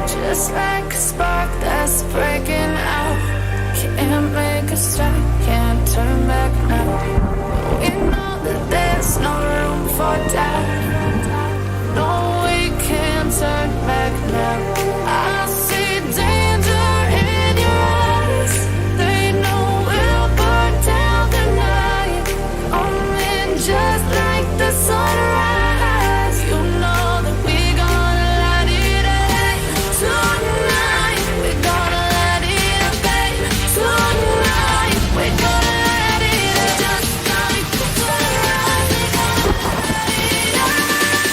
Just like a spark that's breaking out. Can't make a stop, can't turn back now. We know that there's no room for doubt. No, we can't turn back now. I see danger in your eyes. They know we'll burn down the night. Coming just like the sunrise. You know that we gonna light it up tonight. We gonna light it up, babe. Tonight we gonna light it up just like the sunrise. We gonna light it up now.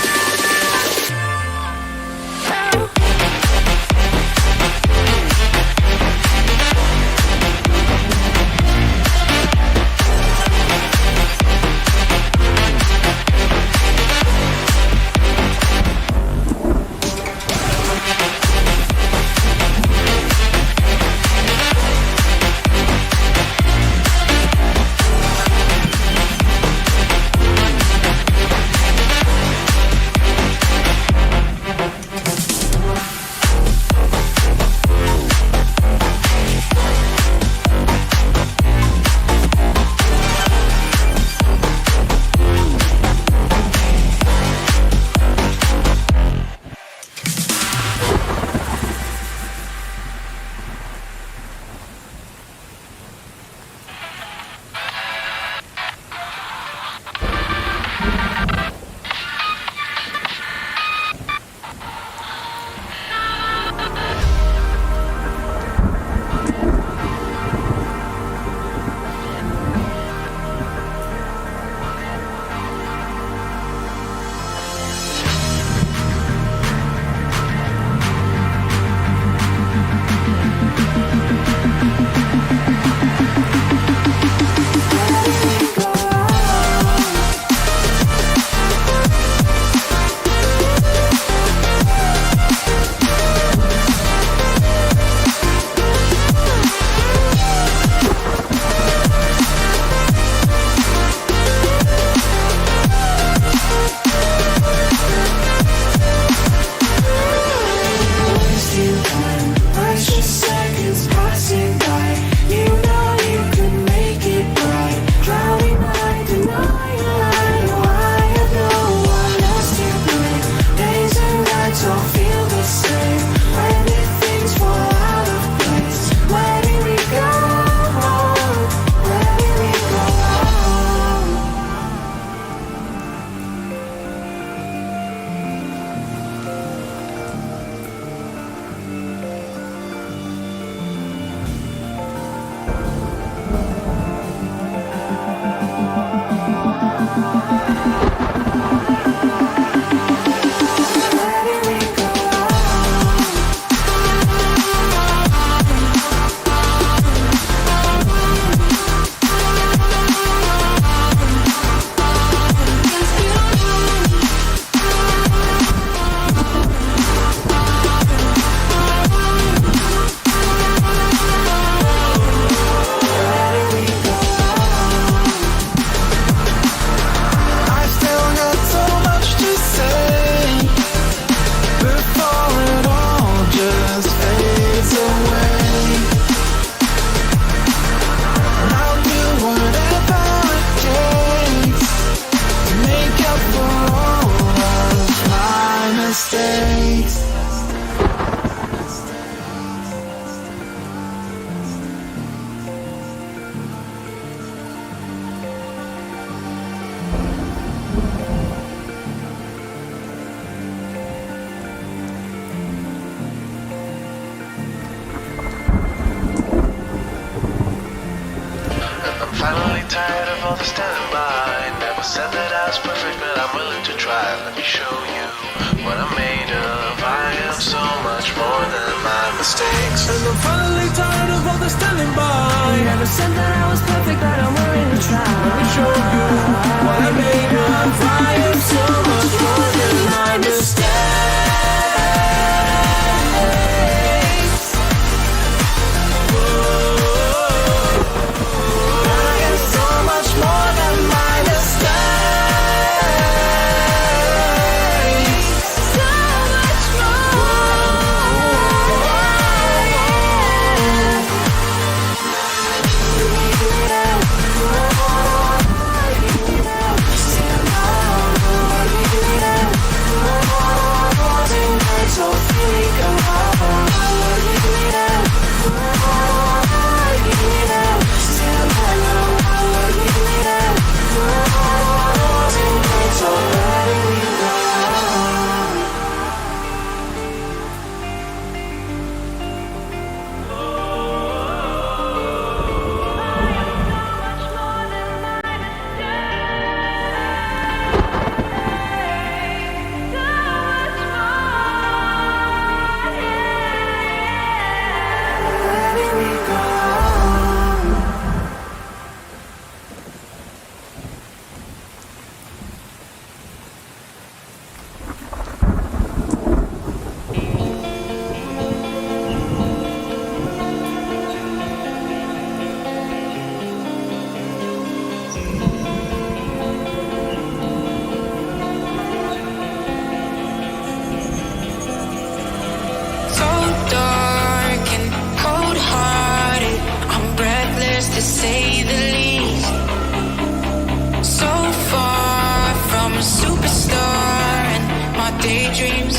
Finally tired of all the standing by. Never said that I was perfect, but I'm willing to try. Let me show you what I'm made of. I am so much more than my mistakes. And I'm finally tired of all the standing by. Never said that I was perfect, but I'm willing to try. Let me show you what I'm made of. I am so much more than my mistakes.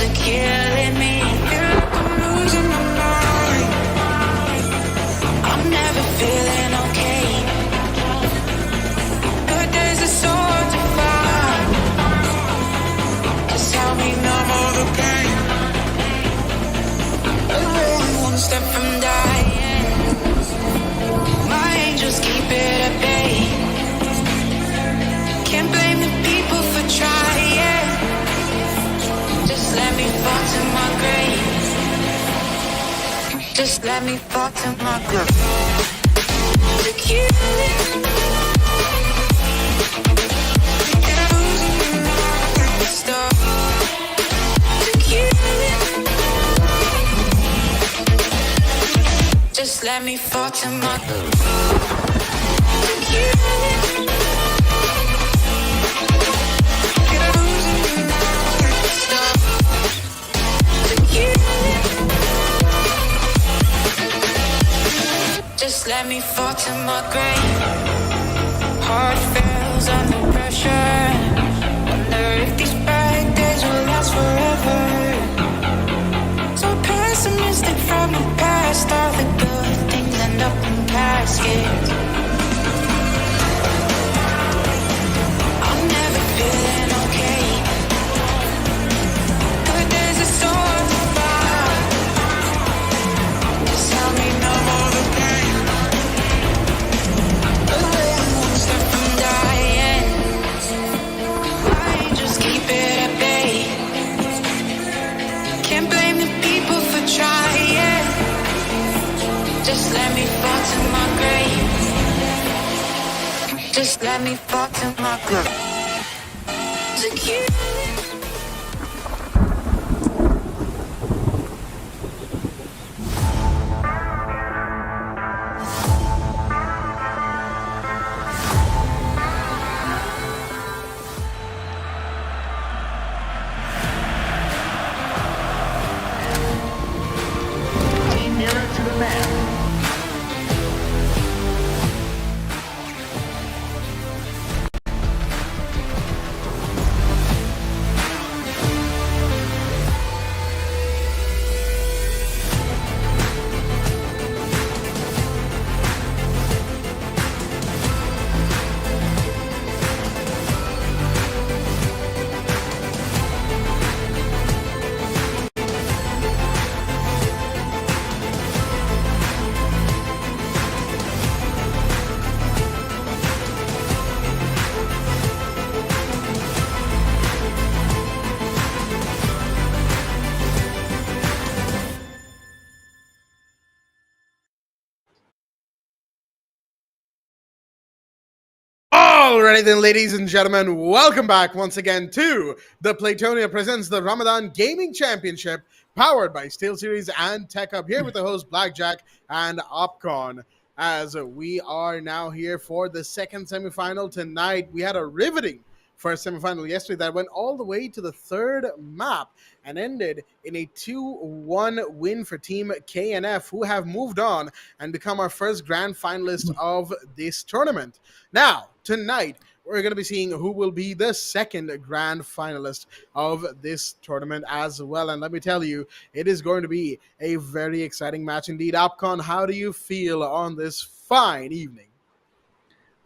are killing me. Feel like I'm losing my mind. I'm never feeling okay. Good days are so hard to find. Just help me numb all the pain. I'm one step from dying. My angels keep it at bay. Can't blame the people for trying. Just let me fall to my grave. Just let me fall to my grave. To kill it. Stop. To kill it. Just let me fall to my grave. To kill it. Stop. To kill it. Just let me fall to my grave. Heart fails under pressure. Wonder if these bad days will last forever. So pessimistic from the past. All the good things end up in caskets. I'm never feeling okay. Good days are so hard to find. Just help me numb all the pain. I'm one step from dying. My angels keep it at bay. Can't blame the people for trying. Just let me fall to my grave. Just let me fall to my grave. To kill it. Team nearer to the man. Alrighty then, ladies and gentlemen, welcome back once again to the Playtonia presents the Ramadan Gaming Championship, powered by SteelSeries and Tech Up. Here with the host Blackjack and Opcon, as we are now here for the second semifinal tonight. We had a riveting first semifinal yesterday that went all the way to the third map and ended in a 2-1 win for Team KNF, who have moved on and become our first grand finalist of this tournament. Now, tonight, we're going to be seeing who will be the second grand finalist of this tournament as well. And let me tell you, it is going to be a very exciting match indeed. Opcon, how do you feel on this fine evening?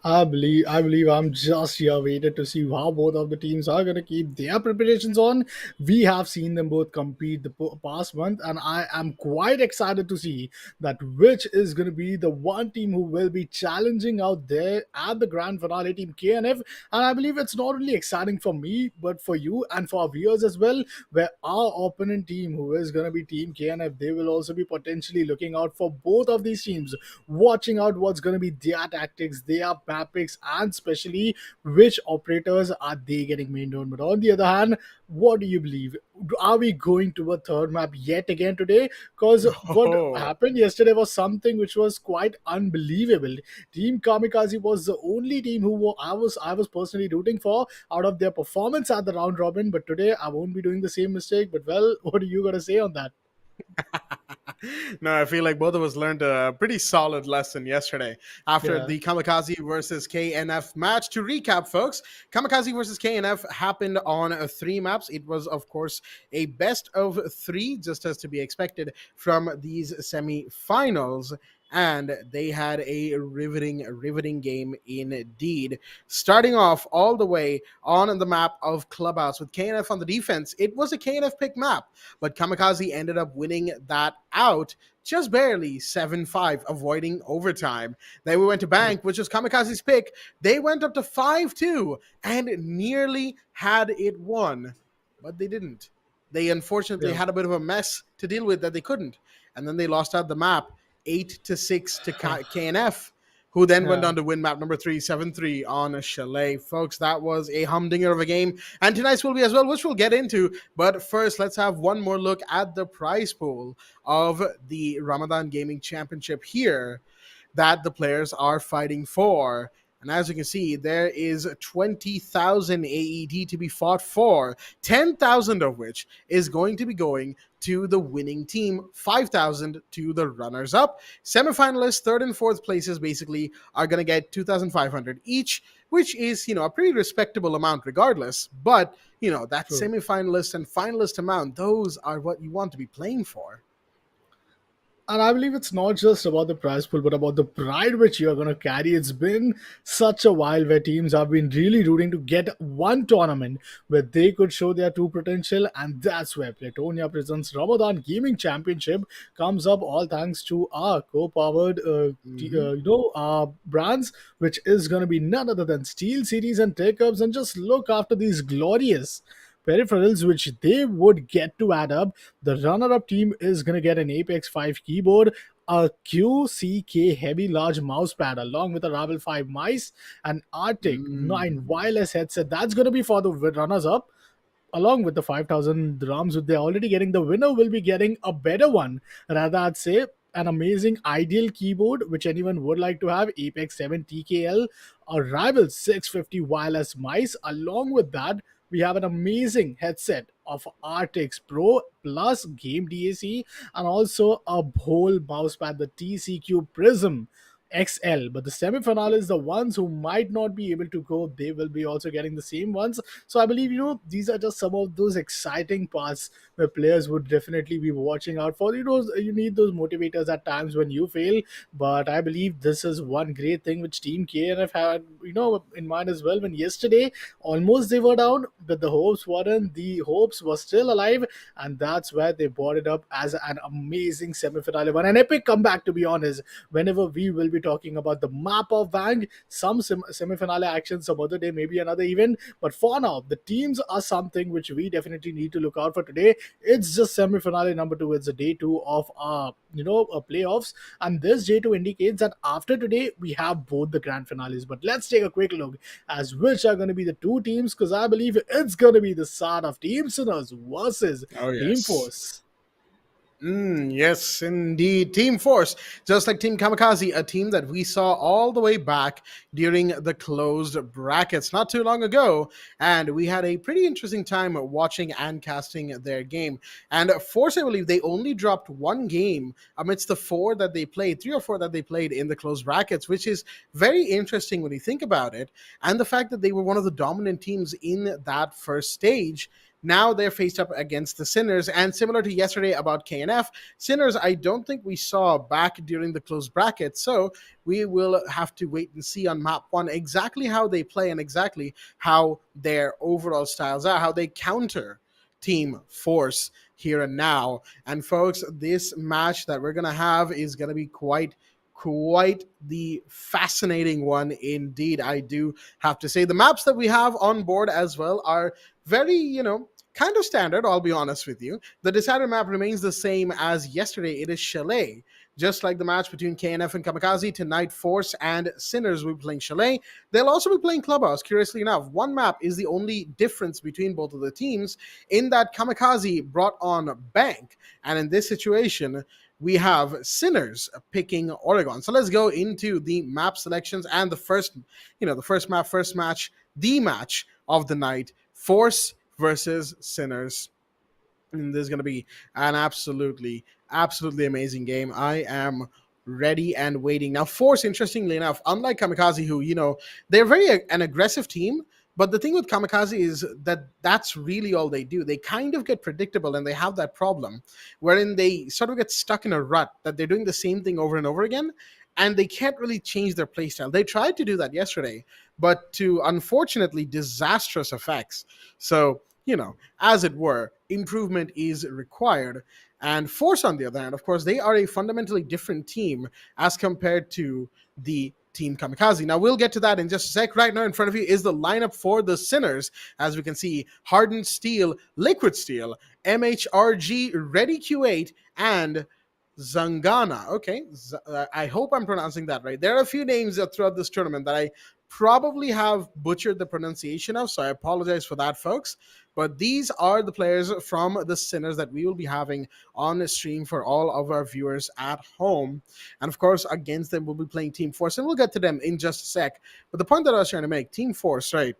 I believe I'm just here waited to see how both of the teams are going to keep their preparations on. We have seen them both compete the past month, and I am quite excited to see that which is going to be the one team who will be challenging out there at the grand finale, Team KNF. And I believe it's not only exciting for me, but for you and for our viewers as well, where our opponent team, who is going to be Team KNF, they will also be potentially looking out for both of these teams, watching out what's going to be their tactics, their map picks, and especially which operators are they getting mained on. But on the other hand, what do you believe? Are we going to a third map yet again today? Because what Oh. happened yesterday was something which was quite unbelievable. Team Kamikaze was the only team who I was personally rooting for out of their performance at the round robin. But today I won't be doing the same mistake. But well, what are you gonna say on that? No, I feel like both of us learned a pretty solid lesson yesterday after Yeah. the Kamikaze versus KNF match. To recap, folks, Kamikaze versus KNF happened on three maps. It was, of course, a best of three, just as to be expected from these semi-finals. And they had a riveting game indeed. Starting off all the way on the map of Clubhouse with KNF on the defense, it was a KNF pick map, but Kamikaze ended up winning that out just barely 7-5, avoiding overtime. Then we went to Bank, which was Kamikaze's pick. They went up to 5-2 and nearly had it won, but they didn't. They unfortunately Yeah. had a bit of a mess to deal with that they couldn't. And then they lost out the map 8-6 to KNF, who then went Yeah. on to win map number 3, 7-3 on a Chalet. Folks, that was a humdinger of a game. And tonight's will be as well, which we'll get into. But first, let's have one more look at the prize pool of the Ramadan Gaming Championship here that the players are fighting for. And as you can see, there is 20,000 AED to be fought for, 10,000 of which is going to be going to the winning team, 5,000 to the runners up. Semifinalists, third and fourth places basically are going to get 2,500 each, which is, a pretty respectable amount regardless. But, that True. semifinalist and finalist amount, those are what you want to be playing for. And I believe it's not just about the prize pool, but about the pride which you're going to carry. It's been such a while where teams have been really rooting to get one tournament where they could show their true potential, and that's where Playtonia presents Ramadan Gaming Championship comes up. All thanks to our co-powered, brands, which is going to be none other than SteelSeries and Take-Ups. And just look after these glorious peripherals which they would get to add up. The runner-up team is going to get an Apex 5 keyboard, a QCK heavy large mouse pad along with a Ravel 5 mice, an Arctic 9 wireless headset. That's going to be for the runners up, along with the 5,000 drums. They're already getting, the winner will be getting a better one, rather I'd say an amazing ideal keyboard which anyone would like to have, Apex 7 TKL, a Rival 650 wireless mice. Along with that, we have an amazing headset of RTX Pro plus game DAC, and also a whole mousepad, the TCQ Prism XL. But the semi-finalists, the ones who might not be able to go, they will be also getting the same ones. So I believe, these are just some of those exciting parts where players would definitely be watching out for. You need those motivators at times when you fail. But I believe this is one great thing which Team KNF had, in mind as well. When yesterday almost they were down, but the hopes weren't. The hopes were still alive, and that's where they brought it up as an amazing semi-finale one, an epic comeback, to be honest. Whenever we will be talking about the map of Vang, some semi-finale action, some other day, maybe another event. But for now, the teams are something which we definitely need to look out for today. It's just semi-finale number 2. It's a day 2 of playoffs, and this J2 indicates that after today we have both the grand finales. But let's take a quick look as which are going to be the two teams, because I believe it's going to be the start of Team Sinners versus Oh, Team yes. Force. Yes, indeed. Team Force, just like Team Kamikaze, a team that we saw all the way back during the closed brackets not too long ago. And we had a pretty interesting time watching and casting their game. And Force, I believe, they only dropped one game amidst the 4 that they played, 3 or 4 that they played in the closed brackets, which is very interesting when you think about it. And the fact that they were one of the dominant teams in that first stage. Now they're faced up against the Sinners, and similar to yesterday about KNF, Sinners, I don't think we saw back during the closed bracket, so we will have to wait and see on map 1 exactly how they play and exactly how their overall styles are, how they counter Team Force here and now. And folks, this match that we're going to have is going to be quite the fascinating one indeed. I do have to say the maps that we have on board as well are very, kind of standard, I'll be honest with you. The decider map remains the same as yesterday. It is Chalet. Just like the match between KNF and Kamikaze, tonight Force and Sinners will be playing Chalet. They'll also be playing Clubhouse, curiously enough. One map is the only difference between both of the teams, in that Kamikaze brought on Bank. And in this situation, we have Sinners picking Oregon. So let's go into the map selections and the first match, the match of the night, Force versus Sinners. And this is going to be an absolutely amazing game. I am ready and waiting. Now, Force, interestingly enough, unlike Kamikaze, who, they're an aggressive team. But the thing with Kamikaze is that that's really all they do. They kind of get predictable, and they have that problem wherein they sort of get stuck in a rut that they're doing the same thing over and over again, and they can't really change their playstyle. They tried to do that yesterday, but to unfortunately disastrous effects. So, as it were, improvement is required. And Force, on the other hand, of course, they are a fundamentally different team as compared to the Team Kamikaze. Now, we'll get to that in just a sec. Right now, in front of you is the lineup for the Sinners. As we can see, Hardened Steel, Liquid Steel, MHRG, Ready Q8, and Zangana. Okay, I hope I'm pronouncing that right. There are a few names throughout this tournament that I probably have butchered the pronunciation of, so I apologize for that, folks. But these are the players from the Sinners that we will be having on the stream for all of our viewers at home. And of course, against them, we'll be playing Team Force, and we'll get to them in just a sec. But the point that I was trying to make, Team Force, right?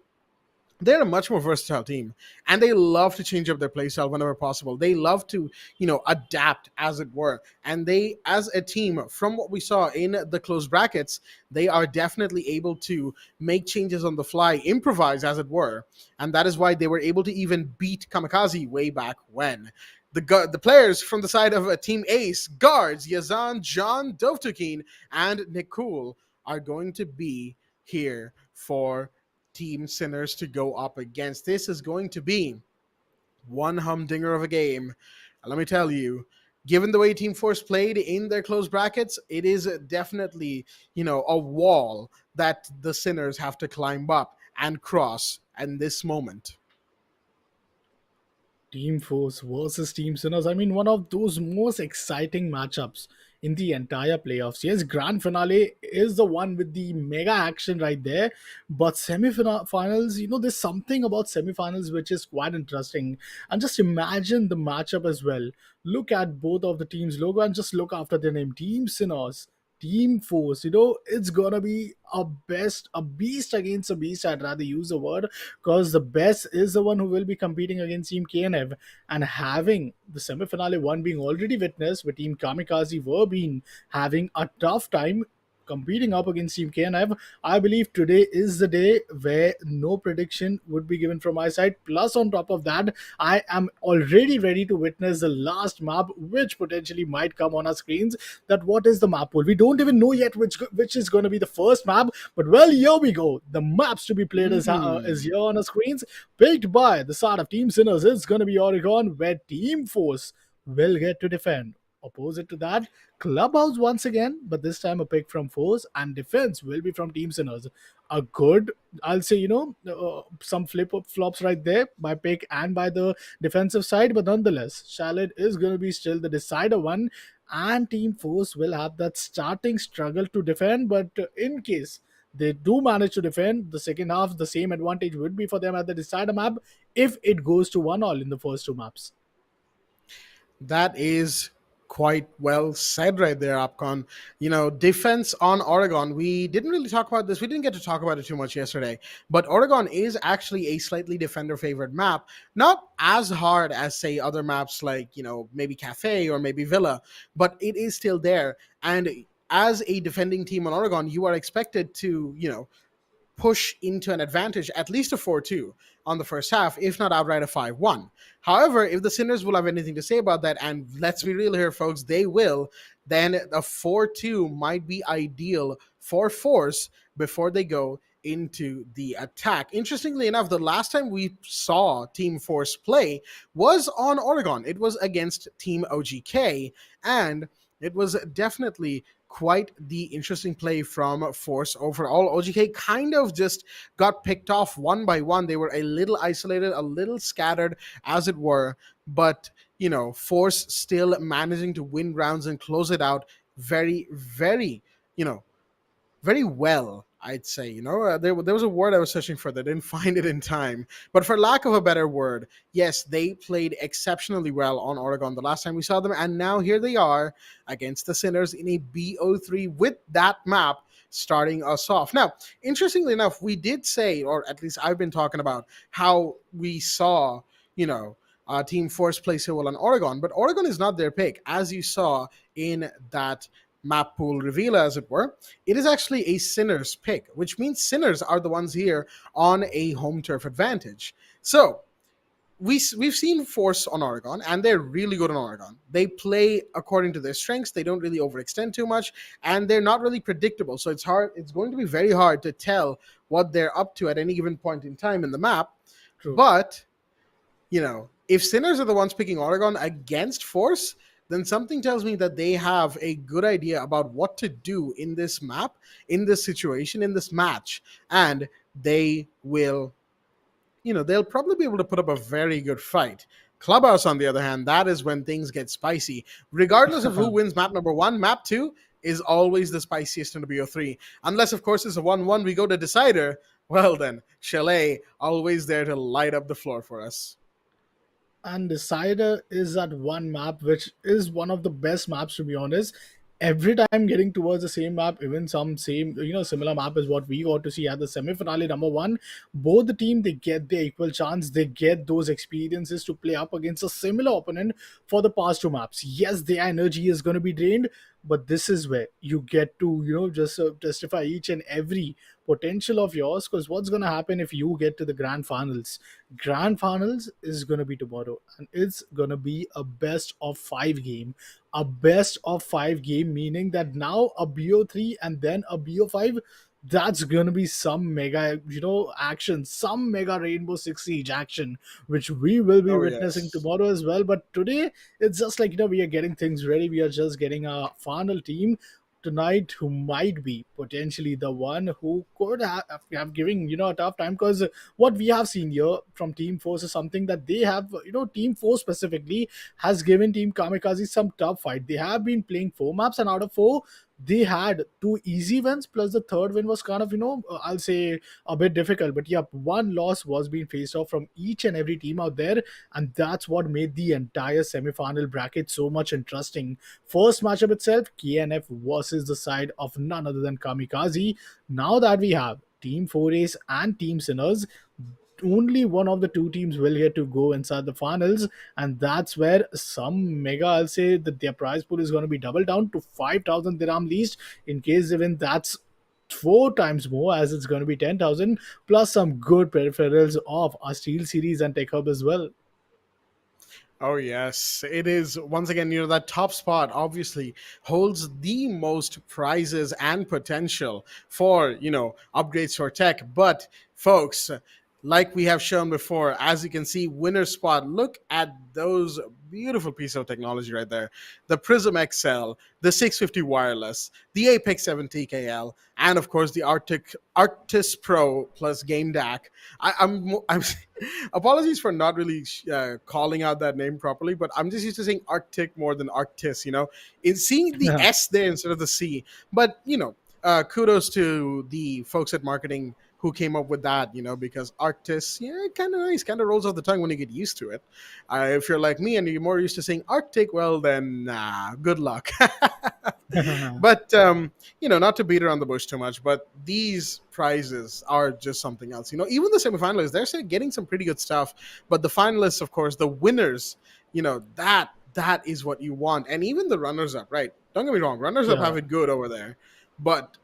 They're a much more versatile team, and they love to change up their playstyle whenever possible. They love to, adapt, as it were. And they, as a team, from what we saw in the closed brackets, they are definitely able to make changes on the fly, improvise, as it were. And that is why they were able to even beat Kamikaze way back when. The players from the side of Team Ace, guards Yazan, John, Dovtukin, and Nikul are going to be here for Team Sinners to go up against. This is going to be one humdinger of a game. Let me tell you, given the way Team Force played in their closed brackets, it is definitely, a wall that the Sinners have to climb up and cross in this moment. Team Force versus Team Sinners. I mean, one of those most exciting matchups in the entire playoffs. Yes, grand finale is the one with the mega action right there. But semifinals, there's something about semifinals which is quite interesting. And just imagine the matchup as well. Look at both of the teams' logo and just look after their name. Team Sinners, Team Force. It's gonna be a beast against a beast. I'd rather use the word, because the best is the one who will be competing against Team KNF, and having the semi-finale one being already witnessed, with Team Kamikaze were being having a tough time competing up against Team KNF. I believe today is the day where no prediction would be given from my side. Plus, on top of that, I am already ready to witness the last map, which potentially might come on our screens. That what is the map pool? We don't even know yet which is going to be the first map. But well, here we go. The maps to be played is here on our screens, picked by the side of Team Sinners. It's going to be Oregon, where Team Force will get to defend. Opposite to that, Clubhouse once again, but this time a pick from Force, and defense will be from Team Sinners. A good, I'll say, some flops right there by pick and by the defensive side, but nonetheless, Charlotte is going to be still the decider one, and Team Force will have that starting struggle to defend. But in case they do manage to defend the second half, the same advantage would be for them at the decider map if it goes to 1-1 in the first two maps. That is quite well said right there, Opcon. Defense on Oregon. We didn't really talk about this. We didn't get to talk about it too much yesterday. But Oregon is actually a slightly defender-favored map. Not as hard as, say, other maps like, maybe Cafe or maybe Villa. But it is still there. And as a defending team on Oregon, you are expected to, push into an advantage, at least a 4-2 on the first half, if not outright a 5-1. However, if the Sinners will have anything to say about that, and let's be real here, folks, they will, then a 4-2 might be ideal for Force before they go into the attack. Interestingly enough, the last time we saw Team Force play was on Oregon. It was against Team OGK, and it was definitely quite the interesting play from Force overall. OGK kind of just got picked off one by one. They were a little isolated, a little scattered, as it were, but Force still managing to win rounds and close it out very, very, very well, I'd say. There was a word I was searching for that I didn't find it in time. But for lack of a better word, yes, they played exceptionally well on Oregon the last time we saw them. And now here they are against the Sinners in a BO3 with that map starting us off. Now, interestingly enough, we did say, or at least I've been talking about, how we saw, Team Force plays so well on Oregon, but Oregon is not their pick, as you saw in that map pool reveal, as it were. It is actually a Sinners pick, which means Sinners are the ones here on a home turf advantage. So we've seen Force on Oregon, and they're really good on Oregon. They play according to their strengths. They don't really overextend too much, and they're not really predictable. So it's hard. It's going to be very hard to tell what they're up to at any given point in time in the map. True. But if Sinners are the ones picking Oregon against Force, then something tells me that they have a good idea about what to do in this map, in this situation, in this match, and they will they'll probably be able to put up a very good fight. Clubhouse, on the other hand, that is when things get spicy. Regardless of who wins map number one, map two is always the spiciest in the BO3. Unless, of course, it's a 1-1, we go to Decider. Well, then, Chalet, always there to light up the floor for us. And Decider is that one map which is one of the best maps, to be honest. Every time getting towards the same map, even some same similar map is what we got to see at the semi-finale number one. Both the team, they get their equal chance, they get those experiences to play up against a similar opponent for the past two maps. Yes, their energy is going to be drained, but this is where you get to just testify each and every potential of yours, because what's going to happen if you get to the grand finals? Grand finals is going to be tomorrow, and it's going to be a best of 5 game. A best of 5 game, meaning that now a BO3 and then a BO5, that's gonna be some mega action, some mega Rainbow Six Siege action, which we will be Oh, witnessing yes. tomorrow as well. But today it's just like we are getting things ready, we are just getting a final team tonight who might be potentially the one who could have giving a tough time, because what we have seen here from Team Force is something that they have. Team Force specifically has given Team Kamikaze some tough fight. They have been playing 4 maps, and out of 4 they had 2 easy wins, plus the third win was kind of I'll say a bit difficult. But yeah, one loss was being faced off from each and every team out there, and that's what made the entire semi-final bracket so much interesting. First matchup itself, KNF versus the side of none other than Kamikaze. Now that we have Team 4Ace and Team Sinners, only one of the two teams will get to go inside the finals, and that's where some mega, I'll say that their prize pool is going to be doubled down to 5,000 dirham least. In case they win, that's 4 times more, as it's going to be 10,000 plus some good peripherals of a SteelSeries and Tech Hub as well. Oh, yes. It is, once again, that top spot obviously holds the most prizes and potential for, upgrades for tech. But, folks, like we have shown before, as you can see, winner spot, look at those beautiful piece of technology right there. The Prism XL, the 650 wireless, the Apex 7 TKL, and of course the Arctis Pro plus Game DAC. I'm apologies for not really calling out that name properly, but I'm just used to saying Arctic more than Arctis. In seeing the Yeah. S there instead of the C. But kudos to the folks at marketing who came up with that, because Arctis, yeah, kind of nice, kind of rolls off the tongue when you get used to it. If you're like me and you're more used to saying Arctic, well, then, nah, good luck. But, not to beat around the bush too much, but these prizes are just something else. Even the semifinalists, they're getting some pretty good stuff. But the finalists, of course, the winners, that is what you want. And even the runners up, right? Don't get me wrong, runners up Yeah. have it good over there. But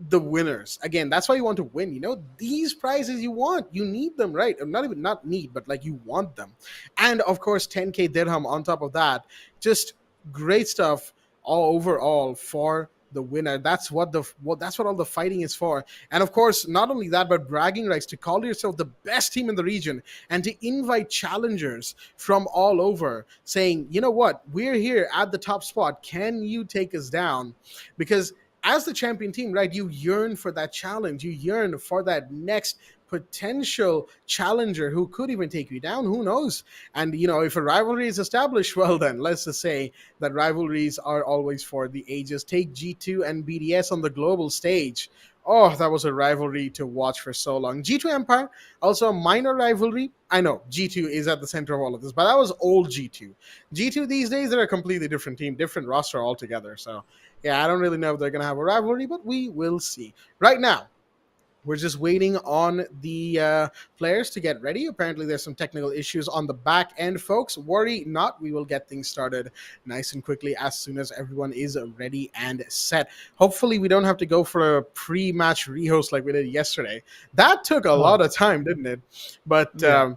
the winners, again, that's why you want to win. These prizes you want, you need them, right? Not need, but like you want them. And of course 10k dirham on top of that. Just great stuff all overall for the winner. That's what all the fighting is for. And of course, not only that, but bragging rights to call yourself the best team in the region and to invite challengers from all over, saying, you know what, we're here at the top spot, can you take us down? Because as the champion team, right, you yearn for that challenge. You yearn for that next potential challenger who could even take you down. Who knows? And, if a rivalry is established, well, then let's just say that rivalries are always for the ages. Take G2 and BDS on the global stage. Oh, that was a rivalry to watch for so long. G2 Empire, also a minor rivalry. I know G2 is at the center of all of this, but that was old G2. G2 these days, they're a completely different team, different roster altogether. So, yeah, I don't really know if they're going to have a rivalry, but we will see. Right now, We're just waiting on the players to get ready. Apparently, there's some technical issues on the back end, folks. Worry not, we will get things started nice and quickly as soon as everyone is ready and set. Hopefully, we don't have to go for a pre-match rehost like we did yesterday. That took a Oh, lot of time, didn't it? But yeah.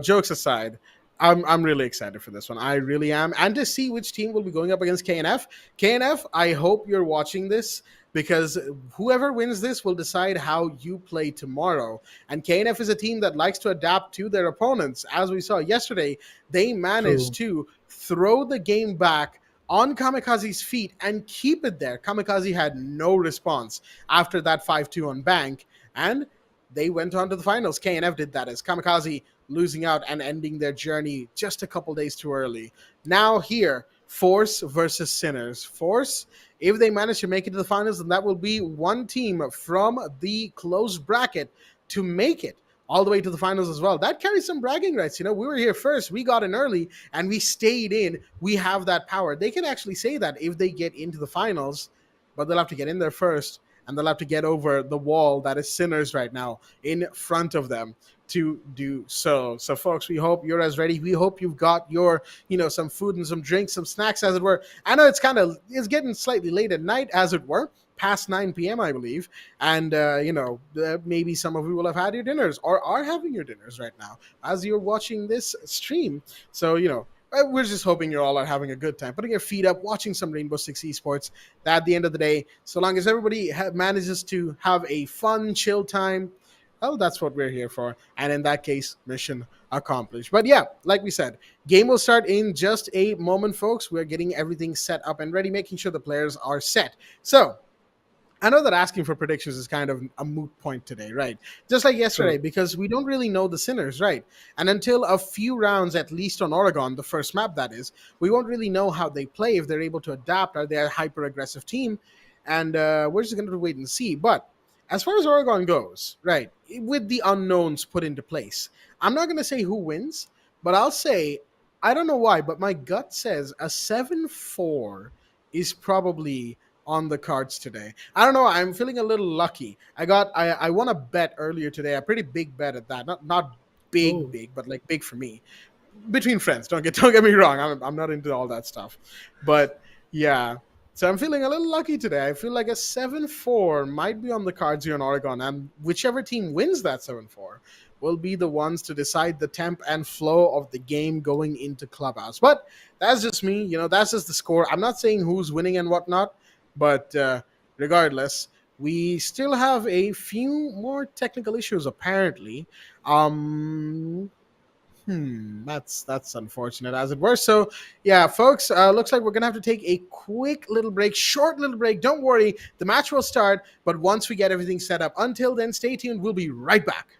jokes aside, I'm really excited for this one. I really am, and to see which team will be going up against KNF. KNF, I hope you're watching this because whoever wins this will decide how you play tomorrow. And KNF is a team that likes to adapt to their opponents. As we saw yesterday, they managed True. to throw the game back on Kamikaze's feet and keep it there. Kamikaze had no response after that 5-2 on Bank, and they went on to the finals. KNF did that as Kamikaze losing out and ending their journey just a couple days too early. Now here, Force versus Sinners. Force, if they manage to make it to the finals, then that will be one team from the closed bracket to make it all the way to the finals as well. That carries some bragging rights. We were here first, we got in early, and we stayed in. We have that power. They can actually say that if they get into the finals, but they'll have to get in there first, and they'll have to get over the wall that is Sinners right now in front of them to do so. So, folks, we hope you're as ready. We hope you've got your, some food and some drinks, some snacks, as it were. I know it's getting slightly late at night, as it were, past 9 p.m., I believe. And, maybe some of you will have had your dinners or are having your dinners right now as you're watching this stream. So, we're just hoping you all are having a good time, putting your feet up, watching some Rainbow Six Esports. That at the end of the day, so long as everybody manages to have a fun, chill time, well, that's what we're here for. And in that case, mission accomplished. But yeah, like we said, game will start in just a moment, folks. We're getting everything set up and ready, making sure the players are set. So I know that asking for predictions is kind of a moot point today, right? Just like yesterday, True. because we don't really know the Sinners, right? And until a few rounds, at least on Oregon, the first map that is, we won't really know how they play, if they're able to adapt, are they a hyper-aggressive team? And we're just going to wait and see. But as far as Oregon goes, right, with the unknowns put into place, I'm not going to say who wins, but I'll say, I don't know why, but my gut says a 7-4 is probably on the cards today. I don't know. I'm feeling a little lucky. I won a bet earlier today, a pretty big bet at that. Not Oh, big, but like big for me. Between friends, don't get me wrong. I'm not into all that stuff. But yeah. So I'm feeling a little lucky today. I feel like a 7-4 might be on the cards here in Oregon, and whichever team wins that 7-4 will be the ones to decide the temp and flow of the game going into Clubhouse. But that's just me. That's just the score. I'm not saying who's winning and whatnot. But regardless, we still have a few more technical issues apparently. Um, that's unfortunate, as it were. So yeah, folks, looks like we're gonna have to take a quick little break, short little break. Don't worry, the match will start, but once we get everything set up. Until then, stay tuned. We'll be right back.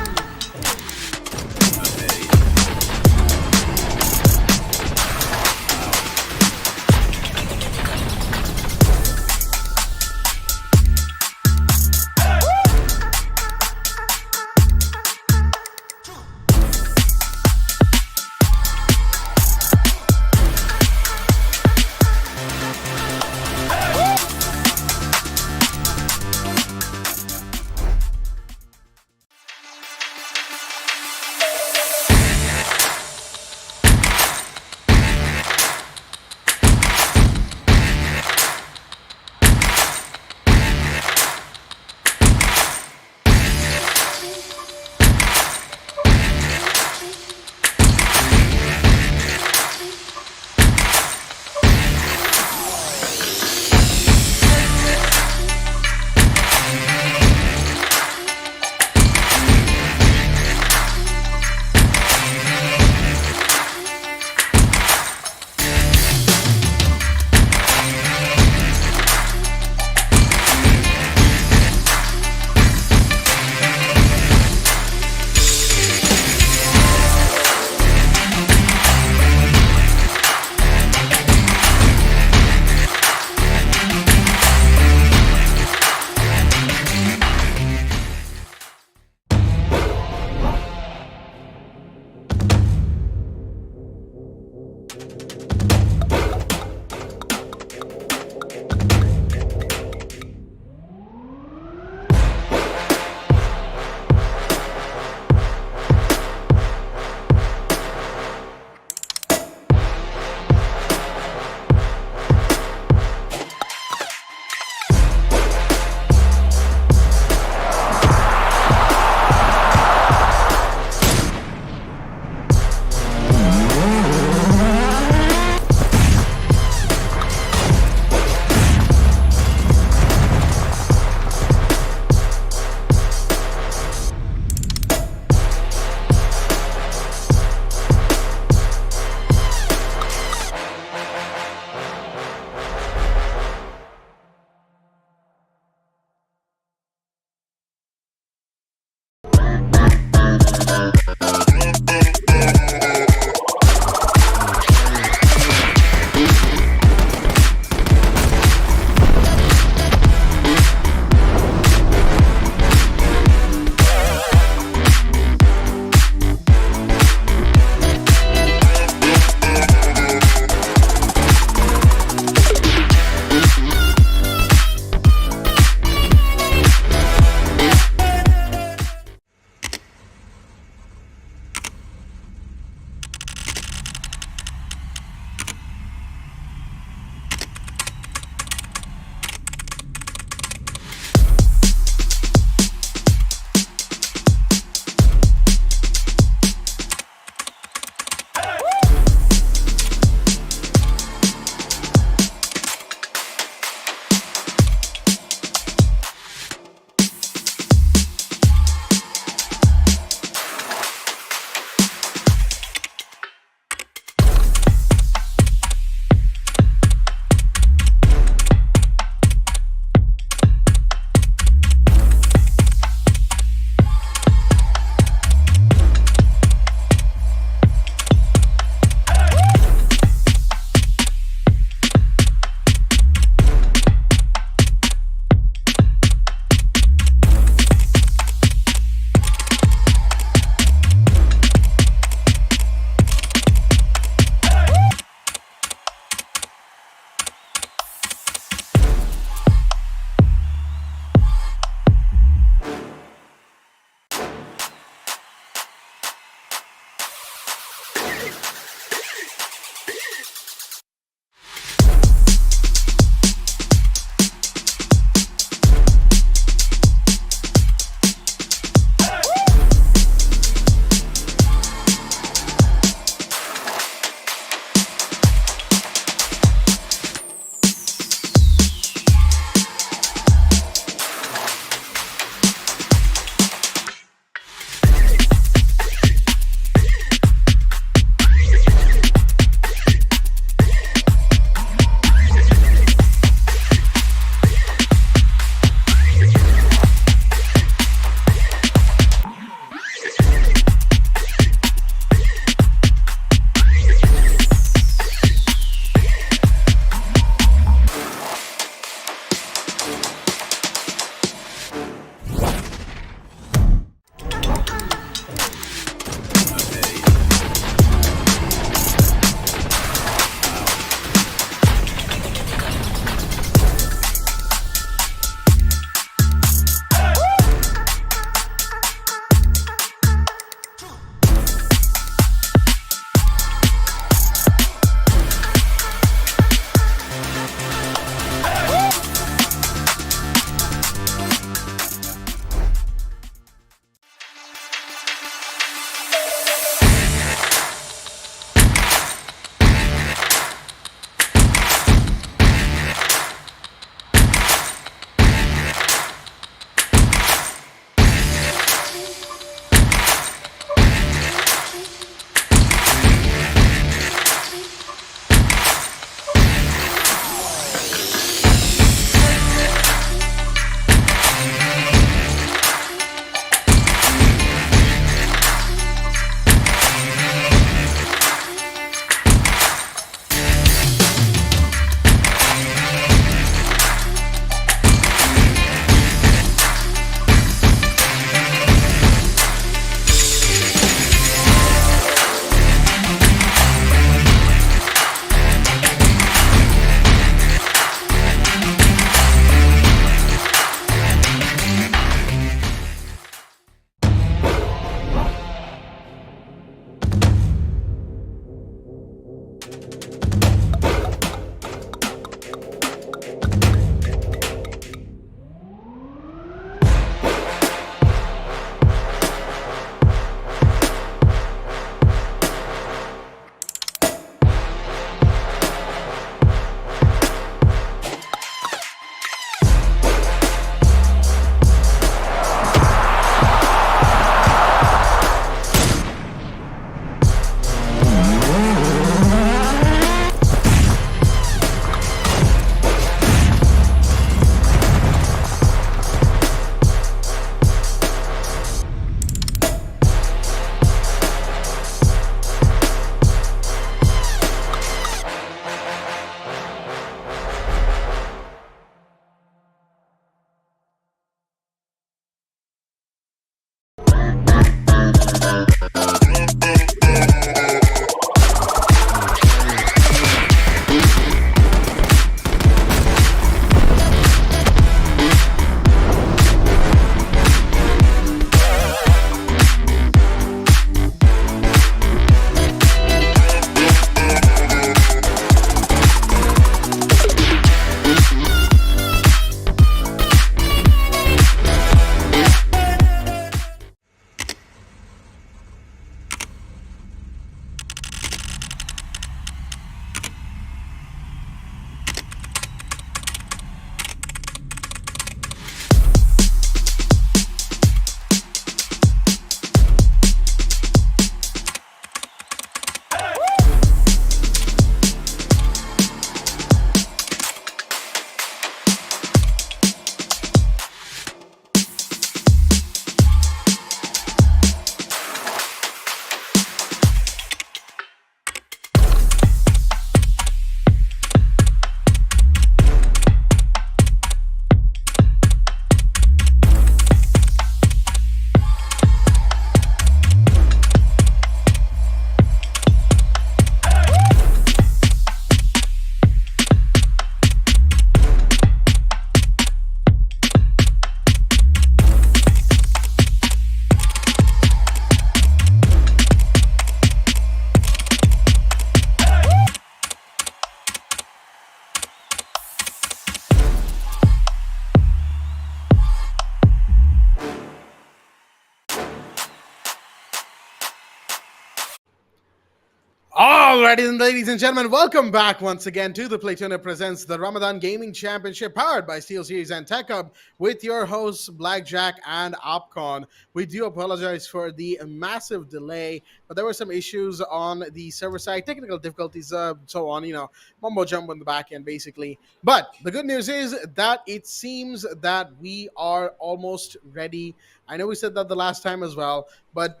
Alrighty then, ladies and gentlemen, welcome back once again to the Playtonia presents the Ramadan Gaming Championship, powered by SteelSeries and Tech Hub, with your hosts Blackjack and Opcon. We do apologize for the massive delay, but there were some issues on the server side, technical difficulties, so on. Mumbo jumbo in the back end, basically. But the good news is that it seems that we are almost ready. I know we said that the last time as well, but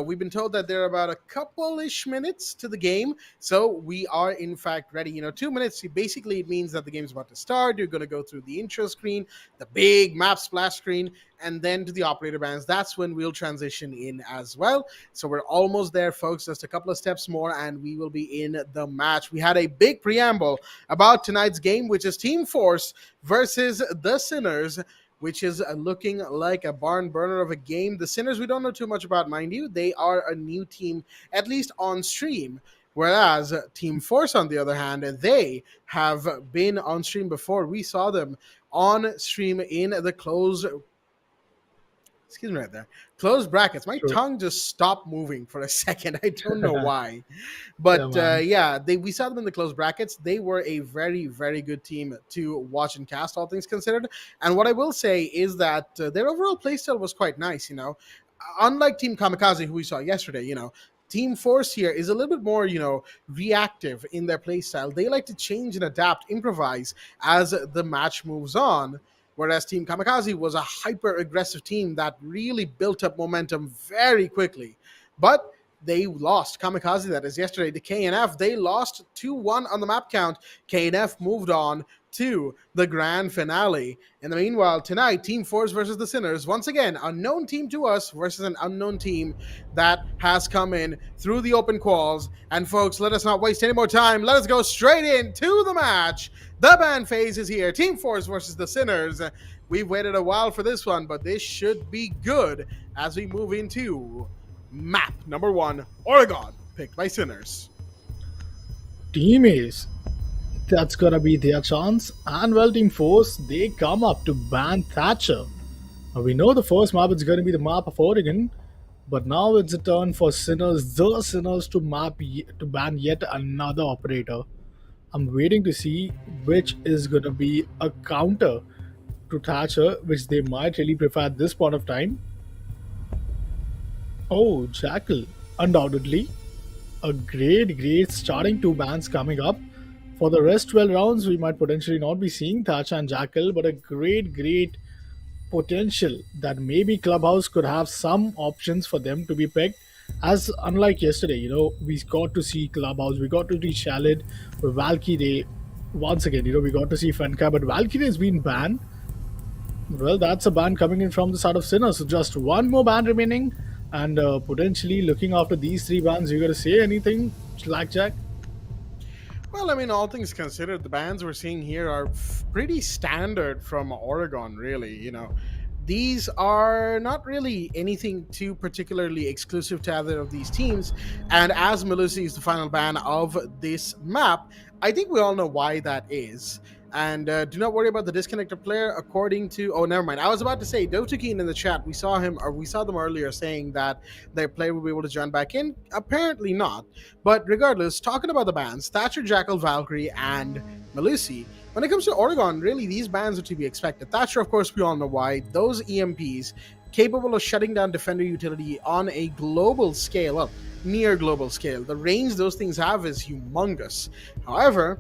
we've been told that there are about a couple-ish minutes to the game, so we are in fact ready. 2 minutes, basically it means that the game's about to start. You're going to go through the intro screen, the big map splash screen, and then to the operator bands. That's when we'll transition in as well. So we're almost there, folks. Just a couple of steps more, and we will be in the match. We had a big preamble about tonight's game, which is Team Force versus the Sinners, which is looking like a barn burner of a game. The Sinners, we don't know too much about, mind you. They are a new team, at least on stream. Whereas Team Force, on the other hand, they have been on stream before. We saw them on stream in the closed brackets. My tongue just stopped moving for a second. I don't know why. But we saw them in the closed brackets. They were a very, very good team to watch and cast, all things considered. And what I will say is that their overall playstyle was quite nice. Unlike Team Kamikaze, who we saw yesterday, Team Force here is a little bit more, reactive in their playstyle. They like to change and adapt, improvise as the match moves on. Whereas Team Kamikaze was a hyper-aggressive team that really built up momentum very quickly. But they lost. Kamikaze, that is, yesterday to KNF. They lost 2-1 on the map count. KNF moved on to the grand finale. In the meanwhile, tonight, Team Force versus the Sinners. Once again, unknown team to us versus an unknown team that has come in through the open quals. And folks, let us not waste any more time. Let us go straight into the match. The ban phase is here. Team Force versus the Sinners. We've waited a while for this one, but this should be good as we move into map number 1, Oregon, picked by Sinners. Team Ace, that's gonna be their chance. And well, Team Force, they come up to ban Thatcher. Now, we know the first map is gonna be the map of Oregon, but now it's a turn for Sinners, the Sinners, to ban yet another operator. I'm waiting to see which is gonna be a counter to Thatcher, which they might really prefer at this point of time. Oh, Jackal, undoubtedly. A great starting 2 bans coming up. For the rest 12 rounds, we might potentially not be seeing Thatcher and Jackal, but a great potential that maybe Clubhouse could have some options for them to be picked. As unlike yesterday, we got to see Clubhouse, we got to see Shalid, Valkyrie. Once again, we got to see Fenka, but Valkyrie has been banned. Well, that's a ban coming in from the side of Sinners. So just one more ban remaining, and potentially looking after these 3 bans. You got to say anything, Blackjack? Well, all things considered, the bans we're seeing here are pretty standard from Oregon, really. These are not really anything too particularly exclusive to either of these teams. And as Melusi is the final ban of this map, I think we all know why that is. And do not worry about the disconnected player, according to... Oh, never mind. I was about to say, Dotokeen in the chat, we saw them earlier saying that their player will be able to join back in. Apparently not. But regardless, talking about the bans, Thatcher, Jackal, Valkyrie, and Melusi, when it comes to Oregon, really, these bans are to be expected. Thatcher, of course, we all know why. Those EMPs, capable of shutting down Defender utility on a global scale, well, near global scale. The range those things have is humongous. However,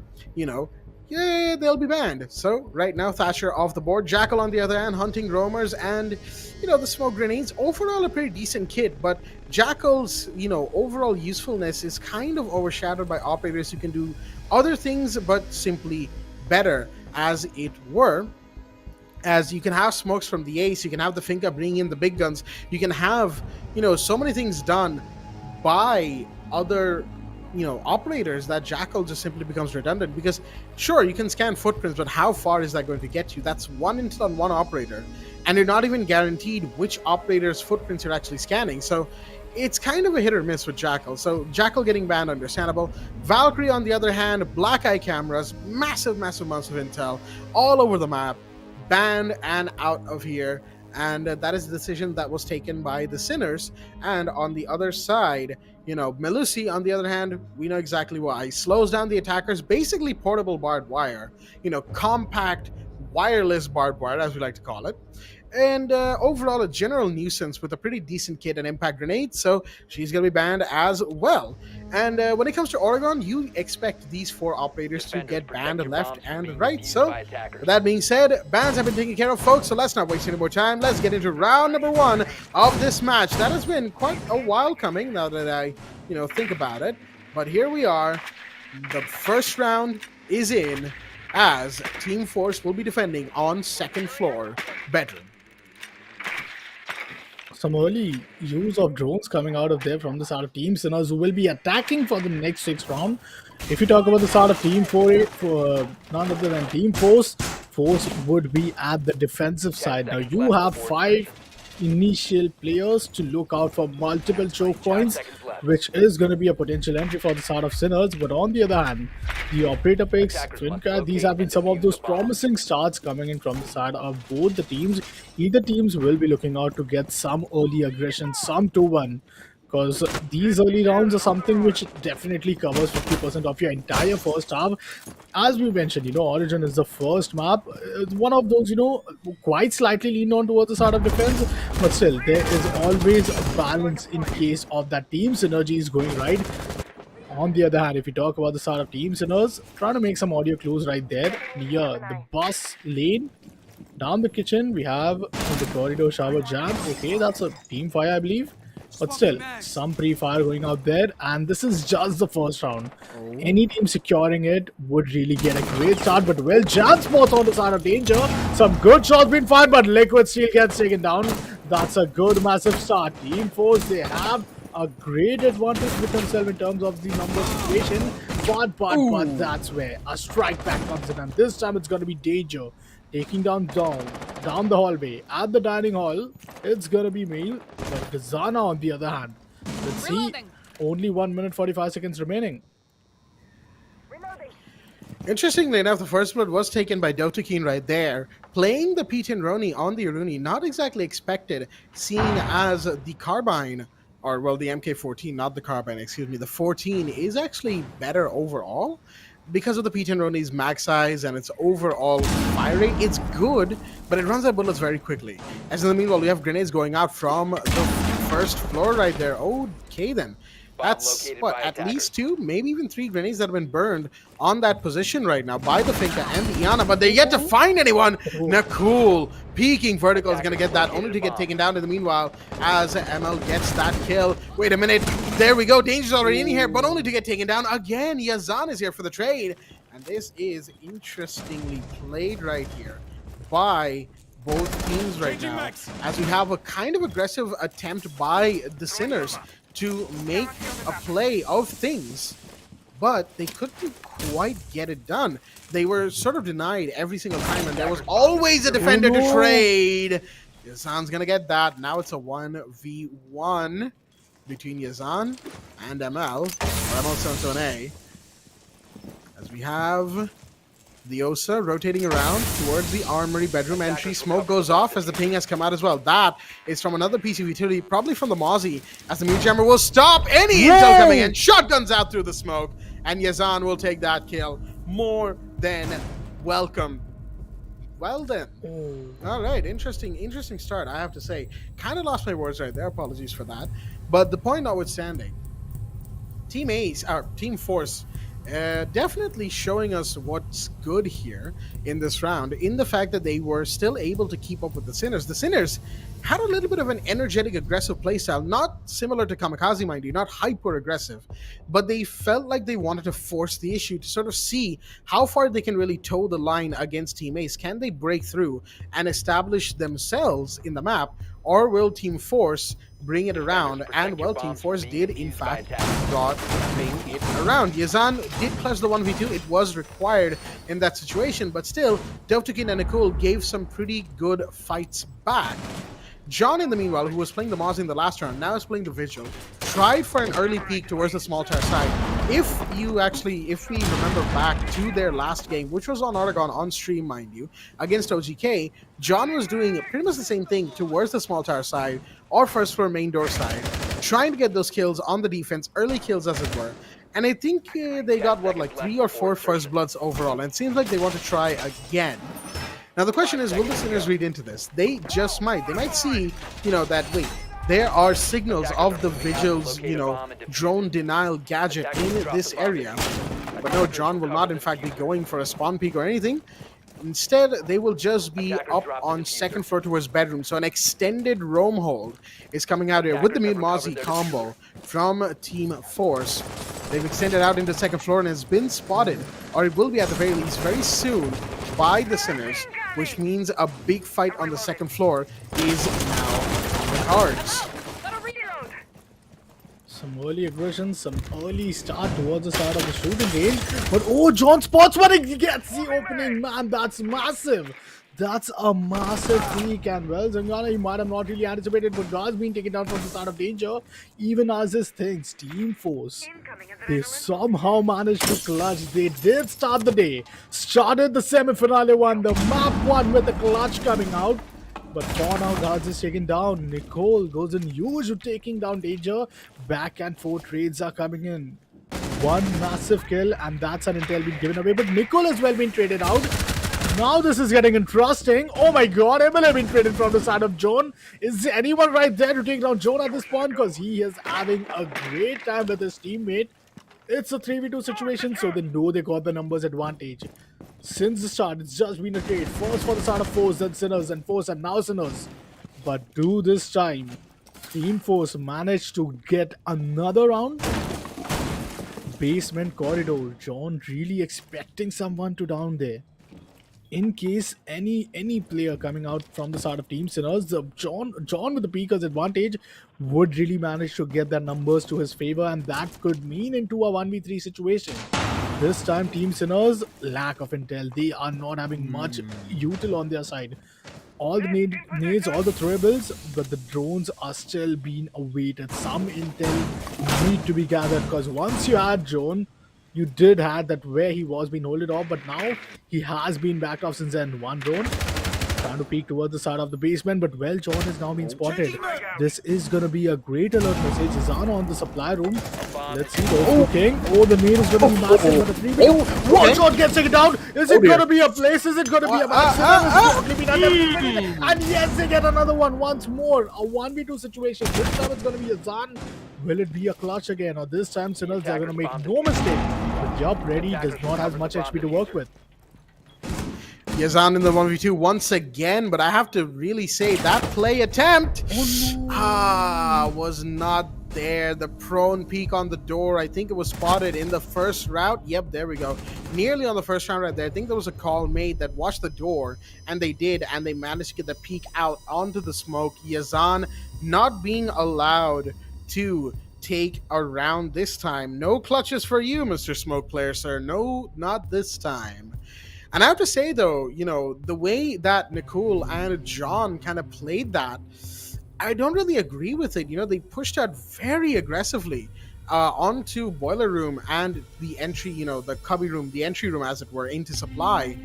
yeah, they'll be banned. So right now, Thatcher off the board. Jackal, on the other hand, hunting roamers and, the smoke grenades. Overall, a pretty decent kit, but Jackal's, overall usefulness is kind of overshadowed by operators who can do other things, but simply better, as it were. As you can have smokes from the Ace, you can have the Finka bringing in the big guns. You can have, so many things done by other operators that Jackal just simply becomes redundant, because sure, you can scan footprints, but how far is that going to get you? That's one intel on one operator, and you're not even guaranteed which operator's footprints you're actually scanning. So it's kind of a hit or miss with Jackal. So Jackal getting banned, understandable. Valkyrie, on the other hand, black eye cameras, massive amounts of intel all over the map, banned and out of here. and that is the decision that was taken by the Sinners. And on the other side, Melusi, on the other hand, we know exactly why. Slows down the attackers, basically portable barbed wire, compact wireless barbed wire, as we like to call it. And overall, a general nuisance with a pretty decent kit and impact grenade, so she's going to be banned as well. And when it comes to Oregon, you expect these 4 operators to get banned left and right. So, with that being said, bans have been taken care of, folks, so let's not waste any more time. Let's get into round number 1 of this match. That has been quite a while coming, now that I, think about it. But here we are. The first round is in, as Team Force will be defending on second floor bedroom. Some early use of drones coming out of there from the side of Team Sinners, who will be attacking for the next 6 round. If you talk about the side of Team 4, for none other than Team Force would be at the defensive side. Now you have 5 initial players to look out for multiple choke points, which is going to be a potential entry for the side of Sinners. But on the other hand, the operator picks, Twincat, these have been some of those promising starts coming in from the side of both the teams. Either teams will be looking out to get some early aggression, some 2-1, because these early rounds are something which definitely covers 50% of your entire first half. As we mentioned, Origin is the first map. It's one of those, quite slightly leaned on towards the side of defense, but still, there is always a balance in case of that team synergy is going right. On the other hand, if you talk about the side of Team Sinners, trying to make some audio clues right there near the bus lane. Down the kitchen, we have the corridor shower jam. Okay, that's a team fire, I believe. But still, some pre-fire going out there, and this is just the first round. Any team securing it would really get a great start, but well, jam spots on the side of danger. Some good shots being fired, but Liquid Steel gets taken down. That's a good, massive start. Team Force, they have a great advantage with themselves in terms of the number situation, but that's where a strike back comes in, and this time it's going to be danger. Taking down the hallway at the dining hall, it's gonna be Mail, but Gazana on the other hand. Let's see, only 1 minute 45 seconds remaining. Interestingly enough, the first blood was taken by Dotokeen right there, playing the P10 Roni on the Aruni. Not exactly expected, seeing as the carbine, or well, the MK14, not the carbine, excuse me, the 14 is actually better overall. Because of the P10 Roni's mag size and its overall fire rate, it's good, but it runs out bullets very quickly. As in the meanwhile, we have grenades going out from the first floor right there. Okay then. That's, what, at least 2, maybe even 3 grenades that have been burned on that position right now by the Finka and the Iana, but they're yet to find anyone. Nakul, peeking vertical, is going to get that, only to get taken down in the meanwhile as ML gets that kill. Wait a minute. There we go. Danger's already in here, but only to get taken down again. Yazan is here for the trade, and this is interestingly played right here by both teams right now, as we have a kind of aggressive attempt by the Sinners to make a play of things, but they couldn't quite get it done. They were sort of denied every single time, and there was always a defender to trade. Yazan's gonna get that. Now it's a 1v1 between Yazan and ML, or ML7-A, as we have the Osa rotating around towards the armory bedroom entry. Smoke goes off as the ping has come out as well. That is from another piece of utility, probably from the Mozzie, as the Meat Jammer will stop any intel coming in. Shotguns out through the smoke, and Yazan will take that kill. More than welcome. Well then. All right, interesting start, I have to say. Kind of lost my words right there. Apologies for that. But the point notwithstanding, Team Ace, or Team Force, definitely showing us what's good here in this round, in the fact that they were still able to keep up with the Sinners. The Sinners had a little bit of an energetic, aggressive playstyle, not similar to Kamikaze, mind you, not hyper aggressive, but they felt like they wanted to force the issue to sort of see how far they can really toe the line against Team Ace. Can they break through and establish themselves in the map, or will Team Force bring it around? And well, Team Force did in fact bring it around. Yazan did clutch the 1v2. It was required in that situation, but still, Dovtukin and Nakul gave some pretty good fights back. John, in the meanwhile, who was playing the Moz in the last round, now is playing the Vigil, tried for an early peek towards the small tower side, if we remember back to their last game, which was on Oregon on stream, mind you, against OGK, John was doing pretty much the same thing towards the small tower side or first floor main door side, trying to get those kills on the defense, early kills as it were. And I think they got what, like 3 or 4 first bloods overall, and it seems like they want to try again. Now the question is, will the Sinners read into this? They just might. They might see, that wait, there are signals of the Vigil's, drone denial gadget in this area. But no, John will not in fact be going for a spawn peek or anything. Instead, they will just be up on second floor towards bedroom. So an extended roam hold is coming out here with the Mute Mozzie combo from Team Force. They've extended out into second floor and has been spotted, or it will be at the very least very soon, by the Sinners, which means a big fight on the second floor is now on the cards. Some early aggression, some early start towards the start of the shooting range. But oh, John spots one and gets the opening. Man, that's massive. That's a massive peak. And well, Zangana, he might have not really anticipated, but God's been taken down from the start of danger. Even as his things, Team Force, they somehow managed to clutch. They did start the day. Started the semi-finale one, the map one with the clutch coming out. But for now, Guards is taken down. Nicole goes in huge with taking down danger. Back and forth trades are coming in. One massive kill, and that's an intel being given away. But Nicole has well been traded out. Now this is getting interesting. Oh my god, Emil has been traded from the side of Joan. Is anyone right there to take down Joan at this point? Because he is having a great time with his teammate. It's a 3v2 situation, so they know they got the numbers advantage. Since the start, it's just been a trade. First for the start of Force, then Sinners, and Force, and now Sinners. But do this time, Team Force managed to get another round. Basement corridor. John really expecting someone to down there. In case any player coming out from the side of Team Sinners, John with the Peaker's advantage would really manage to get their numbers to his favor, and that could mean into a 1v3 situation. This time, Team Sinners, lack of intel. They are not having much util on their side. All the nades, all the throwables, but the drones are still being awaited. Some intel need to be gathered, because once you add Joan, you did have that where he was being holded off, but now he has been backed off since then. One drone trying to peek towards the side of the basement, but well, John has now been spotted. This is going to be a great alert message. Zana on the supply room. Let's see the king. Oh, the nade is going to be massive. But the 3v2. One shot gets taken down. Is it going to be a place? Is it going to be a maximum? And yes, they get another one once more. A 1v2 situation. This time it's going to be a Zan. Will it be a clutch again? Or this time Sinners are going to make no mistake. The job ready does not have much HP to work with. Yazan in the 1v2 once again, but I have to really say that play attempt was not there. The prone peek on the door, I think it was spotted in the first route. Yep, there we go. Nearly on the first round right there. I think there was a call made that watched the door, and they did, and they managed to get the peek out onto the smoke. Yazan not being allowed to take a round this time. No clutches for you, Mr. Smoke Player, sir. No, not this time. And I have to say, though, the way that Nicole and John kind of played that, I don't really agree with it. They pushed out very aggressively onto Boiler Room and the entry, the cubby room, the entry room, as it were, into supply.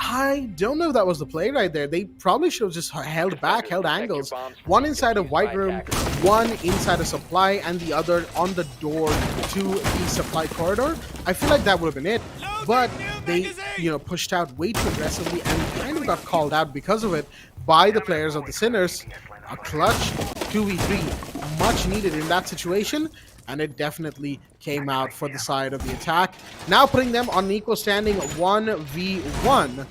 I don't know if that was the play right there. They probably should have just held back, held angles. One inside of White Room, one inside of Supply, and the other on the door to the Supply corridor. I feel like that would have been it. But they, pushed out way too aggressively and kind of got called out because of it by the players of the Sinners. A clutch 2v3, much needed in that situation. And it definitely came out for the side of the attack. Now putting them on an equal standing 1v1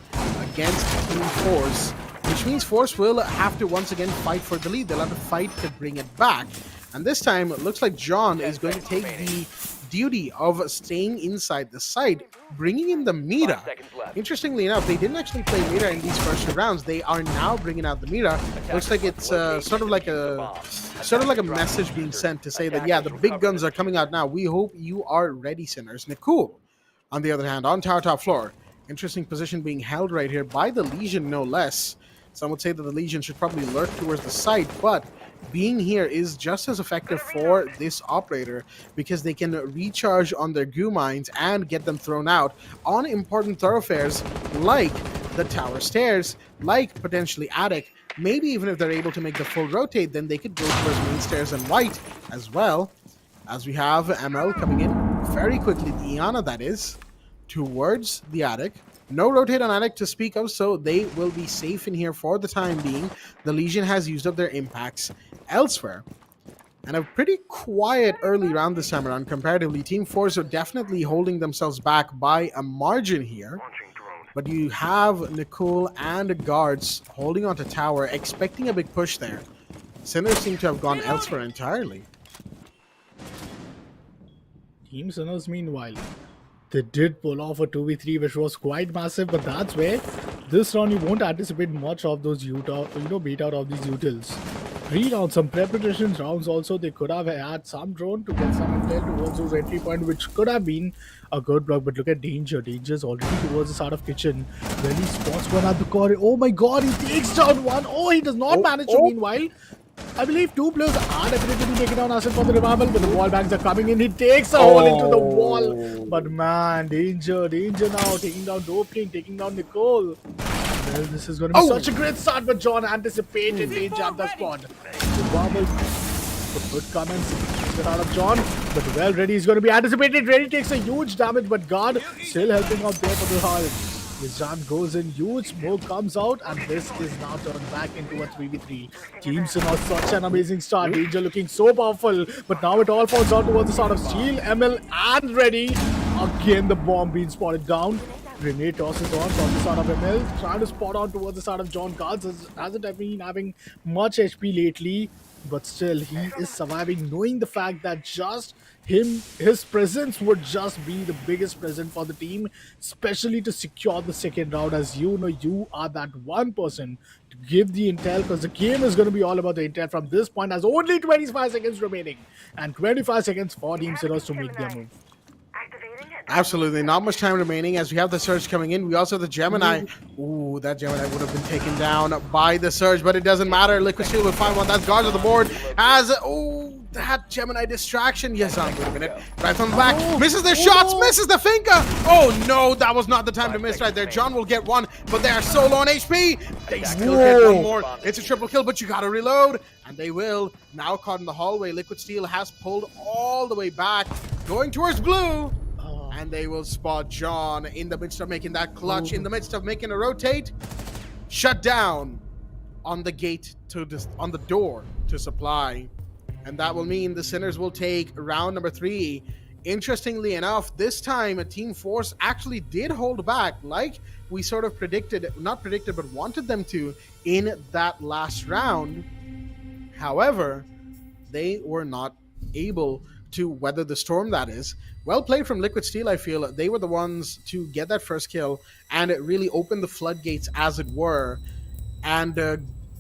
against Team Force, which means Force will have to once again fight for the lead. They'll have to fight to bring it back. And this time, it looks like John is going to take the duty of staying inside the site, bringing in the Mira. Interestingly enough, they didn't actually play Mira in these first two rounds. They are now bringing out the Mira. Looks like it's sort of like a message being sent to say that, yeah, the big guns are coming out now. We hope you are ready, Sinners. Nicole, on the other hand, on tower top floor. Interesting position being held right here by the Legion, no less. Some would say that the Legion should probably lurk towards the site, but being here is just as effective for this operator because they can recharge on their goo mines and get them thrown out on important thoroughfares like the tower stairs, like potentially attic. Maybe even if they're able to make the full rotate, then they could go towards main stairs and white as well. As we have ML coming in very quickly, Diana that is, towards the attic. No rotate on attic to speak of, so they will be safe in here for the time being. The Legion has used up their impacts elsewhere. And a pretty quiet early round this time around comparatively. Team Force are definitely holding themselves back by a margin here. But you have Nicole and guards holding onto tower, expecting a big push there. Sinners seem to have gone elsewhere entirely. Team Sinners, meanwhile, they did pull off a 2v3, which was quite massive, but that's where this round you won't anticipate much of those beat out of these utils. 3 rounds, some preparation rounds also. They could have had some drone to get some intel towards those entry point, which could have been a good block. But look at Danger. Danger's already towards the start of kitchen. When he spots one at the corner. Oh my god, he takes down one. Oh, he does not manage to. Meanwhile, I believe 2 players are definitely to be taken down as for the revival, but the wall bangs are coming in. He takes a hole into the wall. But man, Danger now taking down Dope King, taking down Nicole. Well, this is going to be such a great start, but John anticipated Danger at the spot. Revival, good comments get out of John, but well ready is going to be anticipated. Ready takes a huge damage, but Guard still helping out there for the hull. Vizan goes in, huge smoke comes out, and this is now turned back into a 3v3. Teams in on such an amazing start. Danger looking so powerful, but now it all falls out towards the start of Steel, ML, and Ready. Again, the bomb being spotted down. Grenade tosses on from the start of ML, trying to spot on towards the start of John. Guards hasn't been having much HP lately, but still he is surviving, knowing the fact that just his presence would just be the biggest present for the team, especially to secure the second round. As you know, you are that one person to give the intel, because the game is going to be all about the intel from this point, as only 25 seconds remaining and 25 seconds for Team Sinners to make their move. Absolutely, not much time remaining as we have the Surge coming in. We also have the Gemini. Ooh, that Gemini would have been taken down by the Surge, but it doesn't matter. Liquid Steel will find one. That's guards on the board as, that Gemini distraction. Yes, wait a minute. Right from the back. Misses their shots, misses the finger. Oh no, that was not the time to miss right there. John will get one, but they are so low on HP. They still get one more. It's a triple kill, but you gotta reload. And they will. Now caught in the hallway. Liquid Steel has pulled all the way back, going towards blue. And they will spot John in the midst of making that clutch, in the midst of making a rotate. Shut down on the gate on the door to supply. And that will mean the Sinners will take round number 3. Interestingly enough, this time Team Force actually did hold back, like we sort of not predicted, but wanted them to in that last round. However, they were not able to weather the storm, that is. Well played from Liquid Steel, I feel. They were the ones to get that first kill, and it really opened the floodgates, as it were. And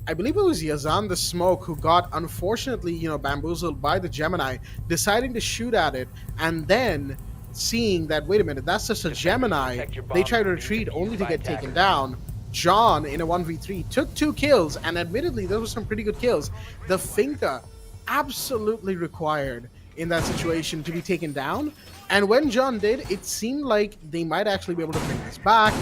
I believe it was Yazan the Smoke who got, unfortunately, bamboozled by the Gemini, deciding to shoot at it, and then seeing that, wait a minute, that's just a Gemini. They tried to retreat only to get taken down. John, in a 1v3, took 2 kills, and admittedly, those were some pretty good kills. The Finka absolutely required in that situation to be taken down, and when John did, it seemed like they might actually be able to bring this back,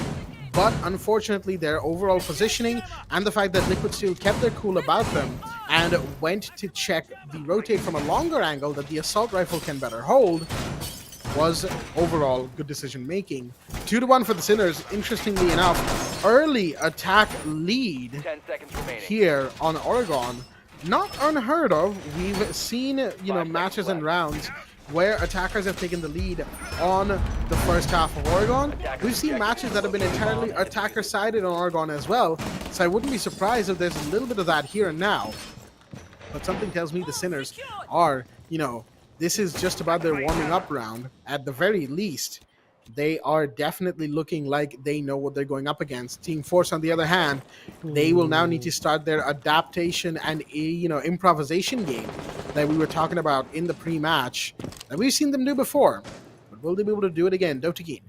but unfortunately their overall positioning and the fact that Liquid Steel kept their cool about them and went to check the rotate from a longer angle that the assault rifle can better hold was overall good decision making. 2-1 for the Sinners. Interestingly enough, early attack lead 10 seconds remaining. here on Oregon. Not unheard of. We've seen, matches and rounds where attackers have taken the lead on the first half of Oregon. We've seen matches that have been entirely attacker-sided on Oregon as well, so I wouldn't be surprised if there's a little bit of that here and now. But something tells me the Sinners are, this is just about their warming up round. At the very least, they are definitely looking like they know what they're going up against. Team Force, on the other hand, they will now need to start their adaptation and improvisation game that we were talking about in the pre-match that we've seen them do before. But will they be able to do it again? Dotagin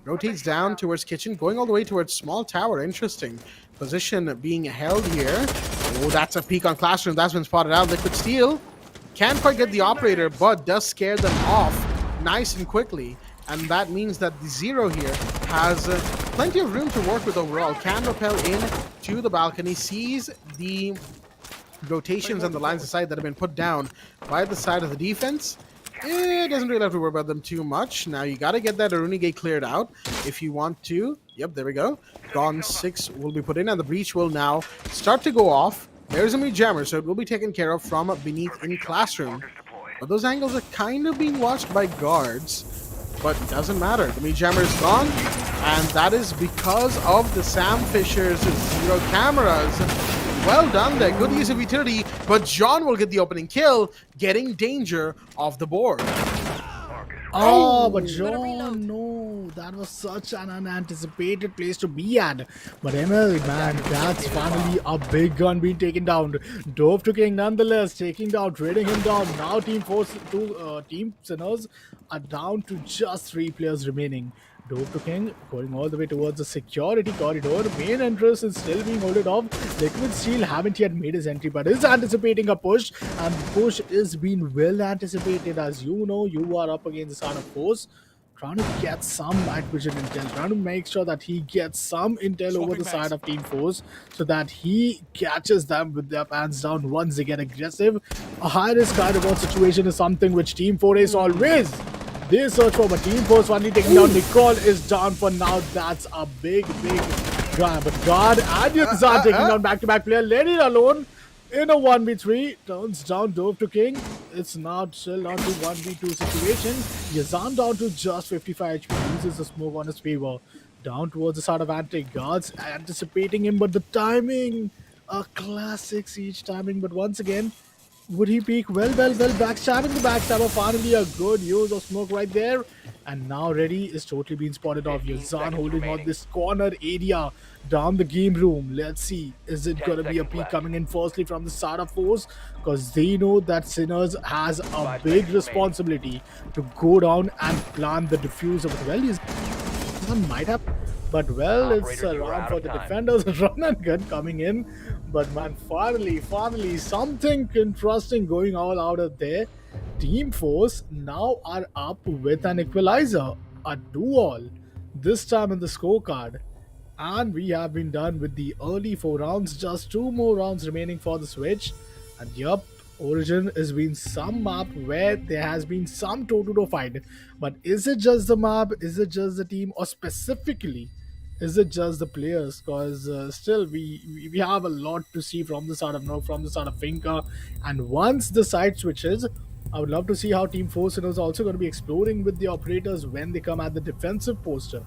rotates down towards kitchen, going all the way towards small tower. Interesting position being held here. Oh, that's a peek on Classroom. That's been spotted out. Liquid Steel can't quite get the operator, but does scare them off nice and quickly. And that means that the Zero here has plenty of room to work with overall. Can rappel in to the balcony, sees the rotations and the lines of sight that have been put down by the side of the defense. It doesn't really have to worry about them too much. Now you got to get that Aruni gate cleared out if you want to. Yep, there we go. Gone 6 will be put in, and the breach will now start to go off. There's a mid jammer, so it will be taken care of from beneath in Classroom. But those angles are kind of being watched by guards, but it doesn't matter. The mid jammer is gone, and that is because of the Sam Fisher's Zero cameras. Well done there. Good use of utility, but John will get the opening kill, getting danger off the board. Oh, but John, no, that was such an unanticipated place to be at. But ML, man, that's finally a big gun being taken down. Dove to King nonetheless, taking down, trading him down. Now Team Sinners are down to just 3 players remaining. Dove to King going all the way towards the security corridor. Main entrance is still being holded off. Liquid Steel haven't yet made his entry, but is anticipating a push, and push is being well anticipated. As you know, you are up against the side of force, trying to get some night vision intel, trying to make sure that he gets some intel over the side of Team Force so that he catches them with their pants down once they get aggressive. A high risk, high reward situation is something which Team 4 always they search for, but Team Force finally taking down. Nicole is down for now. That's a big guy. But God and Yazan taking down back-to-back player. Let it alone in a 1v3. Turns down Dove to King. It's now still down to 1v2 situation. Yazan down to just 55 HP. Uses the smoke on his favor. Down towards the side of Antic. Guards anticipating him, but the timing. A classic siege timing, but once again, would he peek? Well, backstabbing the backstabber. Finally, a good use of smoke right there. And now Ready is totally being spotted off. Yazan holding on this corner area down the game room. Let's see. Is it going to be a peek coming in firstly from the side of Force? Because they know that Sinners has a big responsibility to go down and plant the diffuser. But well, Yazan might have. But well, it's a round for the defenders. Run and gun coming in. But man, finally, something interesting going all out of there. Team Force now are up with an equalizer, a do-all, this time in the scorecard. And we have been done with the early 4 rounds, just 2 more rounds remaining for the switch. And yup, Origin has been some map where there has been some toe-to-toe fight. But is it just the map? Is it just the team? Or specifically, is it just the players? Because still we have a lot to see from the side of Nook, from the side of Finca. And once the side switches, I would love to see how Team Force is also going to be exploring with the operators when they come at the defensive poster.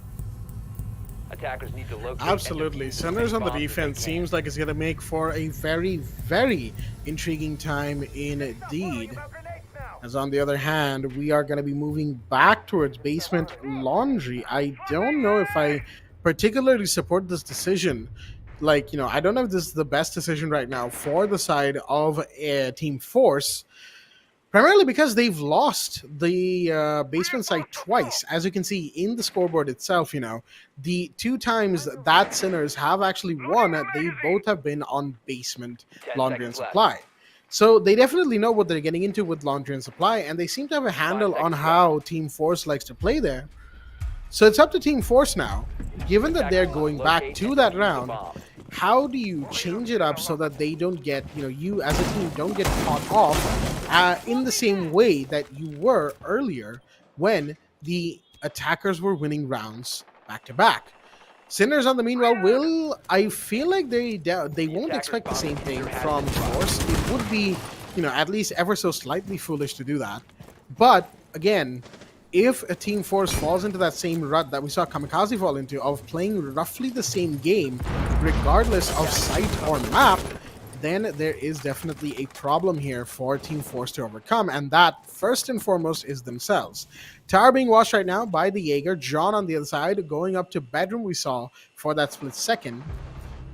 Attackers need to locate. Absolutely. Sinners on the defense seems like it's going to make for a very intriguing time indeed. As on the other hand, we are going to be moving back towards basement laundry. I don't know if I particularly support this decision. Like, I don't know if this is the best decision right now for the side of Team Force. Primarily because they've lost the basement side twice. As you can see in the scoreboard itself, the 2 times that Sinners have actually won, they both have been on basement laundry and supply. So they definitely know what they're getting into with laundry and supply, and they seem to have a handle on how Team Force likes to play there. So it's up to Team Force now. Given that they're going back to that round, how do you change it up so that they don't get, you as a team don't get caught off in the same way that you were earlier when the attackers were winning rounds back to back? Sinners on the meanwhile I feel like they won't expect the same thing from Force. It would be, at least ever so slightly foolish to do that. But again, if a Team Force falls into that same rut that we saw Kamikaze fall into of playing roughly the same game, regardless of site or map, then there is definitely a problem here for Team Force to overcome, and that, first and foremost, is themselves. Tower being watched right now by the Jaeger. John on the other side, going up to bedroom we saw for that split second.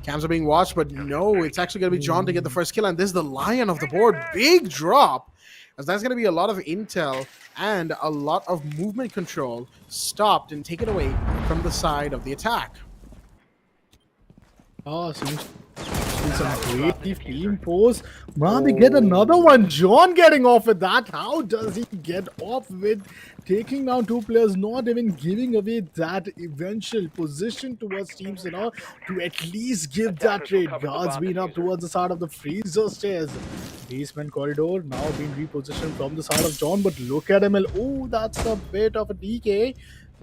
Cams are being watched, but no, it's actually going to be John to get the first kill, and this is the Lion of the board. Big drop, as that's going to be a lot of intel and a lot of movement control stopped and taken away from the side of the attack. Oh, seems see some great team force. Man, they get another one. John getting off with that. How does he get off with taking down two players, not even giving away that eventual position towards teams, to at least give that trade. Guards being up towards the side of the freezer stairs. Basement corridor now being repositioned from the side of John, but look at him. Oh, that's a bit of a DK.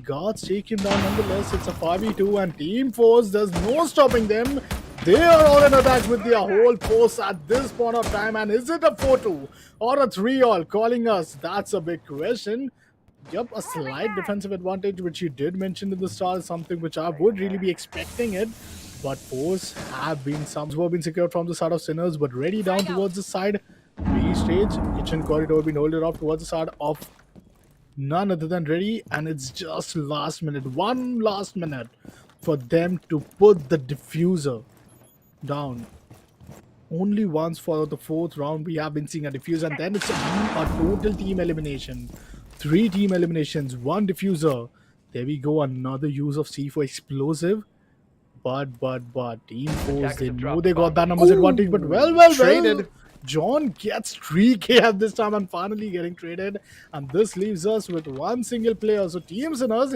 Guards take him down nonetheless. It's a 5v2 and Team Force, there's no stopping them. They are on an attack with their whole force at this point of time. And is it a 4-2 or a 3-all calling us? That's a big question. Yep, a slight defensive advantage, which you did mention in the start, is something which I would really be expecting it. But Force have been secured from the side of Sinners, but ready down towards the side. B-stage, kitchen corridor being holded off towards the side of none other than Ready, and it's just last minute, one last minute for them to put the diffuser down. Only once for the fourth round we have been seeing a diffuser, and then it's a total team elimination. 3 team eliminations, 1 diffuser. There we go, another use of C4 explosive. But Team Force, they know they got that numbers advantage, but well traded. John gets 3k at this time and finally getting traded, and this leaves us with one single player. So Team Sinners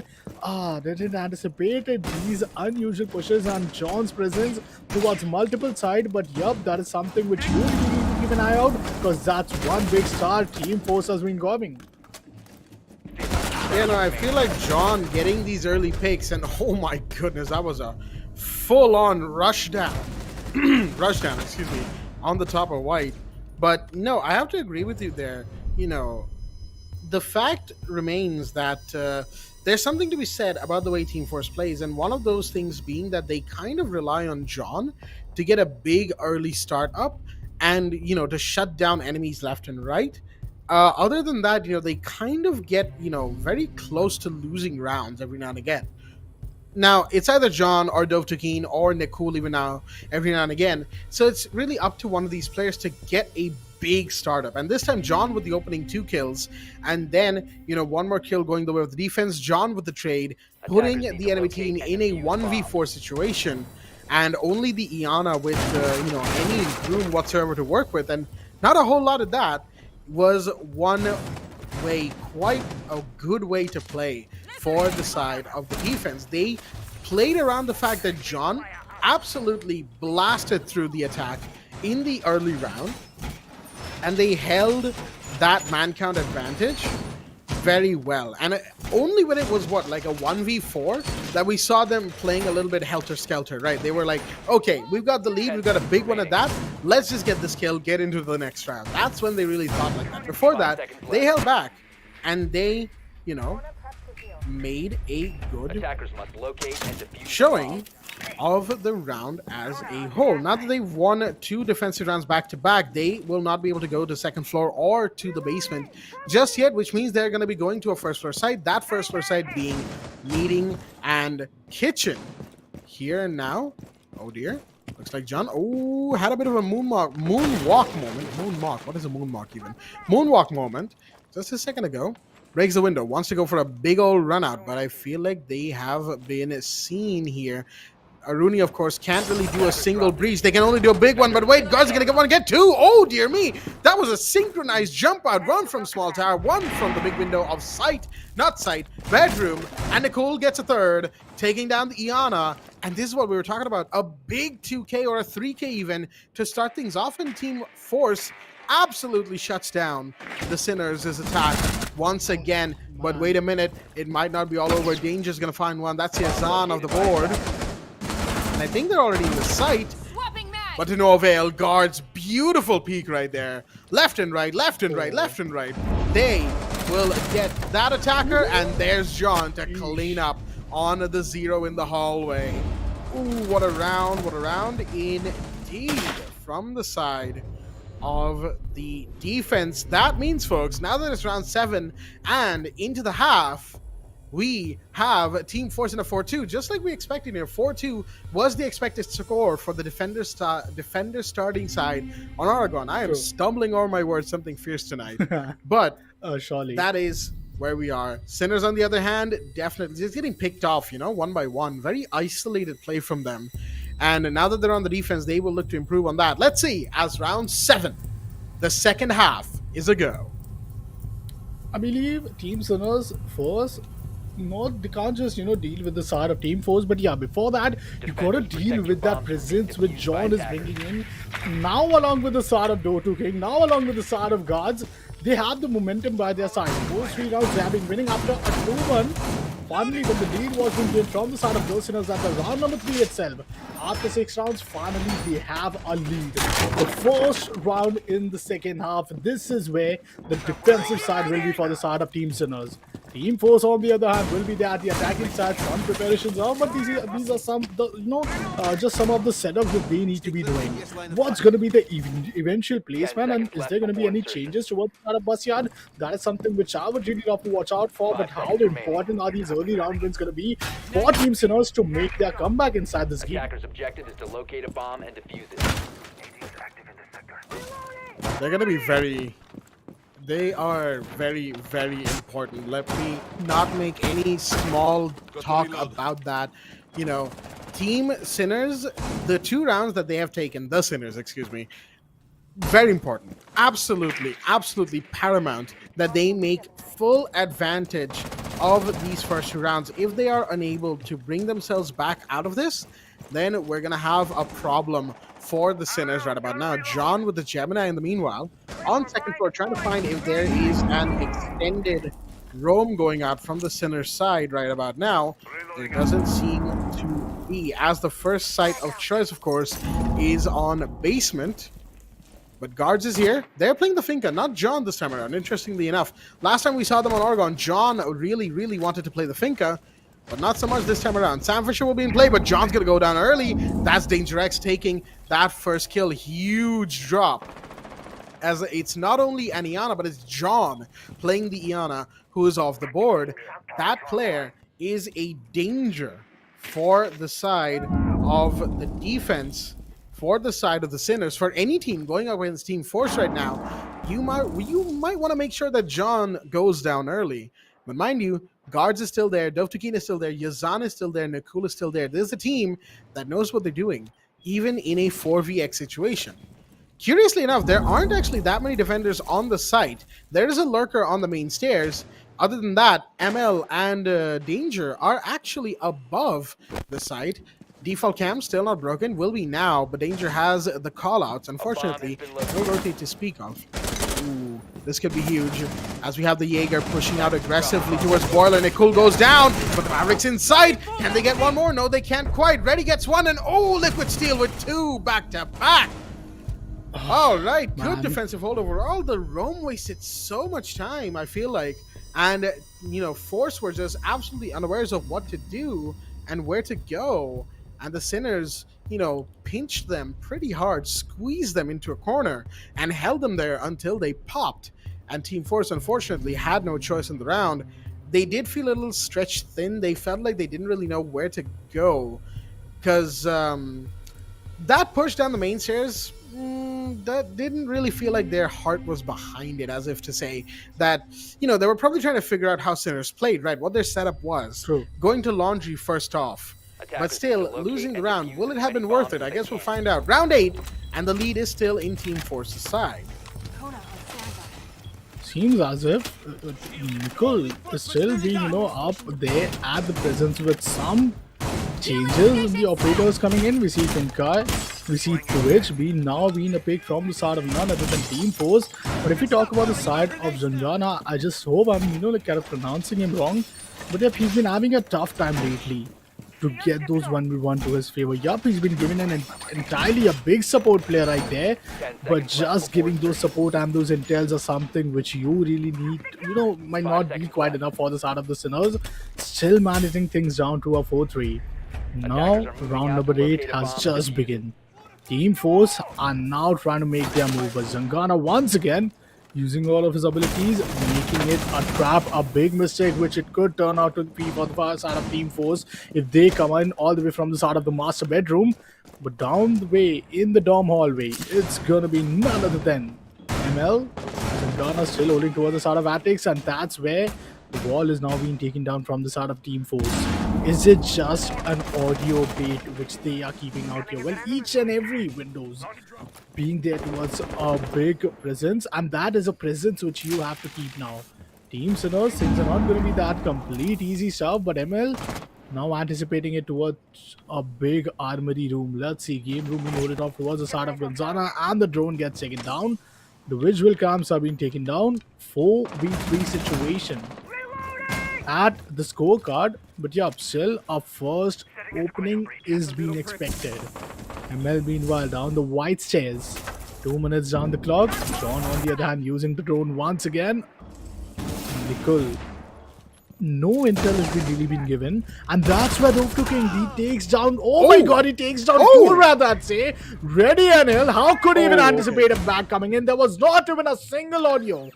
didn't anticipate these unusual pushes and John's presence towards multiple sides, but yup, that is something which you really need to keep an eye out, because that's one big star Team Force has been gobbing. Yeah, no, I feel like John getting these early picks, and oh my goodness, that was a full-on rush down, excuse me, on the top of white. But no, I have to agree with you there. The fact remains that there's something to be said about the way Team Force plays, and one of those things being that they kind of rely on John to get a big early start up and, to shut down enemies left and right. Other than that, they kind of get, very close to losing rounds every now and again. Now, it's either John or Dovtakin or Nicole even now, every now and again. So it's really up to one of these players to get a big startup. And this time, John with the opening 2 kills. And then, one more kill going the way of the defense. John with the trade, putting the enemy team in a 1v4 situation. And only the Iana with, any room whatsoever to work with. And not a whole lot of that was one way, quite a good way to play for the side of the defense. They played around the fact that John absolutely blasted through the attack in the early round, and they held that man count advantage very well. And only when it was like a 1v4 that we saw them playing a little bit helter-skelter, right? They were like, okay, we've got the lead, we've got a big one at that, let's just get this kill, get into the next round. That's when they really thought like that. Before that, they held back, and they, made a good showing of the round as a whole. Now that they've won 2 defensive rounds back-to-back, they will not be able to go to second floor or to the basement just yet, which means they're going to be going to a first floor site. That first floor site being meeting and kitchen. Here and now, oh dear, looks like John, had a bit of a moonwalk moment. What is a moonwalk even? Moonwalk moment just a second ago. Breaks the window, wants to go for a big old run out, but I feel like they have been seen here. Aruni, of course, can't really do a single breach. They can only do a big one, but wait, guards are going to want to get 2. Oh, dear me. That was a synchronized jump out. One from small tower, one from the big window of bedroom. And Nicole gets a 3rd, taking down the Iana. And this is what we were talking about. A big 2K or a 3K even to start things off, in Team Force absolutely shuts down the Sinners' attack once again. But wait a minute, it might not be all over. Danger's gonna find one. That's Yazan of the board, and I think they're already in the site, but to no avail. Guards, beautiful peek right there, left and right. They will get that attacker, and there's John to clean up on the 0 in the hallway. Ooh, what a round indeed from the side of the defense. That means, folks, now that it's round 7 and into the half, we have Team Force in a 4-2, just like we expected here. 4-2 was the expected score for the defender starting side on Aragon. I am stumbling over my words, something fierce tonight. But surely that is where we are. Sinners, on the other hand, definitely just getting picked off, 1 by 1. Very isolated play from them. And now that they're on the defense, they will look to improve on that. Let's see, as round 7, the second half is a go. I believe Team Sinners first. Not they can't just deal with the side of Team Force, but yeah, before that you gotta deal with that presence which John is bringing in. Now along with the side of Dota King, now along with the side of Guards, they have the momentum by their side. Those 3 rounds they have been winning after a 2-1. Finally, when the lead was being gained from the side of those Sinners at the round number 3 itself, after 6 rounds, finally they have a lead. The first round in the second half, this is where the defensive side will be for the side of Team Sinners. Team Force, on the other hand, will be there at the attacking side. Some preparations are, but these are some, just some of the setups that they need to be doing. What's going to be the eventual placement, and is there going to be any changes towards the side of bus yard? That is something which I would really love to watch out for. But how important are these early round wins going to be for Team Sinners to make their comeback inside this game? Attacker's objective is to locate a bomb and defuse it. They're going to be very... They are very, very important. Let me not make any small talk about that. Team Sinners, the 2 rounds that they have taken, the Sinners, excuse me, very important. Absolutely, absolutely paramount that they make full advantage of these first 2 rounds. If they are unable to bring themselves back out of this, then we're going to have a problem for the Sinners right about now. John with the Gemini in the meanwhile on second floor trying to find if there is an extended roam going out from the Sinners side right about now. There doesn't seem to be, as the first site of choice, of course, is on basement. But Guards is here. They're playing the Finca, not John this time around, interestingly enough. Last time we saw them on Oregon, John really, really wanted to play the Finca, but not so much this time around. Sam Fisher will be in play, but John's going to go down early. That's Danger X taking that first kill. Huge drop. As it's not only an Iana, but it's John playing the Iana who is off the board. That player is a danger for the side of the defense, for the side of the Sinners, for any team going up against Team Force right now. You might want to make sure that John goes down early. But mind you, Guards is still there, Dovtakin is still there, Yazan is still there, Nakul is still there. This is a team that knows what they're doing, even in a 4vx situation. Curiously enough, there aren't actually that many defenders on the site. There is a lurker on the main stairs. Other than that, ML and Danger are actually above the site. Default cam still not broken, will be now, but Danger has the callouts. Unfortunately, no rotate to speak of. Ooh, this could be huge, as we have the Jaeger pushing out aggressively towards Boiler. Nikul goes down, but the Maverick's inside. Can they get one more? No, they can't quite. Ready gets one, and Liquid Steel with 2 back-to-back. All right, good defensive hold overall. The roam wasted so much time, I feel like. And, Force were just absolutely unawares of what to do and where to go. And the Sinners, pinched them pretty hard, squeezed them into a corner, and held them there until they popped. And Team Force, unfortunately, had no choice in the round. They did feel a little stretched thin. They felt like they didn't really know where to go. Because that push down the main stairs, that didn't really feel like their heart was behind it, as if to say that, they were probably trying to figure out how Sinners played, right? What their setup was. True. Going to Laundry first off. But still, losing the round, will it have been worth it? I guess we'll find out. Round 8, and the lead is still in Team Force's side. Seems as if Nicole is still being, up there at the presence with some changes in the operators coming in. We see Finkai, we see Twitch being a pick from the side of none other than Team Force. But if we talk about the side of Zanjana, I just hope I'm, kind of pronouncing him wrong. But yep, he's been having a tough time lately to get those 1v1 to his favor. Yup, he's been given an entirely a big support player right there, but just giving those support and those intels are something which you really need, might not be quite enough for the side of the Sinners. Still managing things down to a 4-3. Now, round number 8 has just begun. Team Force are now trying to make their move, but Zangana once again using all of his abilities, making it a trap, a big mistake, which it could turn out to be for the far side of Team Force if they come in all the way from the side of the master bedroom. But down the way, in the dorm hallway, it's gonna be none other than ML. Zangana still holding towards the side of Attics, and that's where the wall is now being taken down from the side of Team Force. is it just an audio bait which they are keeping out here? Well, each and every Windows being there towards a big presence, and that is a presence which you have to keep now. Team Sinners, things are not going to be that complete easy stuff, but ML now anticipating it towards a big armory room. Let's see, game room being loaded off towards the side of Gonzana, and the drone gets taken down. The visual cams are being taken down. 4v3 situation at the scorecard, but yeah, still a first opening is being expected. ML meanwhile down the white stairs. 2 minutes down the clock. John on the other hand using the drone once again. Nicole. No intel has really been given, and that's where Dove King he takes down. Oh my god, he takes down Kurad, I'd say. Ready and ill. How could he even anticipate a back coming in? There was not even a single audio.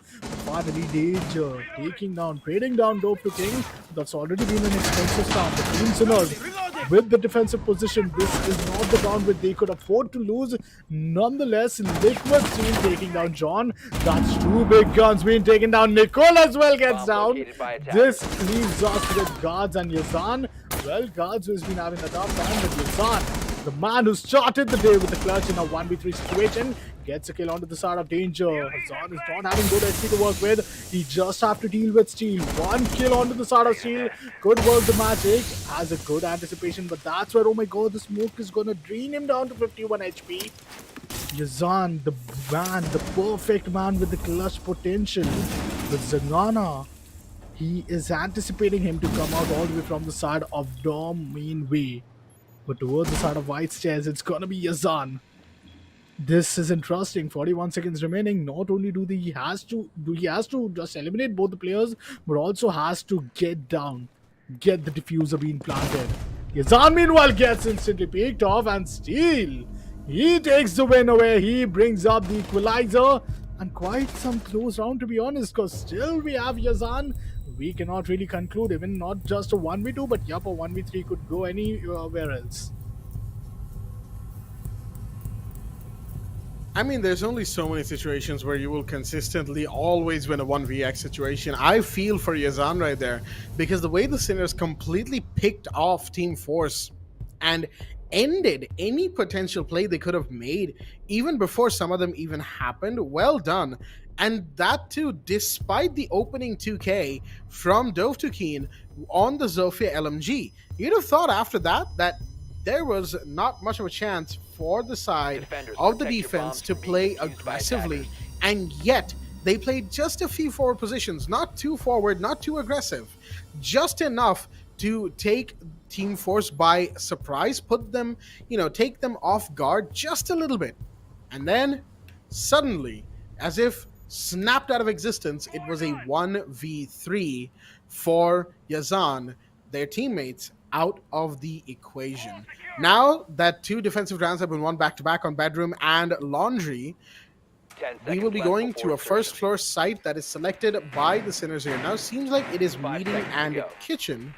Finally, Danger taking down, trading down Dove King. That's already been an expensive start. The Team Sinners with the defensive position. This is not the round which they could afford to lose. Nonetheless, Liquid Steel taking down John. That's 2 big guns being taken down. Nicole as well gets down. This leaves us with Guards and Yazan. Well, Guards has been having a tough time with Yazan, the man who started the day with the clutch in a 1v3 situation, gets a kill onto the side of Danger. Hazan is not having good HP to work with. He just have to deal with Steel. 1 kill onto the side of Steel. Could work the magic. Has a good anticipation, but that's where, oh my god, the smoke is gonna drain him down to 51 HP. Yazan, the man, the perfect man with the clutch potential. With Zangana, he is anticipating him to come out all the way from the side of Dom main way. But towards the side of White Stairs, it's gonna be Yazan. This is interesting. 41 seconds remaining. Not only he has to just eliminate both the players, but also has to get down, get the diffuser being planted. Yazan meanwhile gets instantly picked off, and Steel, he takes the win away. He brings up the equalizer, and quite some close round to be honest, because still we have Yazan. We cannot really conclude even not just a 1v2, but yup, a 1v3 could go anywhere else. I mean, there's only so many situations where you will consistently always win a 1vx situation. I feel for Yazan right there, because the way the Sinners completely picked off Team Force and ended any potential play they could have made even before some of them even happened. Well done. And that too, despite the opening 2K from Dovtukeen on the Zofia LMG. You'd have thought after that there was not much of a chance for the side of the defense to play aggressively, and yet they played just a few forward positions, not too forward, not too aggressive, just enough to take Team Force by surprise, put them, take them off guard just a little bit. And then suddenly, as if snapped out of existence, it was a 1v3 for Yazan, their teammates, out of the equation. Now that 2 defensive rounds have been won back-to-back on Bedroom and Laundry, we will be going to a first floor site that is selected by the Sinners here. Now seems like it is Meeting and Kitchen,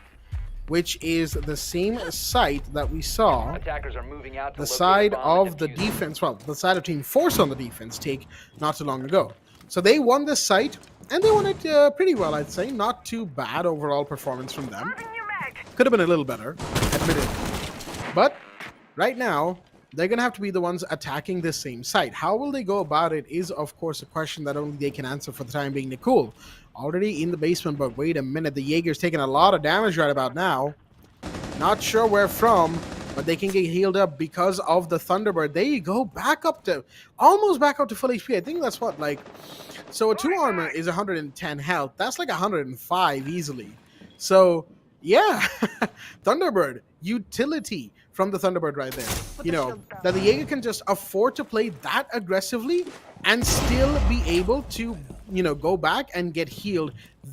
which is the same site that we saw the side of the defense, well, the side of Team Force on the defense take not too long ago. So they won this site, and they won it pretty well, I'd say. Not too bad overall performance from them. Could have been a little better, admittedly. But right now, they're going to have to be the ones attacking this same site. How will they go about it is, of course, a question that only they can answer for the time being. Nicole, already in the basement, but wait a minute. The Jaeger's taking a lot of damage right about now. Not sure where from, but they can get healed up because of the Thunderbird. There you go, almost back up to full HP. I think that's what, so a 2 armor is 110 health. That's like 105 easily. So, yeah, Thunderbird, utility from the Thunderbird right there. That the Jaeger can just afford to play that aggressively and still be able to, go back and get healed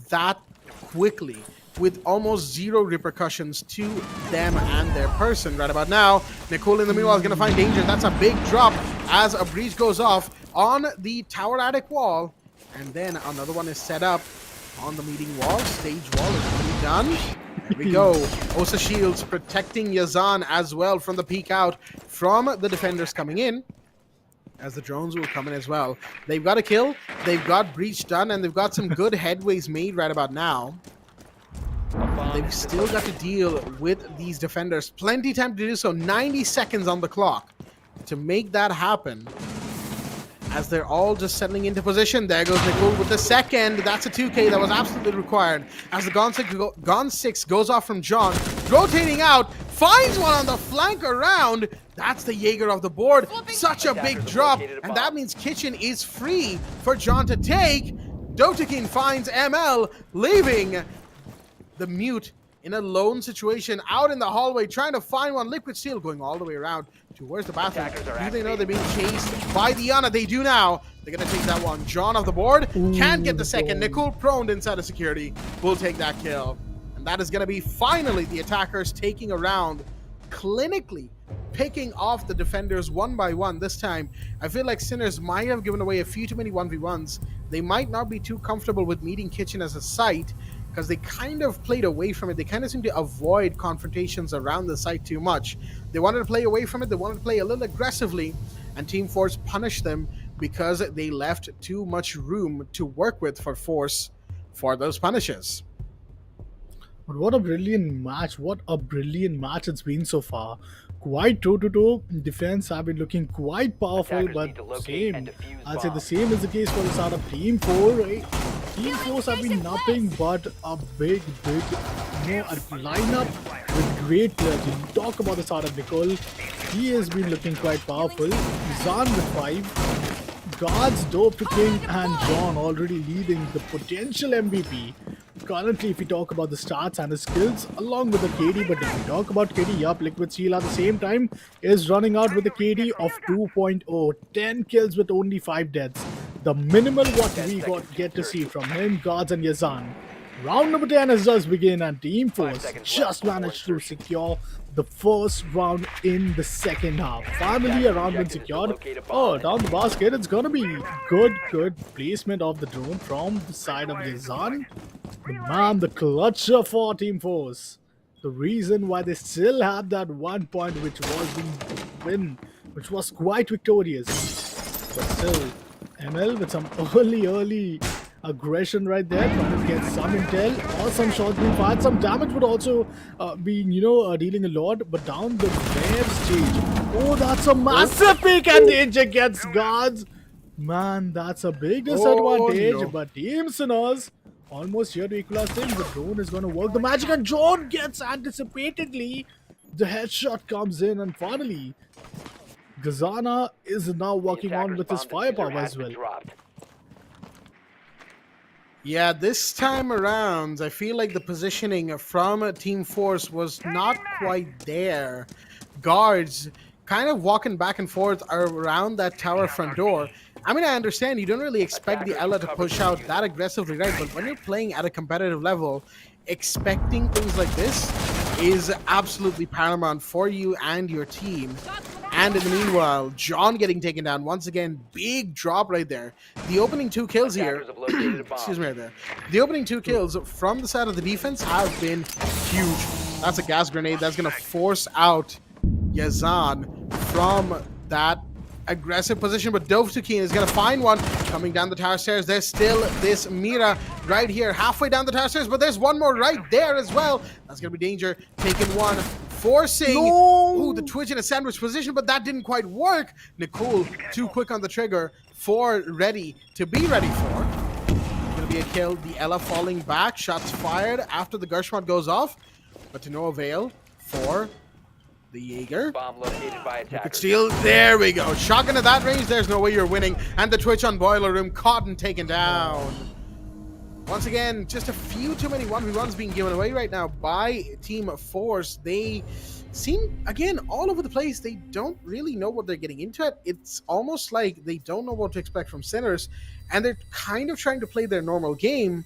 that quickly, with almost 0 repercussions to them and their person right about now. Nicole in the meanwhile is going to find Danger. That's a big drop as a breach goes off on the tower attic wall. And then another one is set up on the meeting wall. Stage wall is already done. There we go. Osa Shields protecting Yazan as well from the peek out from the defenders coming in, as the drones will come in as well. They've got a kill, they've got breach done, and they've got some good headways made right about now. They've still got to deal with these defenders. Plenty time to do so. 90 seconds on the clock to make that happen. As they're all just settling into position. There goes Nicole with the second. That's a 2K that was absolutely required. As the Gone 6 goes off from John. Rotating out. Finds one on the flank around. That's the Jaeger of the board. Such a big drop. And that means Kitchen is free for John to take. Dotakin finds ML, leaving the Mute in a lone situation out in the hallway, trying to find one. Liquid Steel going all the way around towards the bathroom. Do they know they're being chased by Diana? They do now. They're going to take that one. John off the board. Can't get the second. Nicole prone inside of security. Will take that kill. And that is going to be finally the attackers taking a round, clinically picking off the defenders one by one. This time, I feel like Sinners might have given away a few too many 1v1s. They might not be too comfortable with meeting Kitchen as a site, because they kind of played away from it. They kind of seem to avoid confrontations around the site too much. They wanted to play away from it. They wanted to play a little aggressively, and Team Force punished them because they left too much room to work with for Force for those punishes. But what a brilliant match. What a brilliant match it's been so far. Quite toe-to-toe. Defense have been looking quite powerful, Attackers but need to locate same. and defuse I'd say the bombs. same is the case for the start of Team 4, right? Team Force have been nothing but a big, a lineup with great players. You talk about the start of Nicole. He has been looking quite powerful. Zan with 5. Guards, Dope to King, and John already leading the potential MVP. Currently, if we talk about the stats and the skills, along with the KD, but if we talk about KD, yup, Liquid Steel at the same time is running out with a KD of 2.0. 10 kills with only 5 deaths. The minimal what we get to see from him, Guards and Yazan. Round number 10 has just begun, and Team Force just managed to secure the first round in the second half. Finally, a round been secured. Oh, down the basket, it's gonna be good placement of the drone from the side of Yazan. Man, the clutcher for Team Force. The reason why they still had that 1 point which was being win, which was quite victorious. But still, ML with some early aggression right there, trying to get some intel or some shots being fired. Some damage would also be, dealing a lot, but down the rear stage. Oh, that's a massive peak, and Danger gets Guards. Man, that's a big disadvantage, no. but Team Sinners almost here to equalize things. The drone is going to work the magic, and John gets anticipatedly. The headshot comes in, and finally, Gazana is now working on with his firepower as well. Yeah, this time around, I feel like the positioning from Team Force was not quite there. Guards kind of walking back and forth around that tower front door. I mean, I understand you don't really expect the Ella to push out that aggressively, right? But when you're playing at a competitive level, expecting things like this is absolutely paramount for you and your team. And in the meanwhile, John getting taken down once again. Big drop right there. The opening 2 kills here. Excuse me, right there. The opening 2 kills from the side of the defense have been huge. That's a gas grenade that's going to force out Yazan from that aggressive position, but Dovtukin is going to find one coming down the tower stairs. There's still this Mira right here halfway down the tower stairs, but there's one more right there as well. That's going to be Danger taking one, forcing ooh, the Twitch in a sandwich position, but that didn't quite work. Nicole too quick on the trigger for ready to be ready for. Going to be a kill. The Ella falling back, shots fired after the Gershmot goes off, but to no avail for the Jaeger. Bomb located by Liquid attackers. Steel, there we go. Shotgun at that range, there's no way you're winning. And the Twitch on Boiler Room caught and taken down. Once again, just a few too many 1v1s being given away right now by Team Force. They seem, again, all over the place. They don't really know what they're getting into. It's almost like they don't know what to expect from Sinners. And they're kind of trying to play their normal game.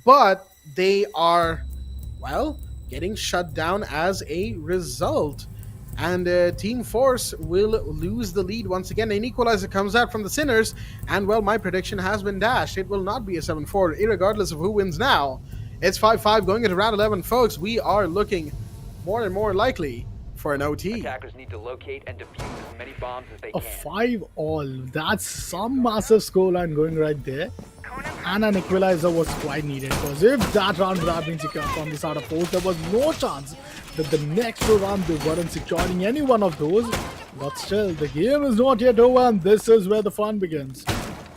But they are, well, getting shut down as a result. And Team Force will lose the lead once again. An equalizer comes out from the Sinners, and well, my prediction has been dashed. It will not be a 7-4, irregardless of who wins now. It's 5-5 going into round 11, folks. We are looking more and more likely for an OT. Attackers need to locate and defuse as many bombs as they A can. 5-all. That's some massive scoreline going right there. and an equalizer was quite needed, because if that round would have been secured from the side of Force, there was no chance that the next round they weren't securing any one of those. But still, the game is not yet over, and this is where the fun begins.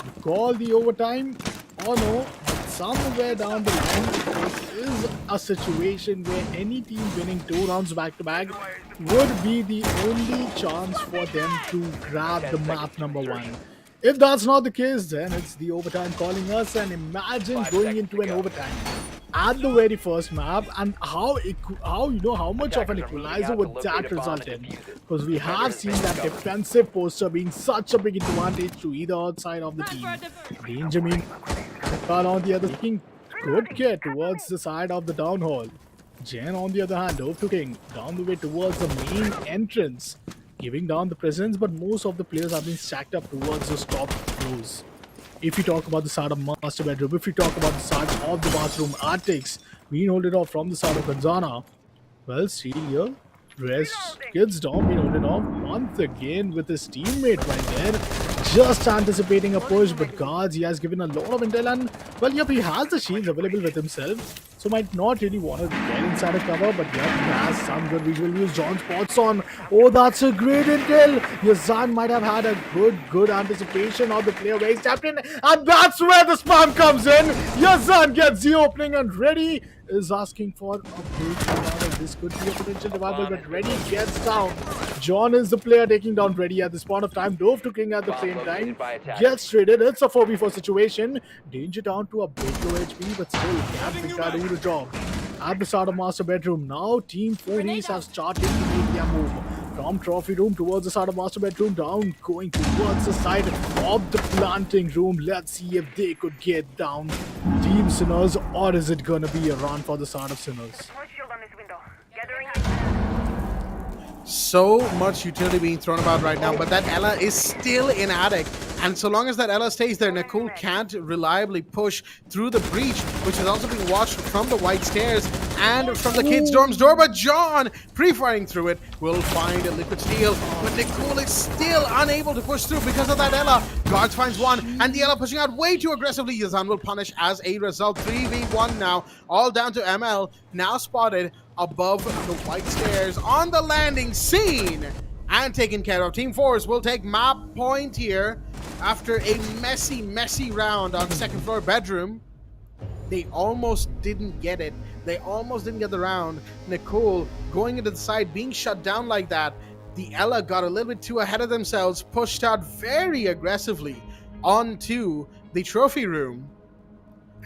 You call the overtime or no, but somewhere down the line, this is a situation where any team winning 2 rounds back to back would be the only chance for them to grab the map number 1. If that's not the case, then it's the overtime calling us, and imagine going into an overtime at the very first map, and how much of an equalizer would that result in, because we have seen that defensive poster being such a big advantage to either side of the team. Danger mean on the other king could get towards the side of the down hall. Jen on the other hand, Dove to King down the way towards the main entrance, giving down the presence, but most of the players have been stacked up towards those top rows. If you talk about the side of master bedroom, if you talk about the side of the bathroom, Arctics being holded off from the side of Gonzana. Well, Steel here, rest gets down, being holded off once again with his teammate right there, just anticipating a push, but guards, he has given a lot of intel, and well, yep, he has the shields available with himself, so might not really want to get inside a cover, but yep, he has some good visual views. John spots on. Oh, that's a great intel. Yazan might have had a good anticipation of the player where he's tapped in, and that's where the spam comes in. Yazan gets the opening, and Reddy is asking for a break. This could be a potential revival, but Reddy gets down. John is the player taking down Reddy at this point of time. Dove to King at the same time. Gets traded. It's a 4v4 situation. Danger down to a big low HP, but still can't try to do the job. At the start of master bedroom, now Team 4Vs have started to make their move. From trophy room towards the side of master bedroom, down going towards the side of the planting room. Let's see if they could get down Team Sinners, or is it gonna be a run for the side of Sinners? So much utility being thrown about right now, but that Ella is still in attic, and so long as that Ella stays there, Nicole can't reliably push through the breach, which is also being watched from the white stairs and from the Kids Dorm's door. But John, pre-firing through it, will find a liquid steel, but Nicole is still unable to push through because of that Ella. Guards finds one, and the Ella pushing out way too aggressively. Yazan will punish as a result. 3v1 now, all down to ML, now spotted above the white stairs on the landing scene and taken care of. Team Force will take map point here after a messy round on the second floor bedroom. They almost didn't get it. They almost didn't get the round. Nicole going into the side, being shut down like that. The Ella got a little bit too ahead of themselves, pushed out very aggressively onto the trophy room.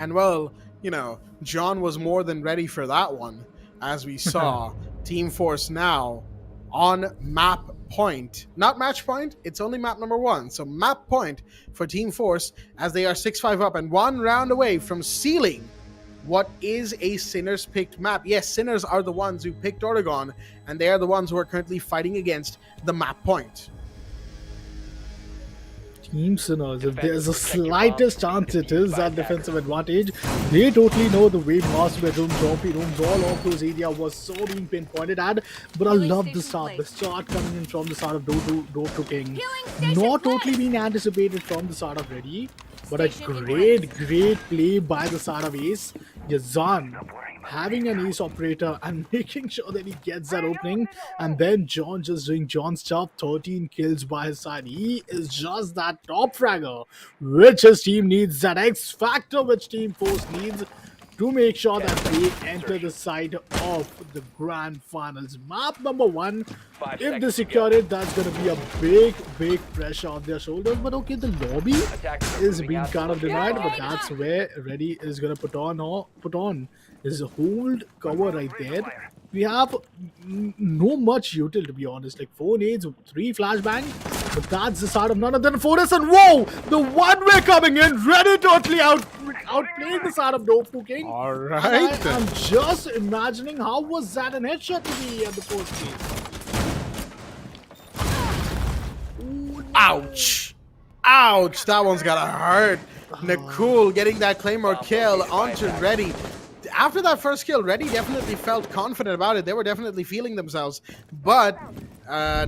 And well, you know, John was more than ready for that one. As we saw, Team Force now on map point. Not match point, it's only map number 1. So map point for Team Force as they are 6-5 up and 1 round away from sealing what is a Sinners picked map. Yes, Sinners are the ones who picked Oregon, and they are the ones who are currently fighting against the map point. Team Sinners, if there's a slightest chance it is that defensive advantage, they totally know the way master bedroom, trophy rooms, all of those areas was so being pinpointed at. But I love the start coming in from the side of Dove to King. Not totally being anticipated from the side of Reddy, but a great play by the side of Ace. Yazan having an ace operator and making sure that he gets that opening, and then John just doing John's job. 13 kills by his side. He is just that top fragger which his team needs, that X factor which Team Force needs to make sure that they enter the side of the grand finals. Map number 1, if they secure it, that's going to be a big pressure on their shoulders. But okay, the lobby is being kind of denied, but that's where Reddy is going to put on his hold cover right there. We have no much util, to be honest. Like 4 nades, 3 flashbang, but that's the start of none other than Fortis. And whoa, the one-way coming in, Reddy totally outplaying the side of Dove to King. All right. I'm just imagining how was that an headshot to be at the post game. Ouch! Ouch! That one's gotta hurt. Nicole getting that Claymore kill onto Reddy. After that first kill, Reddy definitely felt confident about it. They were definitely feeling themselves, but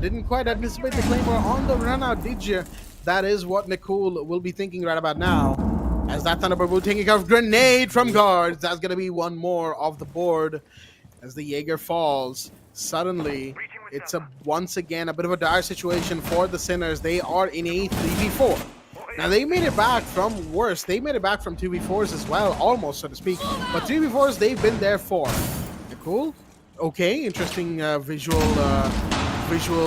didn't quite anticipate the Claymore on the run out, did you? That is what Nicole will be thinking right about now. As that Thunderbird will take a grenade from guards. That's going to be one more off the board as the Jaeger falls. Suddenly, it's once again a bit of a dire situation for the Sinners. They are in a 3v4. Now, they made it back from worse. They made it back from 2v4s as well, almost, so to speak. But 3v4s, they've been there for. Cool. Okay, interesting visual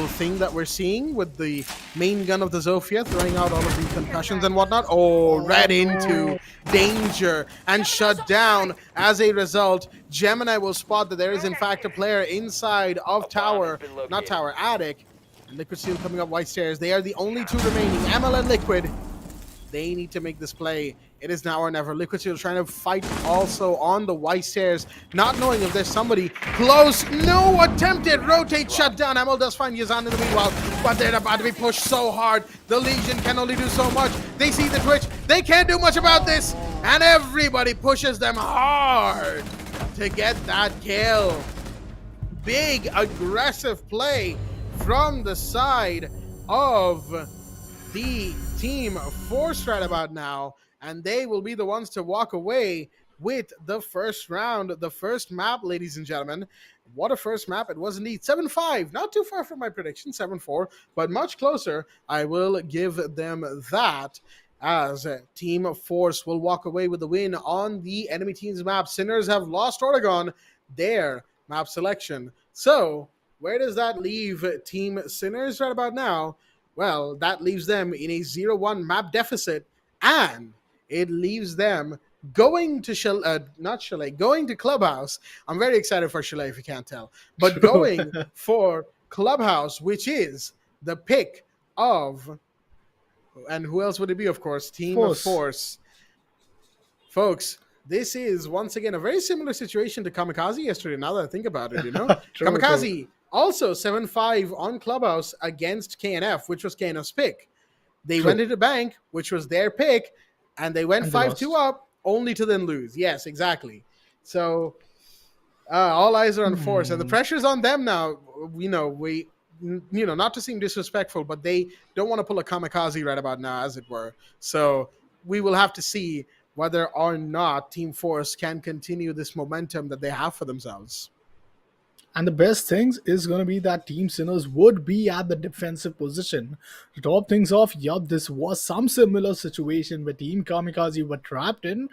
thing that we're seeing with the main gun of the Zofia throwing out all of the concussions and whatnot. Oh, right into danger and shut down. As a result, Gemini will spot that there is in fact a player inside of tower, not tower, attic. And Liquid Steel coming up white stairs. They are the only two remaining. ML and Liquid. They need to make this play. It is now or never. Liquid Steel trying to fight also on the white stairs, not knowing if there's somebody close. No attempted rotate shutdown. Emil does find Yazan in the meanwhile, but they're about to be pushed so hard. The Legion can only do so much. They see the Twitch. They can't do much about this, and everybody pushes them hard to get that kill. Big aggressive play from the side of the Team Force right about now, and they will be the ones to walk away with the first round, the first map, ladies and gentlemen. What a first map it was indeed. 7-5, not too far from my prediction, 7-4, but much closer. I will give them that, as Team Force will walk away with the win on the enemy team's map. Sinners have lost Oregon, their map selection. So, where does that leave Team Sinners right about now? Well, that leaves them in a 0-1 map deficit, and it leaves them going to going to Clubhouse. I'm very excited for Chalet, if you can't tell, but going for Clubhouse, which is the pick of, and who else would it be? Of course, Team Force. Folks, this is once again a very similar situation to Kamikaze yesterday. Now that I think about it, Kamikaze. Also 7-5 on Clubhouse against KNF, which was KNF's pick. They went into Bank, which was their pick, and they went 5-2 up, only to then lose. Yes, exactly. So all eyes are on Force, and the pressure's on them now. Not to seem disrespectful, but they don't want to pull a Kamikaze right about now, as it were. So we will have to see whether or not Team Force can continue this momentum that they have for themselves. And the best things is going to be that Team Sinners would be at the defensive position. To top things off, this was some similar situation where Team Kamikaze were trapped in.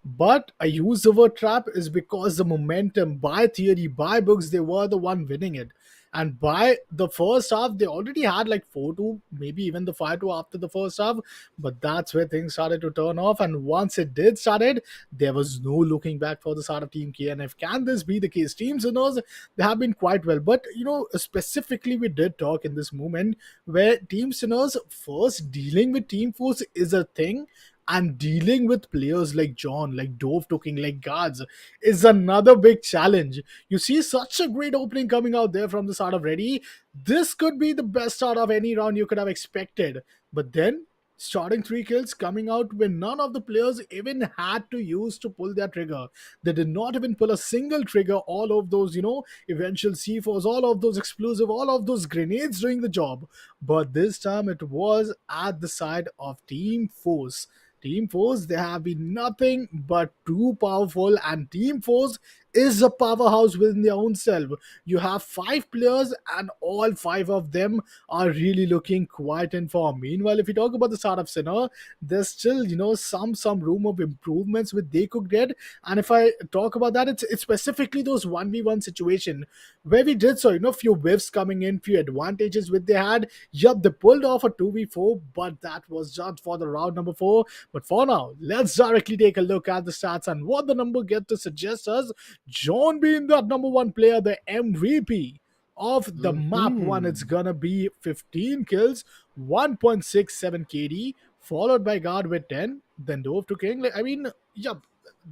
But I use the word trap is because the momentum, by theory, by books, they were the one winning it. And by the first half, they already had like 4-2, maybe even the 5-2 after the first half. But that's where things started to turn off. And once it did started, there was no looking back for the side of Team KNF. Can this be the case? Team Sinners, they have been quite well. But, specifically we did talk in this moment where Team Sinners first dealing with Team Force is a thing. And dealing with players like John, like Dove Toking, like guards is another big challenge. You see such a great opening coming out there from the start of Ready. This could be the best start of any round you could have expected. But then, starting 3 kills coming out when none of the players even had to use to pull their trigger. They did not even pull a single trigger. All of those, eventual C4s, all of those explosive, all of those grenades doing the job. But this time it was at the side of Team Force. Team Force, they have been nothing but too powerful, and Team Force is a powerhouse within their own self. You have 5 players, and all 5 of them are really looking quite in form. Meanwhile, if you talk about the start of Sinner, there's still, some room of improvements which they could get. And if I talk about that, it's specifically those 1v1 situation where we did so, few whiffs coming in, few advantages which they had. Yup, they pulled off a 2v4, but that was just for the round number 4. But for now, let's directly take a look at the stats and what the number get to suggest us. John being that number 1 player, the MVP of the map 1, it's gonna be 15 kills, 1.67 KD, followed by Guard with 10, then Dove to King.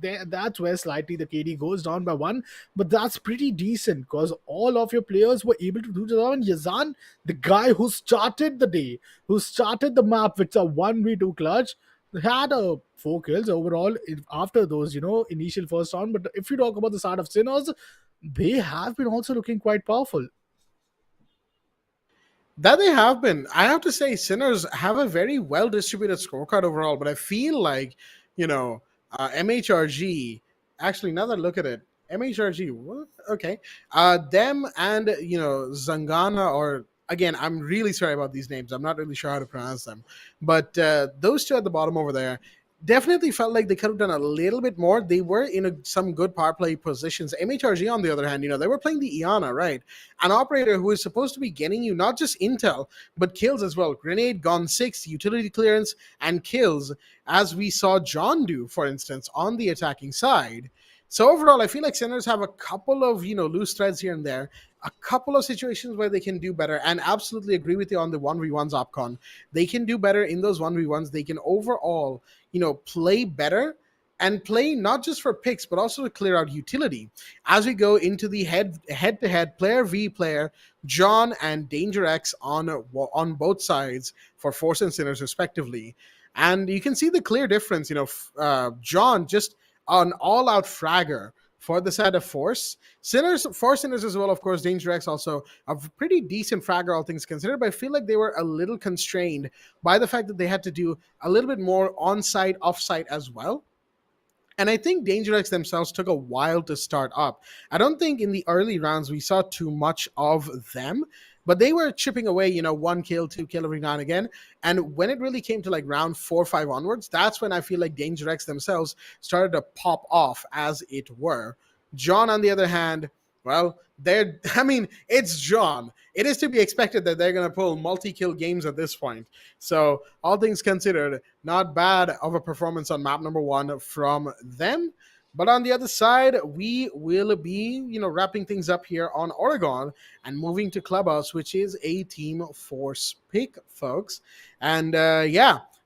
That's where slightly the KD goes down by 1, but that's pretty decent because all of your players were able to do the job. And Yazan, the guy who started the day, who started the map with a 1v2 clutch, had 4 kills overall after those, initial first round. But if you talk about the start of Sinners, they have been also looking quite powerful. That they have been. I have to say, Sinners have a very well distributed scorecard overall, but I feel like you know, MHRG. Actually, now that I look at it, MHRG. What? Okay, them and Zangana, or again, I'm really sorry about these names. I'm not really sure how to pronounce them, but those two at the bottom over there definitely felt like they could have done a little bit more. They were in some good power play positions. MHRG, on the other hand, they were playing the Iana, right? An operator who is supposed to be getting you not just intel, but kills as well. Grenade, Gone 6, utility clearance, and kills, as we saw John do, for instance, on the attacking side. So overall, I feel like Sinners have a couple of, loose threads here and there, a couple of situations where they can do better, and absolutely agree with you on the 1v1s, Opcon. They can do better in those 1v1s. They can overall play better and play not just for picks, but also to clear out utility. As we go into the head-to-head player v player, John and Danger X on both sides for Force and Sinners respectively. And you can see the clear difference. John just an all-out fragger for the side of Force. Sinners as well, of course. Danger X also a pretty decent fragger, all things considered, but I feel like they were a little constrained by the fact that they had to do a little bit more on-site, off-site as well. And I think Danger X themselves took a while to start up. I don't think in the early rounds we saw too much of them, but they were chipping away, 1 kill, 2 kill every now and again. And when it really came to like round 4 or 5 onwards, that's when I feel like Danger X themselves started to pop off, as it were. John, on the other hand, well, it's John. It is to be expected that they're going to pull multi-kill games at this point. So, all things considered, not bad of a performance on map number 1 from them. But on the other side, we will be, wrapping things up here on Oregon and moving to Clubhouse, which is a Team Force pick, folks. And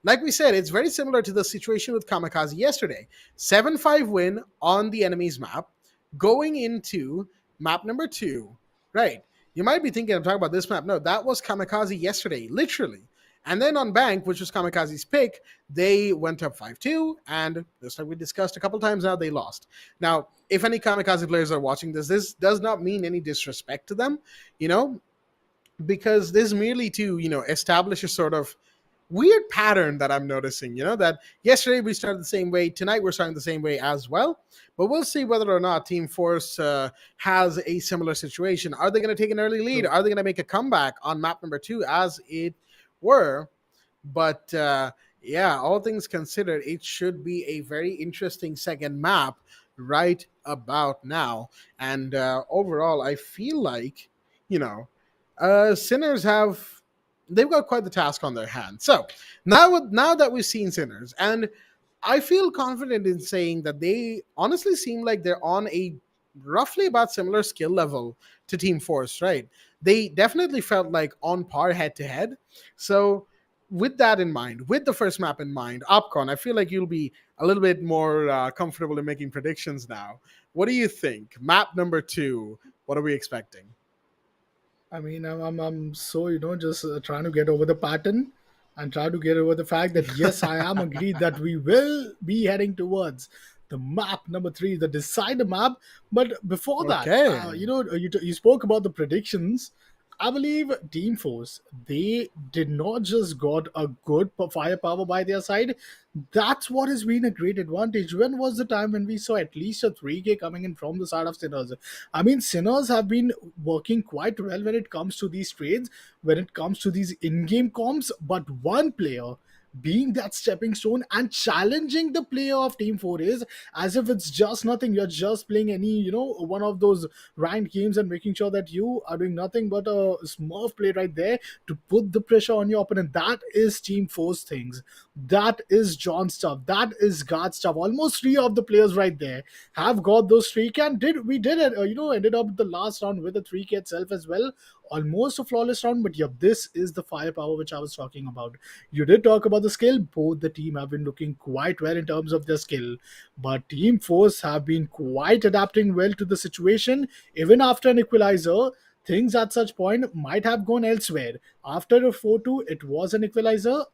like we said, it's very similar to the situation with Kamikaze yesterday. 7-5 win on the enemy's map, going into map number 2, right? You might be thinking I'm talking about this map. No, that was Kamikaze yesterday, literally. And then on Bank, which was Kamikaze's pick, they went up 5-2, and just like we discussed a couple times now, they lost. Now, if any Kamikaze players are watching this does not mean any disrespect to them, because this is merely to, establish a sort of weird pattern that I'm noticing, that yesterday we started the same way, tonight we're starting the same way as well. But we'll see whether or not Team Force has a similar situation. Are they going to take an early lead? Are they going to make a comeback on map number 2, as it were? But all things considered, it should be a very interesting second map right about now. And overall, I feel like, Sinners they've got quite the task on their hands. So now that we've seen Sinners, and I feel confident in saying that they honestly seem like they're on a roughly about similar skill level to Team Force, right? They definitely felt like on par head to head. So with that in mind, with the first map in mind, Opcon, I feel like you'll be a little bit more comfortable in making predictions now. What do you think? Map number 2, what are we expecting? I mean, I'm so, just trying to get over the pattern and try to get over the fact that, yes, I am agreed that we will be heading towards the map number 3, the decider map. But before that, Okay. You spoke about the predictions. I believe Team Force, they did not just got a good firepower by their side. That's what has been a great advantage. When was the time when we saw at least a 3K coming in from the side of Sinners? I mean, Sinners have been working quite well when it comes to these trades, when it comes to these in-game comps, but one player being that stepping stone and challenging the player of Team 4 is as if it's just nothing. You're just playing any, one of those ranked games and making sure that you are doing nothing but a smurf play right there to put the pressure on your opponent. That is Team 4's things. That is John stuff. That is guard stuff. Almost 3 of the players right there have got those streak, and we did it, ended up the last round with a 3K itself as well. Almost a flawless round, but yeah, this is the firepower which I was talking about. You did talk about the skill. Both the team have been looking quite well in terms of their skill, but Team Force have been quite adapting well to the situation. Even after an equalizer, things at such point might have gone elsewhere. After a 4-2, it was an equalizer,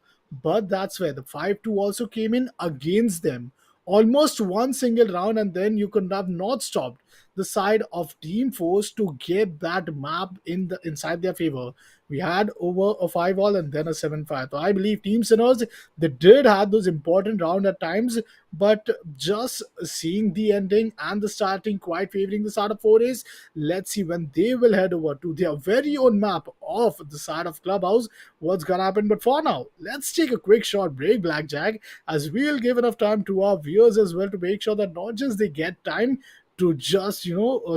but that's where the 5-2 also came in against them. Almost one single round, and then you could have not stopped the side of Team Force to get that map inside their favor. We had over a 5-all and then a 7-5. So I believe Team Sinners, they did have those important round at times, but just seeing the ending and the starting quite favoring the side of 4As, let's see when they will head over to their very own map of the side of Clubhouse what's gonna happen. But for now, let's take a quick short break, Blackjack, as we'll give enough time to our viewers as well to make sure that not just they get time to just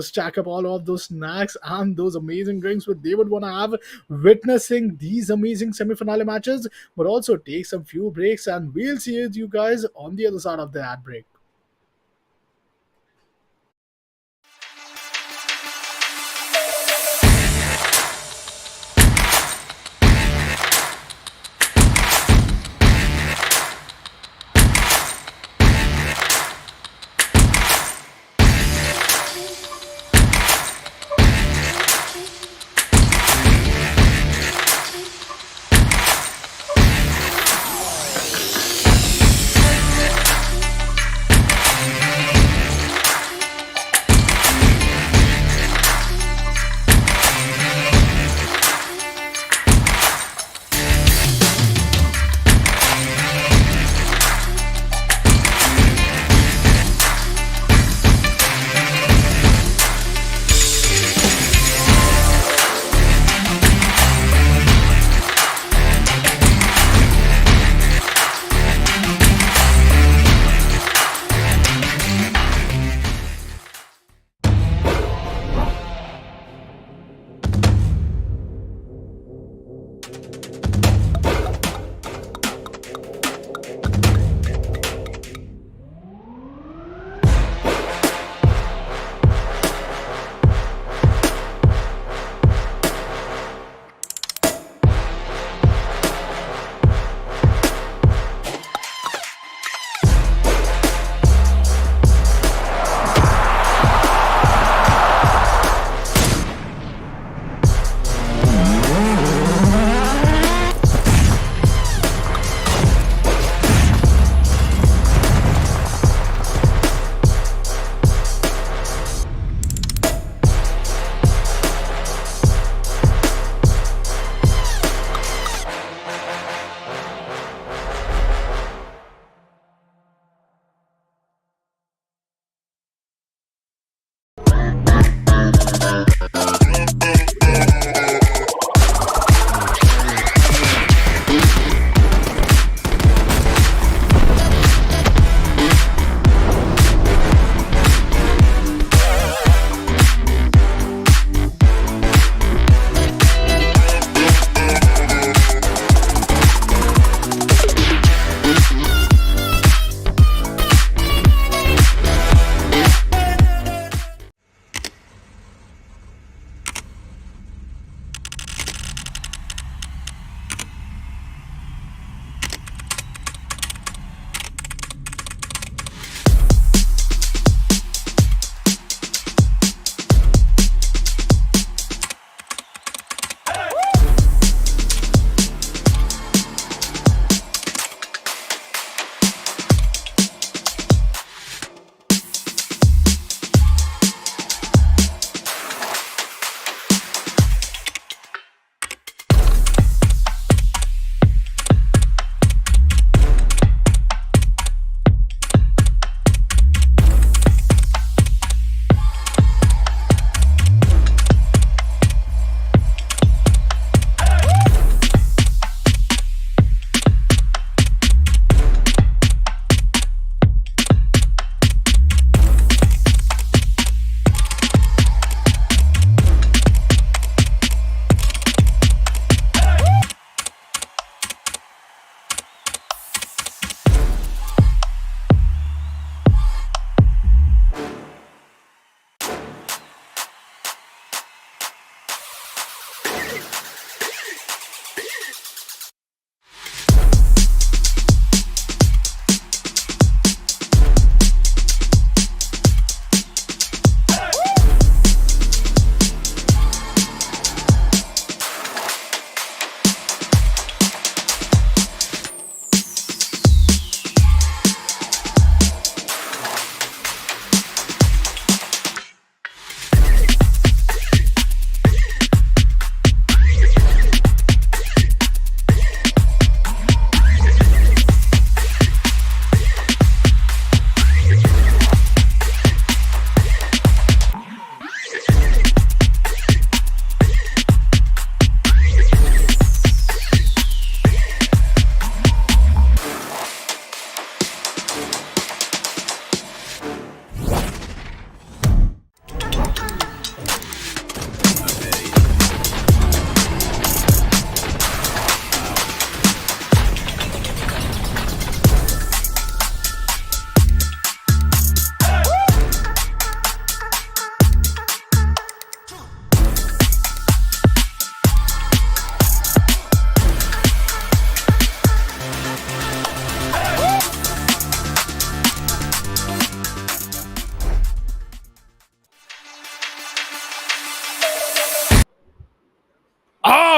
stack up all of those snacks and those amazing drinks what they would want to have witnessing these amazing semi-finale matches, but also take some few breaks, and we'll see you guys on the other side of the ad break.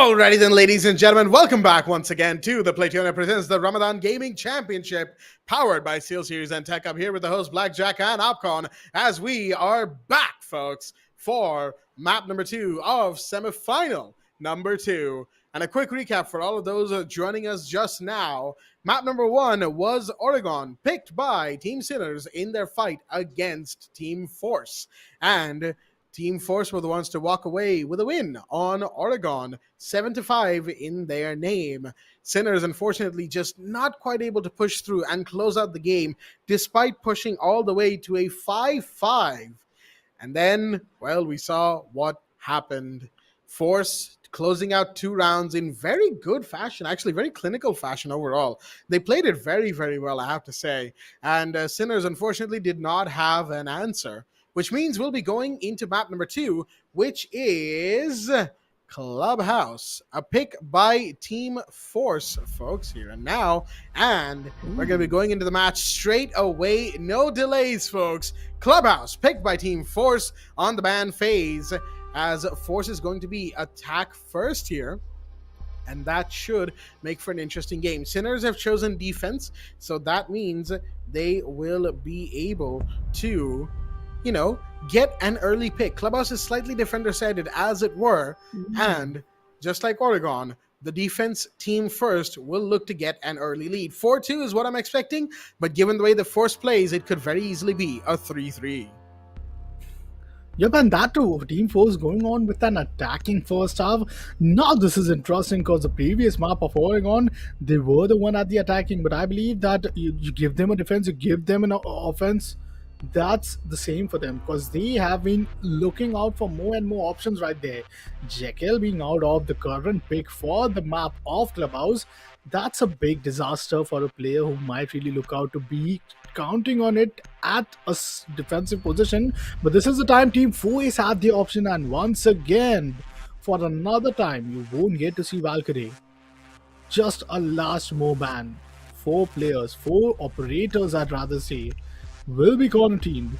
Alrighty then, ladies and gentlemen, welcome back once again to the Playtonia presents the Ramadan Gaming Championship, powered by SteelSeries and Tech Up, here with the host Blackjack and Opcon, as we are back, folks, for map number 2 of semifinal number 2. And a quick recap for all of those joining us just now. Map number 1 was Oregon, picked by Team Sinners in their fight against Team Force. And Team Force were the ones to walk away with a win on Oregon, 7-5 in their name. Sinners, unfortunately, just not quite able to push through and close out the game, despite pushing all the way to a 5-5. And then, well, we saw what happened. Force closing out 2 rounds in very good fashion, actually very clinical fashion overall. They played it very, very well, I have to say. And Sinners, unfortunately, did not have an answer, which means we'll be going into map number 2, which is Clubhouse, a pick by Team Force, folks, here and now. And we're going to be going into the match straight away, no delays, folks. Clubhouse, picked by Team Force on the ban phase, as Force is going to be attack first here. And that should make for an interesting game. Sinners have chosen defense, so that means they will be able to, you know, get an early pick. Clubhouse is slightly defender-sided, as it were, and just like Oregon, the defense team first will look to get an early lead. 4-2 is what I'm expecting, but given the way the Force plays, it could very easily be a 3-3. Yep, and that too, Team Force going on with an attacking first half. Now this is interesting because the previous map of Oregon, they were the one at the attacking, but I believe that you give them a defense, you give them an offense, that's the same for them because they have been looking out for more and more options right there. Jekyll being out of the current pick for the map of Clubhouse, that's a big disaster for a player who might really look out to be counting on it at a defensive position. But this is the time Team Force had the option, and once again, for another time, you won't get to see Valkyrie. Just a last more ban. 4 players, 4 operators I'd rather say, will be quarantined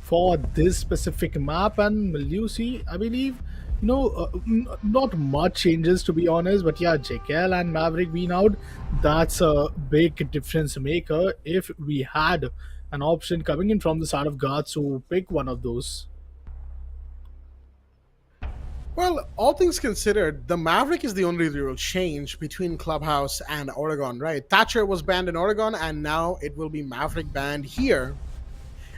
for this specific map. And will you see, I believe, not much changes to be honest, but yeah, Jekyll and Maverick being out, that's a big difference maker if we had an option coming in from the side of guards to pick one of those. Well, all things considered, the Maverick is the only real change between Clubhouse and Oregon, right? Thatcher was banned in Oregon, and now it will be Maverick banned here.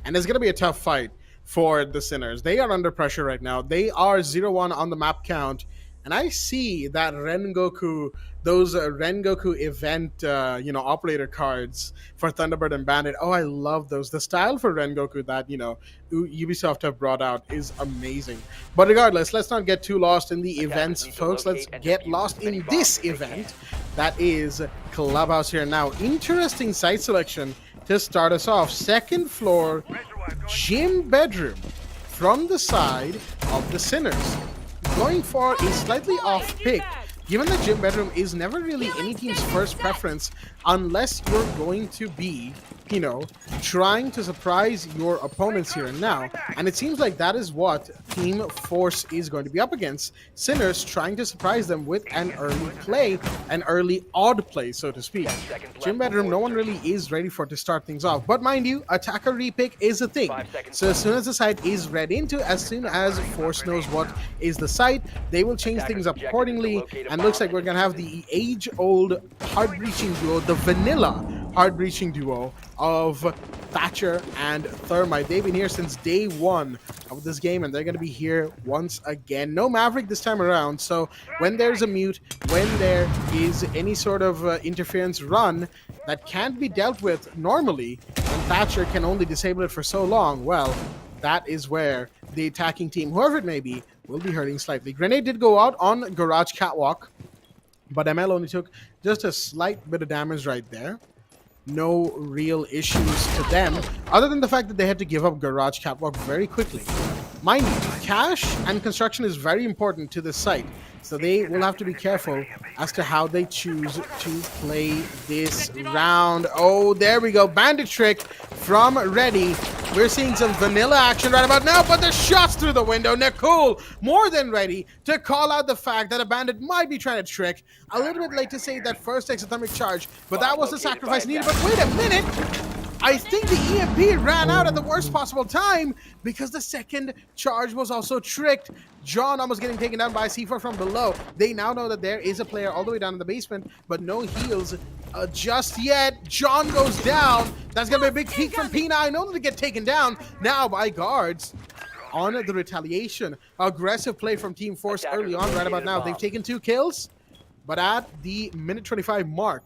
And it's going to be a tough fight for the Sinners. They are under pressure right now. They are 0-1 on the map count. And I see that Rengoku, those Rengoku event, operator cards for Thunderbird and Bandit. Oh, I love those. The style for Rengoku that, Ubisoft have brought out is amazing. But regardless, let's not get too lost in the events, folks. Let's get lost in this event. That is Clubhouse here now. Interesting site selection to start us off. Second floor gym bedroom from the side of the Sinners. Going for a slightly off pick, given that gym bedroom is never really any team's first preference unless you're going to be, trying to surprise your opponents here and now. And it seems like that is what Team Force is going to be up against. Sinners trying to surprise them with an early play, an early odd play, so to speak. Gym bedroom, no one really is ready for it to start things off. But mind you, attacker repick is a thing. So as soon as the site is read into, as soon as Force knows what is the site, they will change things up accordingly. And looks like we're going to have the age-old heart-breaching duo, the vanilla heart-breaching duo of Thatcher and Thermite. They've been here since day 1 of this game, and they're going to be here once again. No Maverick this time around, so when there's a mute, when there is any sort of interference run that can't be dealt with normally, and Thatcher can only disable it for so long, well, that is where the attacking team, whoever it may be, will be hurting slightly. Grenade did go out on Garage Catwalk, but ML only took just a slight bit of damage right there. No real issues to them, other than the fact that they had to give up Garage Catwalk very quickly. Mind you, cash and construction is very important to this site, so they will have to be careful as to how they choose to play this round. Oh, there we go. Bandit trick from Ready. We're seeing some vanilla action right about now, but the shots through the window. Nicole more than ready to call out the fact that a bandit might be trying to trick. A little bit late to say that first exothermic charge, but that was the sacrifice needed. But wait a minute! I think the EMP ran out at the worst possible time because the second charge was also tricked. John almost getting taken down by C4 from below. They now know that there is a player all the way down in the basement, but no heals just yet. John goes down. That's going to be a big peek from P9, only to get taken down now by guards. On the retaliation. Aggressive play from Team Force early on right about now. They've taken 2 kills, but at the minute 25 mark,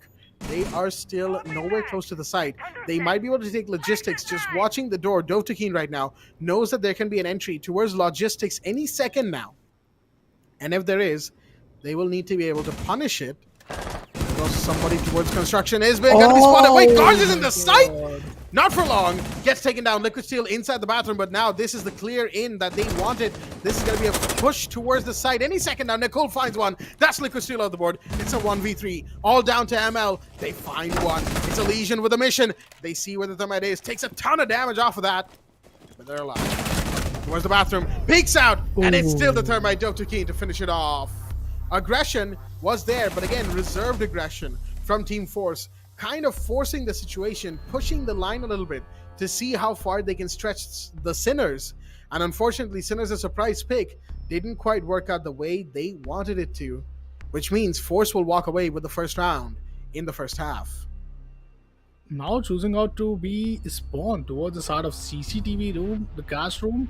they are still nowhere close to the site. They might be able to take logistics. Just watching the door, Dovtakin right now knows that there can be an entry towards logistics any second now. And if there is, they will need to be able to punish it. Because somebody towards construction is going to be spotted. Wait, guards is in the site? Not for long. Gets taken down. Liquid Steel inside the bathroom, but now this is the clear in that they wanted. This is going to be a push towards the side. Any second now, Nicole finds one. That's Liquid Steel on the board. It's a 1v3. All down to ML. They find one. It's a Legion with a mission. They see where the thermite is. Takes a ton of damage off of that. But they're alive. Towards the bathroom. Peeks out. And it's still the thermite. Dovtakin to finish it off. Aggression was there, but again, reserved aggression from Team Force. Kind of forcing the situation, pushing the line a little bit to see how far they can stretch the Sinners. And unfortunately, Sinners, a surprise pick, didn't quite work out the way they wanted it to, which means Force will walk away with the first round in the first half. Now choosing out to be spawned towards the side of CCTV room, the cash room.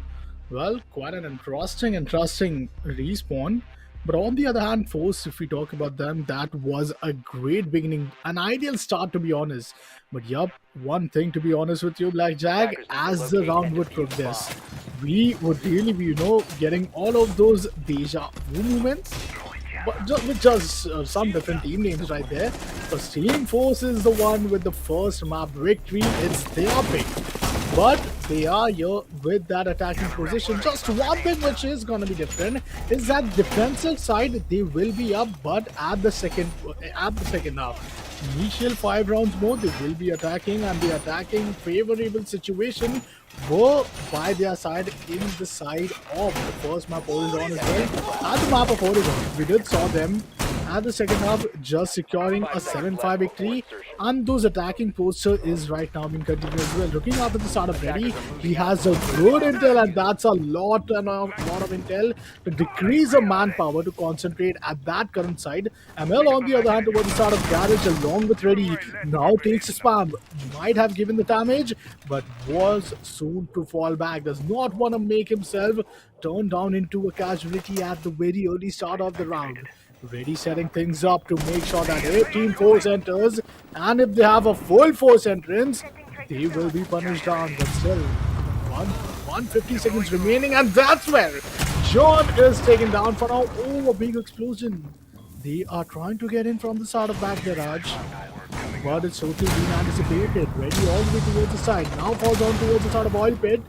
Well, quite an interesting respawn. But on the other hand, Force, if we talk about them, that was a great beginning, an ideal start to be honest. But yup, one thing to be honest with you, Blackjack, as the round would progress, we would really be, getting all of those deja vu moments, but with just some different team names right there. Because Team Force is the one with the first map victory. It's their pick. But they are here with that attacking position. Just one thing which is going to be different is that defensive side, they will be up, but at the second half. Initial 5 rounds more, they will be attacking, and the attacking favorable situation were by their side in the side of the first map Horizon as well. At the map of Horizon, we did saw them at the second half just securing a 7-5 victory, and those attacking posture is right now being continued as well. Looking after the start of Ready, he has a good intel, and that's a lot of intel to decrease the manpower to concentrate at that current side. ML on the other hand towards the start of Garage along with Ready now takes a spam. Might have given the damage, but was soon to fall back. Does not want to make himself turn down into a casualty at the very early start of the round. Ready setting things up to make sure that if Team Force enters, and if they have a full force entrance, they will be punished down. But still, 150 seconds remaining, and that's where John is taken down for now. Oh, a big explosion. They are trying to get in from the side of back garage, but it's totally been anticipated. Ready all the way towards the side. Now falls on towards the side of oil pit.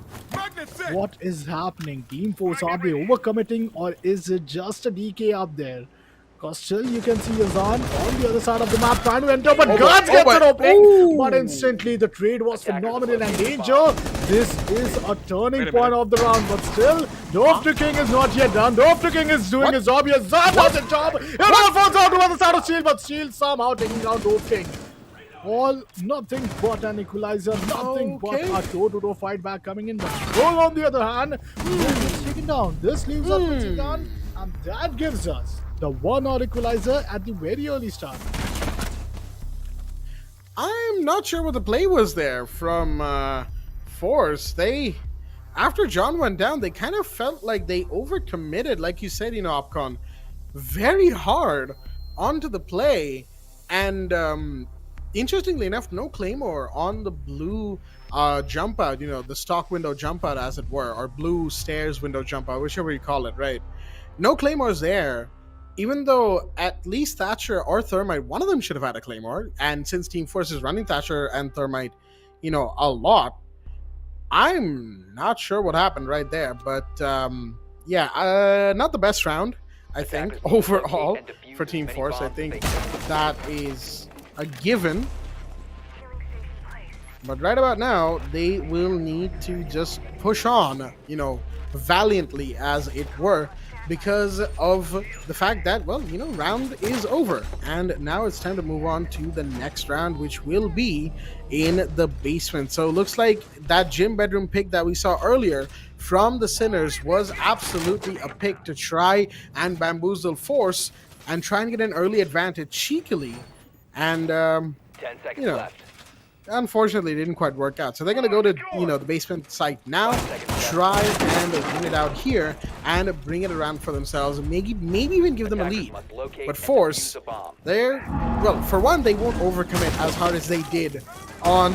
What is happening? Team Force, are they overcommitting, or is it just a DK up there? Because still you can see Yazan on the other side of the map trying to enter, but Guards gets an opening. But instantly the trade was phenomenal and danger. This is a turning point of the round, but still, Dovtakin is not yet done. Dovtakin is doing his job. Yazan does his job. It all falls out to the other side of Steel, but Steel somehow taking down Dovtakin. All nothing but an equalizer, nothing but a toe-to-toe fight back coming in. But Roll on the other hand, is taken down. This leaves us with Zidane, and that gives us the 1-0 equalizer at the very early start. I'm not sure what the play was there from Force. After John went down, they kind of felt like they overcommitted, like you said, Opcon, very hard onto the play. And interestingly enough, no Claymore on the blue jump out, the stock window jump out, as it were, or blue stairs window jump out, whichever you call it, right? No Claymores there, even though at least Thatcher or Thermite, one of them should have had a Claymore. And since Team Force is running Thatcher and Thermite, a lot, I'm not sure what happened right there. But not the best round, I think, overall for Team Force. I think that is a given. But right about now, they will need to just push on, valiantly as it were, because of the fact that, well, round is over. And now it's time to move on to the next round, which will be in the basement. So it looks like that gym bedroom pick that we saw earlier from the Sinners was absolutely a pick to try and bamboozle Force and try and get an early advantage cheekily. And, 10 seconds you know, left. unfortunately, it didn't quite work out. So they're going to go to, the basement site now, try and win it out here, and bring it around for themselves. Maybe even give them a lead. But Force, well, for one, they won't overcommit as hard as they did on,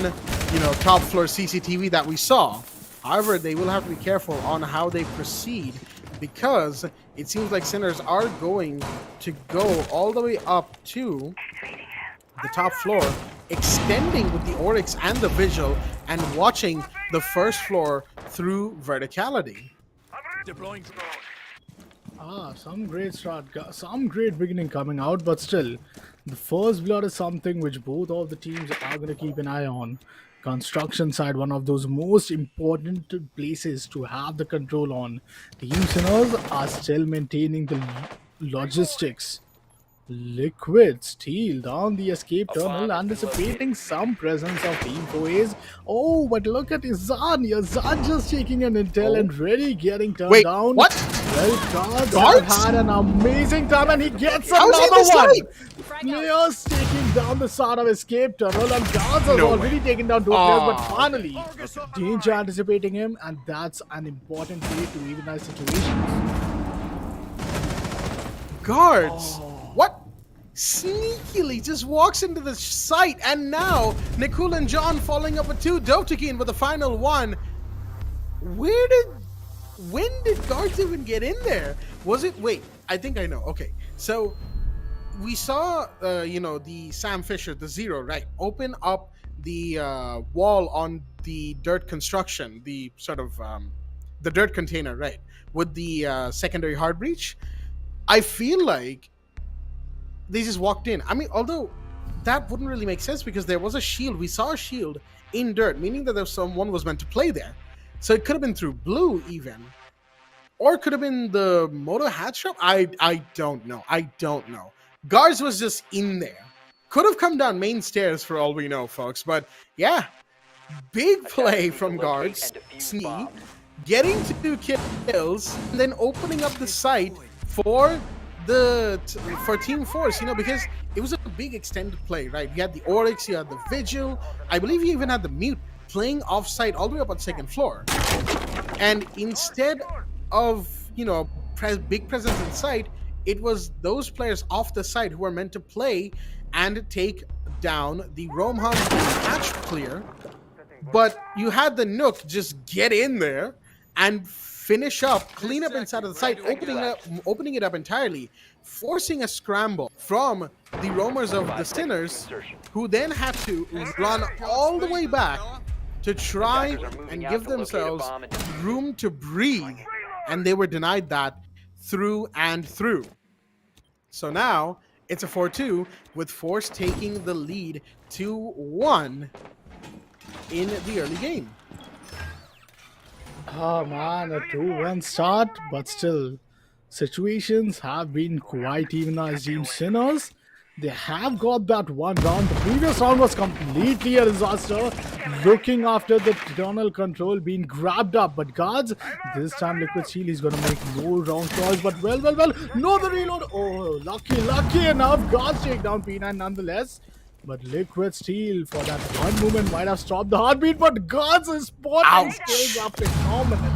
top floor CCTV that we saw. However, they will have to be careful on how they proceed, because it seems like Sinners are going to go all the way up to the top floor, extending with the Oryx and the Vigil, and watching the first floor through verticality. Some great start, some great beginning coming out, but still, the first blood is something which both of the teams are going to keep an eye on. Construction side, one of those most important places to have the control on. Team Sinners are still maintaining the logistics. Liquid Steel down the escape tunnel, anticipating some presence of Team 4A's. Oh, but look at Izan. Izan just taking an intel and really getting turned Wait, down. what? Well, Guards Guards? have had an amazing time, and he gets How's he another this one. time? Players taking down the side of escape tunnel, and Guards has No already way. taken down two players, but finally, Danger anticipating him, and that's an important way to evenize situations. Guards. What? Sneakily just walks into the site, and now Nicole and John following up with 2, Dovtakin with the final one. When did Guards even get in there? Was it, wait, I think I know. Okay, so we saw, the Sam Fisher, the Zero, right, open up the wall on the dirt construction, the sort of, the dirt container, right, with the secondary hard breach. I feel like they just walked in. I mean, although that wouldn't really make sense because there was a shield. We saw a shield in dirt, meaning that someone was meant to play there. So it could have been through blue even. Or it could have been the Moto hat shop. I don't know. I don't know. Guards was just in there. Could have come down main stairs for all we know, folks. But yeah, big play from Guards. Sneak, getting 2 kills, and then opening up the site for Team Force, because it was a big extended play, right? You had the Oryx, you had the Vigil, I believe you even had the Mute playing off-site all the way up on second floor. And instead of, big presence in sight, it was those players off the site who were meant to play and take down the Roamham hatch clear. But you had the Nook just get in there and finish up, clean up inside of the site, opening it up entirely, forcing a scramble from the roamers of the Sinners, who then had to run all the way back to try and give themselves room to breathe, and they were denied that through and through. So now it's a 4-2 with Force taking the lead 2-1 in the early game. Oh man, a 2-1 start, but still, situations have been quite even as Team Sinners. They have got that one round. The previous round was completely a disaster, looking after the tunnel control being grabbed up. But Guards, this time Liquid Steel is going to make no wrong calls. But well, no, the reload. Oh, lucky enough. Guards take down P9 nonetheless. But Liquid Steel, for that one moment, might have stopped the heartbeat, but Guards' spotting skills are phenomenal.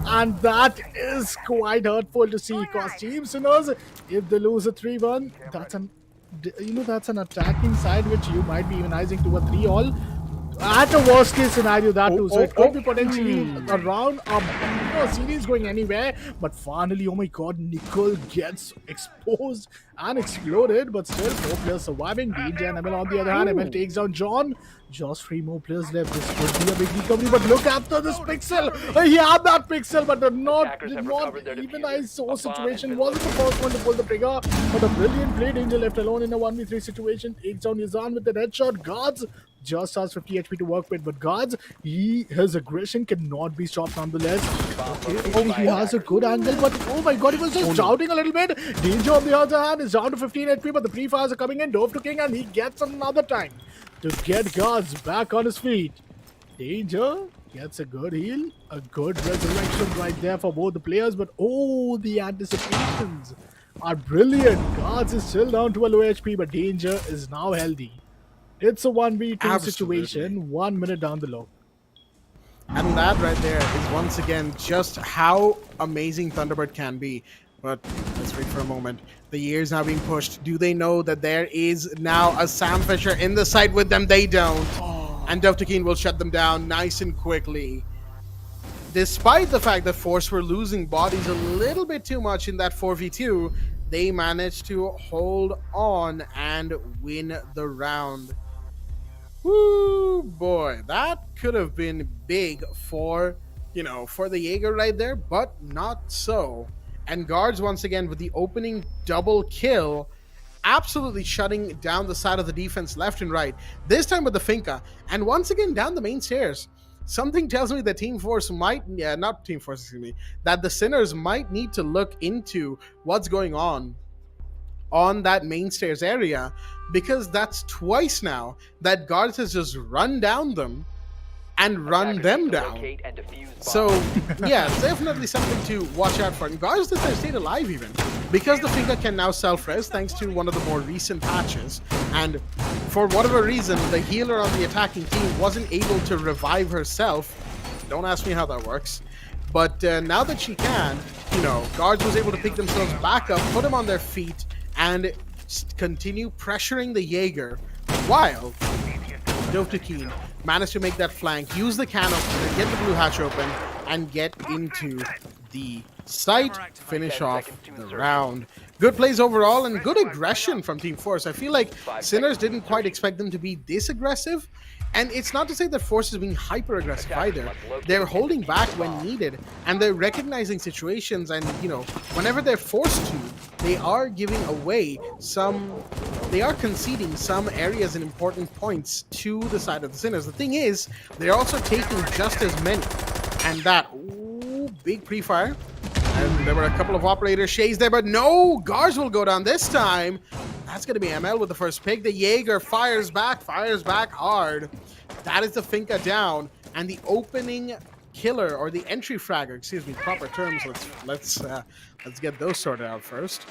And that is quite hurtful to see, because Team Sinners, if they lose a 3-1, that's an attacking side which you might be evenizing to a 3-all. At a worst case scenario, that too. So it could be potentially around series going anywhere. But finally, oh my god, Nicole gets exposed and exploded. But still, 4 players surviving. DJ and ML on the other hand. ML takes down John. Just 3 more players left. This could be a big recovery. But look after this pixel. He had that pixel, but did not even I saw situation. Wasn't the first one to pull the trigger. But a brilliant play. Danger left alone in a 1v3 situation. Takes down Yazan with the headshot. Guards just has 50 HP to work with. But guards, his aggression cannot be stopped nonetheless. Okay, oh, he has a good angle, but oh my god, he was just shouting a little bit. Danger on the other hand is down to 15 HP, but the pre-fires are coming in. Dove to King, and he gets another time to get guards back on his feet. Danger gets a good heal, a good resurrection right there for both the players, but oh, the anticipations are brilliant. Guards is still down to a low HP, but Danger is now healthy. It's a 1v2 situation, 1 minute down the low. And that right there is once again just how amazing Thunderbird can be. But let's wait for a moment. The year is now being pushed. Do they know that there is now a Sam Fisher in the site with them? They don't. And Dovtakin will shut them down nice and quickly. Despite the fact that Force were losing bodies a little bit too much in that 4v2, they managed to hold on and win the round. Woo, boy, that could have been big for, for the Jaeger right there, but not so. And guards once again with the opening double kill, absolutely shutting down the side of the defense left and right. This time with the Finca, and once again down the main stairs. Something tells me that Team Force might, that the Sinners might need to look into what's going on that main stairs area, because that's twice now that guards has just run down them and run them down. So yeah, definitely something to watch out for. And guards that have stayed alive even, because the Finca can now self-res thanks to one of the more recent patches, and for whatever reason the healer on the attacking team wasn't able to revive herself. Don't ask me how that works, but now that she can, guards was able to pick themselves back up, put them on their feet, and continue pressuring the Jaeger, while Dovtakin managed to make that flank, use the can opener, get the blue hatch open, and get into the site to finish off the round. Good plays overall and good aggression from Team Force. I feel like Sinners didn't quite expect them to be this aggressive. And it's not to say that Force is being hyper-aggressive either. They're holding back when needed, and they're recognizing situations, and, whenever they're forced to, they are giving away they are conceding some areas and important points to the side of the Sinners. The thing is, they're also taking just as many, and that, big pre-fire. And there were a couple of operator shades there, but no, guards will go down this time. That's going to be ML with the first pick. The Jaeger fires back hard. That is the Finca down, and the opening killer, or the entry fragger, excuse me, proper terms. Let's get those sorted out first.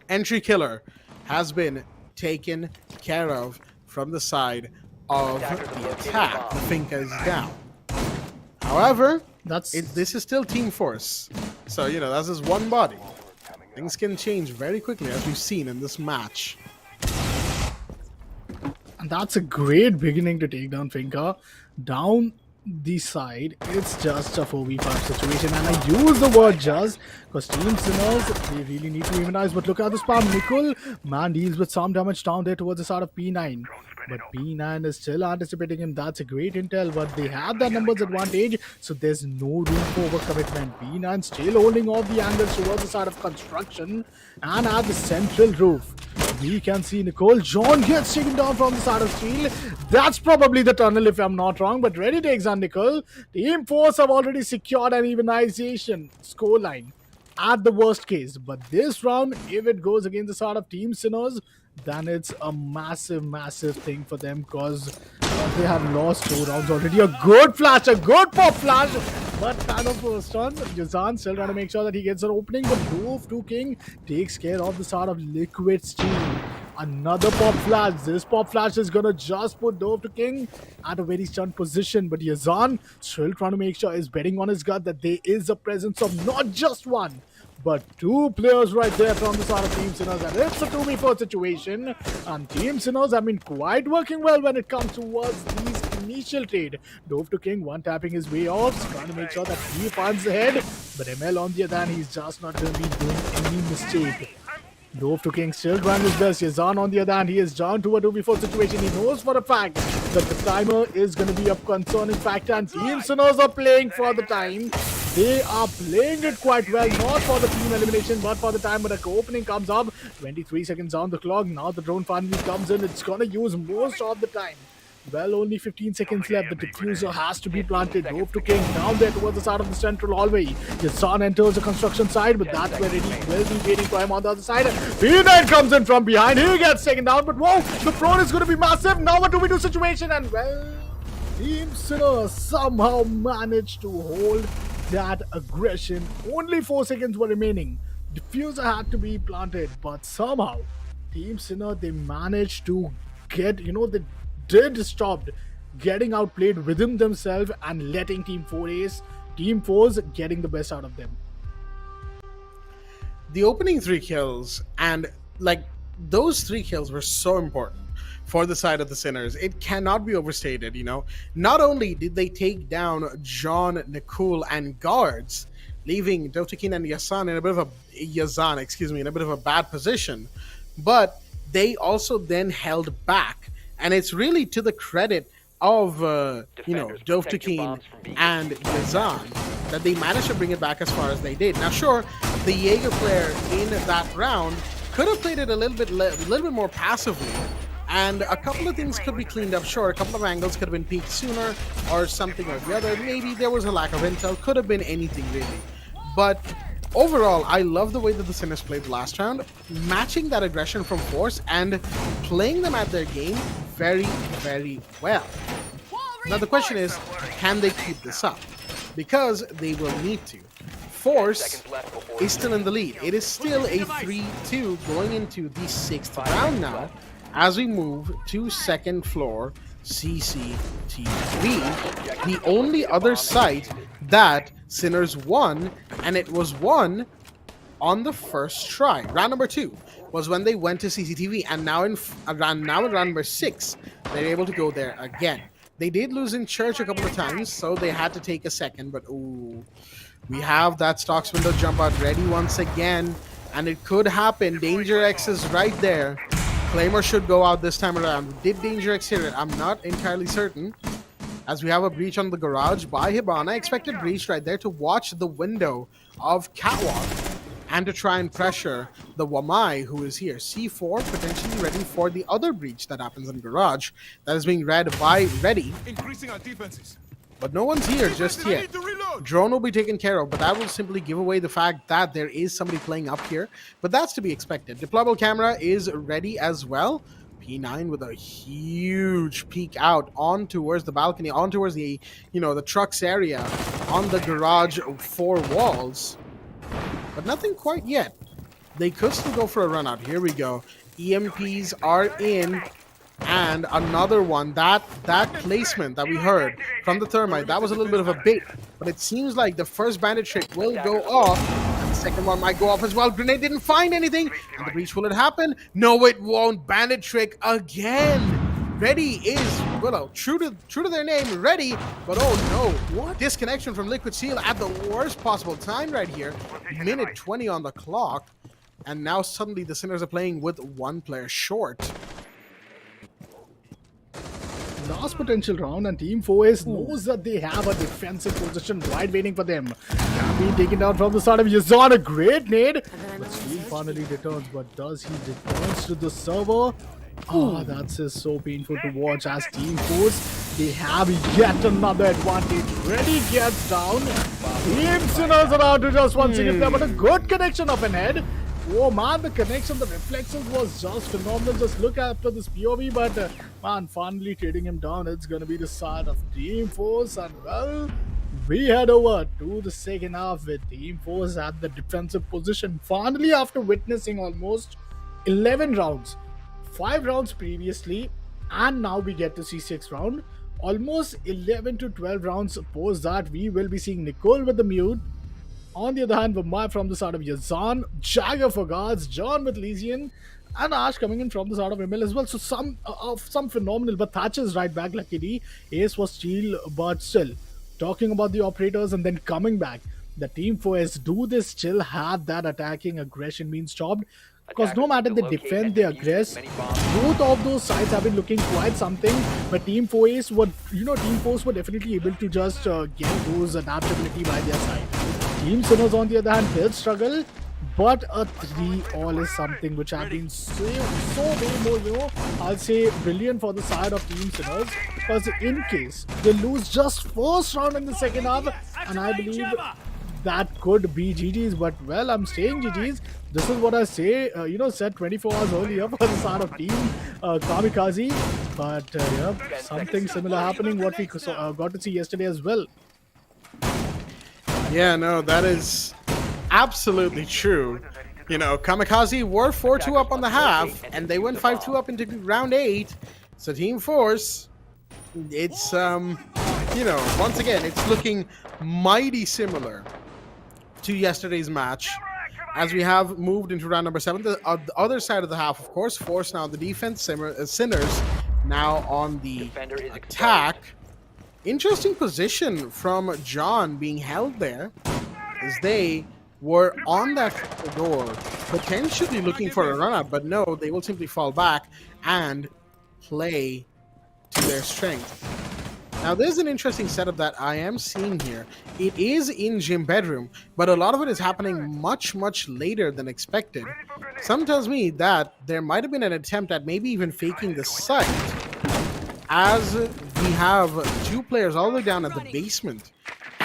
Entry killer has been taken care of from the side of the attack. The Finca is down. However, this is still Team Force, so that's just one body. Things can change very quickly, as we've seen in this match. And that's a great beginning to take down Finca. Down the side, it's just a 4v5 situation, and I use the word just because Team Sinners, they really need to evenize. But look at the spam. Nickel, man, deals with some damage down there towards the side of P9. But P9 is still anticipating him. That's a great intel, but they have that numbers advantage, so there's no room for overcommitment. P9 still holding off the angles towards the side of construction, and at the central roof, we can see Nicole. John gets taken down from the side of Steel. That's probably the tunnel, if I'm not wrong, but ready takes on Nicole. Team Force have already secured an evenization scoreline at the worst case, but this round, if it goes against the side of Team Sinners, then it's a massive thing for them, because they have lost 2 rounds already. A good flash, a good pop flash, but kind of first on. Yazan still trying to make sure that he gets an opening, but Dove to King takes care of the side of Liquid Steel. Another pop flash. This pop flash is gonna just put Dove to King at a very stunned position, but Yazan still trying to make sure he's betting on his gut that there is a presence of not just one, but 2 players right there from the side of Team Sinners, and it's a 2v4 situation. And Team Sinners have been quite working well when it comes towards these initial trade. Dove to King one tapping his way off, trying to make sure that he finds the head, but ML on the other hand, he's just not going to be doing any mistake. Dove to King still trying his best. Yazan on the other hand, he is down to a 2v4 situation. He knows for a fact that the timer is going to be a concerning factor, and Team Sinners are playing for the time. They are playing it quite well, not for the team elimination, but for the time. But the opening comes up, 23 seconds on the clock. Now the drone finally comes in. It's going to use most of the time. Well, only 15 seconds left. The diffuser has to be planted. Dove to King down there towards the side of the central hallway. Yazan enters the construction side, but that's where Eddie will be waiting for him on the other side. P9 comes in from behind. He gets taken down, but whoa, the prone is going to be massive. Now what do we do situation? And well, Team Sinner somehow managed to hold that aggression. Only 4 seconds were remaining. Diffuser had to be planted, but somehow Team Sinner, they managed to get, they did stop getting outplayed within themselves and letting Team 4's getting the best out of them. The opening 3 kills, and like those 3 kills were so important for the side of the Sinners. It cannot be overstated, Not only did they take down John, Nicole, and guards, leaving Dovtakin and Yazan in a bit of a bad position, but they also then held back. And it's really to the credit of, Dovtakin and Yazan that they managed to bring it back as far as they did. Now, sure, the Jaeger player in that round could have played it a little bit more passively, and a couple of things could be cleaned up. Sure, a couple of angles could have been peaked sooner, or something or the other. Maybe there was a lack of intel. Could have been anything, really. But overall, I love the way that the Sinners played the last round, matching that aggression from Force and playing them at their game very, very well. Now the question is, can they keep this up? Because they will need to. Force is still in the lead. It is still a 3-2 going into the 6th round now, as we move to second floor CCTV, the only other site that Sinners won, and it was won on the first try. Round number 2 was when they went to CCTV, and now in round number 6, they're able to go there again. They did lose in church a couple of times, so they had to take a second, but ooh, we have that stocks window jump out ready once again, and it could happen. Danger X is right there. Claymore should go out this time around. Did Danger X hit it? I'm not entirely certain. As we have a breach on the garage by Hibana. Expected breach right there to watch the window of Catwalk and to try and pressure the Wamai who is here. C4 potentially ready for the other breach that happens in garage that is being read by Ready. Increasing our defenses. But no one's here just yet. Drone will be taken care of, but that will simply give away the fact that there is somebody playing up here. But that's to be expected. Deployable camera is ready as well. P9 with a huge peek out on towards the balcony, on towards the, the trucks area, on the garage 4 walls. But nothing quite yet. They could still go for a run out. Here we go. EMPs are in. And another one, that placement that we heard from the thermite, that was a little bit of a bait, but it seems like the first bandit trick will go off, and the second one might go off as well. Grenade didn't find anything, and the breach, will it happen? No, it won't. Bandit trick again. Ready is, true to their name, Ready, but oh no, what disconnection from Liquid Steel at the worst possible time right here. Minute 20 on the clock, and now suddenly the Sinners are playing with 1 player short. Last potential round, and Team 4S knows that they have a defensive position right waiting for them. Being taken down from the start of Yazan, a great nade, but Steel finally returns. But does he returns to the server? Oh, that's just so painful to watch. As Team 4s, they have yet another advantage. Ready gets down. Team Sinners around to just 1 second there, but a good connection up ahead. Oh man, the connection, the reflexes was just phenomenal. Just look after this POV, but man, finally trading him down. It's gonna be the side of Team Force, and well, we head over to the second half with Team Force at the defensive position. Finally, after witnessing almost 11 rounds, 5 rounds previously, and now we get to see 6th round. Almost 11 to 12 rounds post that, we will be seeing Nicole with the mute. On the other hand, Vamai from the side of Yazan, Jagger for guards, John with Lesion, and Ash coming in from the side of Emil as well. So some phenomenal, but Thatcher is right back, luckily. Ace was Steel, but still, talking about the operators and then coming back, the Team 4S do they still have that attacking aggression being stopped? Because no matter they defend, they aggress, both of those sides have been looking quite something, but Team 4S would, Team 4s were definitely able to just get those adaptability by their side. Team Sinners on the other hand did struggle, But a 3-all is something which have been so way more, I'll say brilliant for the side of Team Sinners. Because in case they lose just first round in the second half, and I believe that could be GG's, but well, I'm saying GG's. This is what I say, said 24 hours earlier for the side of Team Kamikaze. But something similar happening what we got to see yesterday as well. Yeah, no, that is absolutely true. You know, Kamikaze were 4-2 up on the half, and they went 5-2 up into round 8. So Team Force, it's, once again, it's looking mighty similar to yesterday's match. As we have moved into round number 7, the other side of the half, of course, Force now on the defense, Sinners now on the attack. Interesting position from John being held there, as they were on that door, potentially looking for a run-up, but no, they will simply fall back and play to their strength. Now, there's an interesting setup that I am seeing here. It is in gym bedroom, but a lot of it is happening much, much later than expected. Some tells me that there might have been an attempt at maybe even faking the site, as we have 2 players all the way down at the basement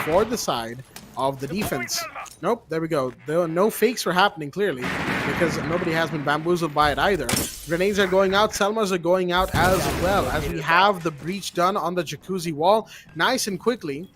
for the side of the defense. Nope, there we go. No fakes were happening, clearly, because nobody has been bamboozled by it either. Grenades are going out, Selmas are going out as well, as we have the breach done on the jacuzzi wall nice and quickly.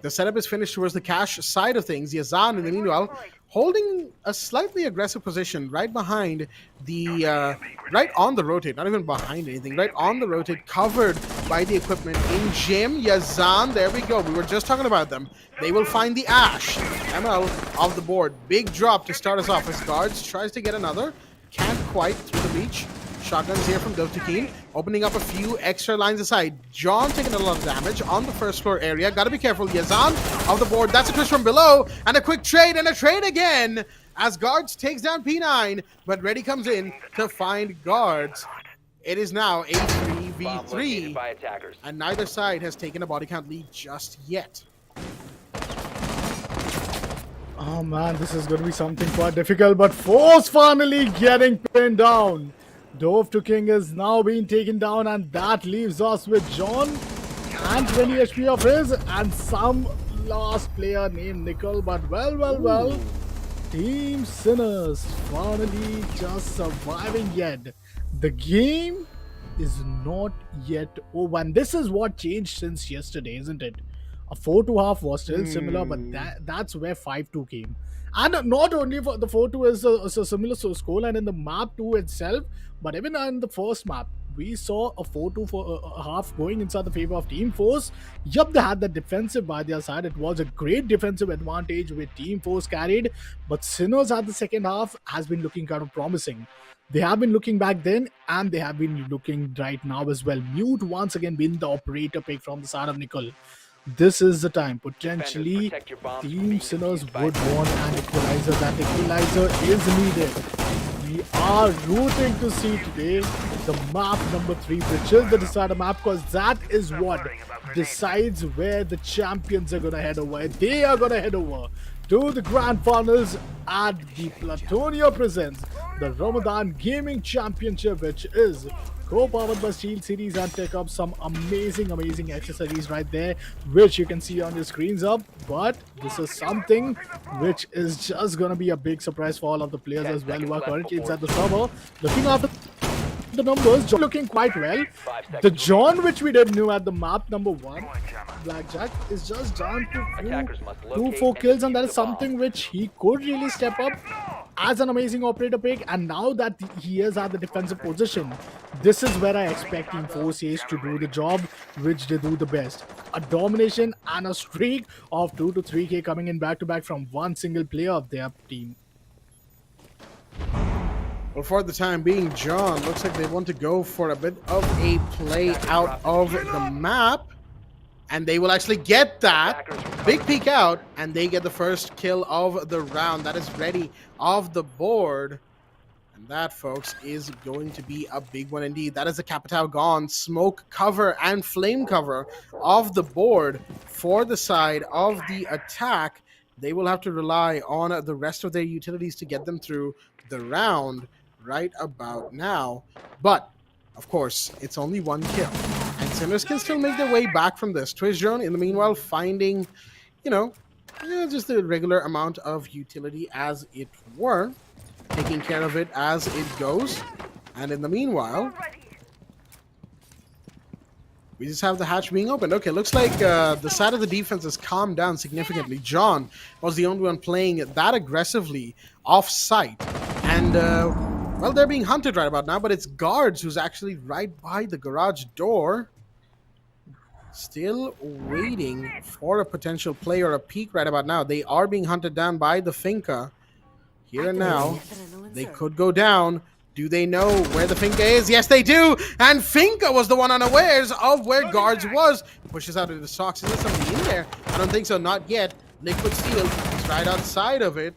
The setup is finished towards the cash side of things. Yazan, in the meanwhile, holding a slightly aggressive position right behind the, right on the rotate, not even behind anything, right on the rotate, covered by the equipment in gym. Yazan, there we go. We were just talking about them. They will find the Ash. ML off the board. Big drop to start us off as Guards tries to get another. Can't quite through the breach. Shotguns here from Dovtakin, opening up a few extra lines aside. John taking a lot of damage on the first floor area. Gotta be careful. Yazan off the board. That's a twist from below. And a quick trade and a trade again as Guards takes down P9. But Reddy comes in to find Guards. It is now a 3v3. And neither side has taken a body count lead just yet. Oh man, this is going to be something quite difficult, but Force finally getting pinned down. Dove to King is now being taken down, and that leaves us with John and 20 HP of his and some last player named Nickel. But well, Team Sinners finally just surviving yet. The game is not yet over, and this is what changed since yesterday, isn't it? A 4-2 half was still similar, but that's where 5-2 came. And not only for the 4-2 is a similar scoreline in the map 2 itself, but even in the first map, we saw a 4-2 for a half going inside the favor of Team Force. Yup, they had the defensive by their side. It was a great defensive advantage with Team Force carried, but Sinners at the second half has been looking kind of promising. They have been looking back then, and they have been looking right now as well. Mute once again been the operator pick from the side of Nickel. This is the time. Potentially, Team Sinners would want an equalizer. That equalizer is needed. We are rooting to see today the map number 3, which is the decider map, because that is what decides where the champions are going to head over. They are going to head over to the grand finals at the Playtonia presents the Ramadan Gaming Championship, which is co-powered by SteelSeries, and take up some amazing accessories right there, which you can see on your screens up. But this is something which is just gonna be a big surprise for all of the players as well, who are currently inside the server. Looking after the numbers, John looking quite well. The John which we did knew at the map number 1, Blackjack, is just down to 2-4 kills, and that is something which he could really step up as an amazing operator pick. And now that he is at the defensive position, this is where I expect Team Force to do the job which they do the best. A domination and a streak of 2 to 3k coming in back to back from one single player of their team. Well, for the time being, John looks like they want to go for a bit of a play out of the map. And they will actually get that. Big peek out, and they get the first kill of the round. That is Reddy off the board. And that, folks, is going to be a big one indeed. That is the Capital gone. Smoke cover and flame cover off the board for the side of the attack. they will have to rely on the rest of their utilities to get them through the round right about now. But, of course, it's only one kill. And Sinners can still make their way back from this. Twitch Drone, in the meanwhile, finding, just the regular amount of utility as it were, taking care of it as it goes. And in the meanwhile, we just have the hatch being opened. Okay, looks like the side of the defense has calmed down significantly. John was the only one playing that aggressively off-site. And, well, they're being hunted right about now, but it's guards who's actually right by the garage door. Still waiting for a potential play or a peek right about now. They are being hunted down by the Finca. Here and now, they could go down. Do they know where the Finca is? Yes, they do! And Finca was the one unawares of where guards was. Pushes out of the socks. Is there somebody in there? I don't think so, not yet. Liquid Steel is right outside of it.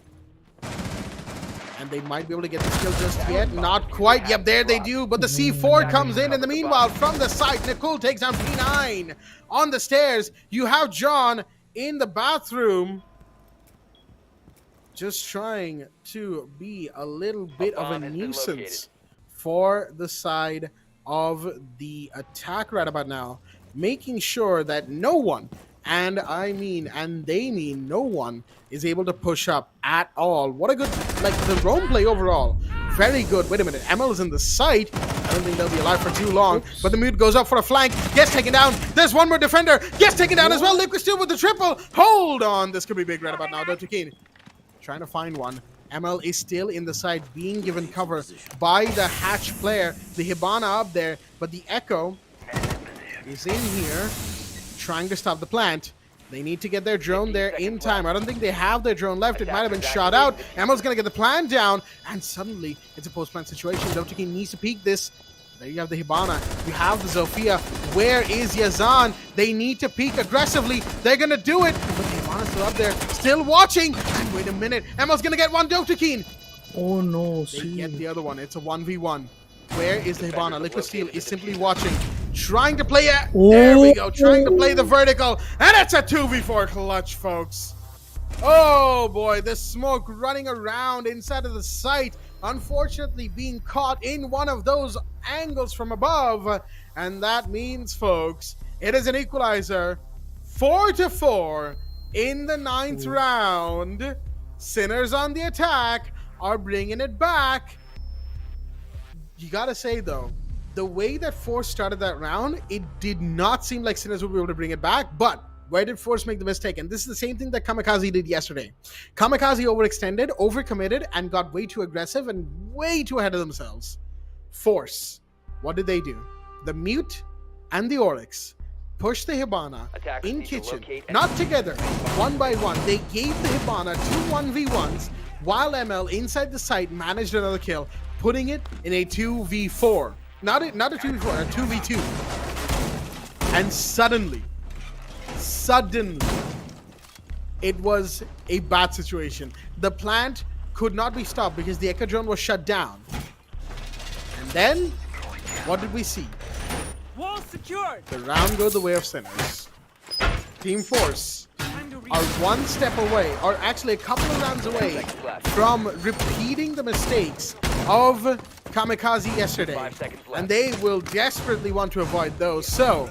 And they might be able to get the kill just yet. Not quite. Yep, there they do. But the C4 comes in the meanwhile, from the side, Nicole takes down P9. On the stairs, you have John in the bathroom. Just trying to be a little bit of a nuisance for the side of the attack right about now. Making sure that no one, and I mean, and they mean no one, is able to push up at all. What a good, the roam play overall. Very good. Wait a minute. ML is in the site. I don't think they'll be alive for too long. But the mute goes up for a flank. Gets taken down. There's one more defender. Gets taken down as well. Liquid Steel with the triple. Hold on. This could be big right about now. Dr. Keen trying to find one. ML is still in the side, being given cover by the hatch player. The Hibana up there. But the Echo is in here trying to stop the plant. They need to get their drone there in time. I don't think they have their drone left. It might have been shot out. Emma's going to get the plant down. And suddenly, it's a post-plant situation. Dr. King needs to peek this. There you have the Hibana. You have the Zofia. Where is Yazan? They need to peek aggressively. They're going to do it. But the Hibana's still up there. Still watching. And wait a minute. Emma's going to get one. Dr. King. Oh, no. They get the other one. It's a 1v1. Where is the Hibana? Liquid Steel is simply watching. Trying to play it. There we go. Trying to play the vertical. And it's a 2v4 clutch, folks. Oh, boy. The smoke running around inside of the site. Unfortunately, being caught in one of those angles from above. And that means, folks, it is an equalizer. 4-4 in the 9th round. Sinners on the attack are bringing it back. You gotta say, though, the way that Force started that round, it did not seem like Sinners would be able to bring it back. But where did Force make the mistake? And this is the same thing that Kamikaze did yesterday. Kamikaze overextended, overcommitted, and got way too aggressive and way too ahead of themselves. Force, what did they do? The Mute and the Oryx pushed the Hibana in kitchen, not together, one by one. They gave the Hibana 2 1v1s, while ML inside the site managed another kill, putting it in a 2v4. Not a 2v4, a 2v2. And suddenly, it was a bad situation. The plant could not be stopped because the Echo drone was shut down. And then, what did we see? Wall secured. The round go the way of Sinners. Team Force are one step away, or actually a couple of rounds away, from repeating the mistakes of Kamikaze yesterday. And they will desperately want to avoid those. So,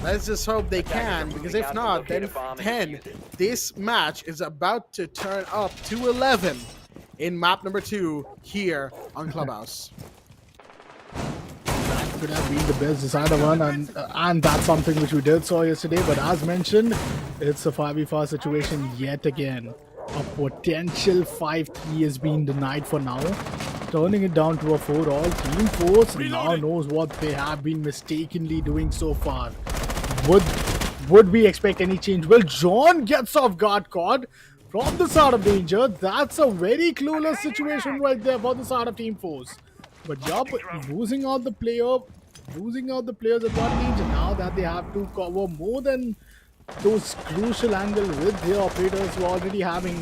let's just hope they can, because if not, then this match is about to turn up to 11 in map number 2 here on Clubhouse. Could have been the best decider one, and that's something which we did saw yesterday. But as mentioned, it's a 5v5 situation yet again. A potential 5-3 has been denied for now, turning it down to a 4-all. Team Force now knows what they have been mistakenly doing so far. Would we expect any change? Well, John gets off guard caught from the side of danger. That's a very clueless situation right there for the side of Team Force. But yup, losing out the player's advantage, and now that they have to cover more than those crucial angles with their operators who are already having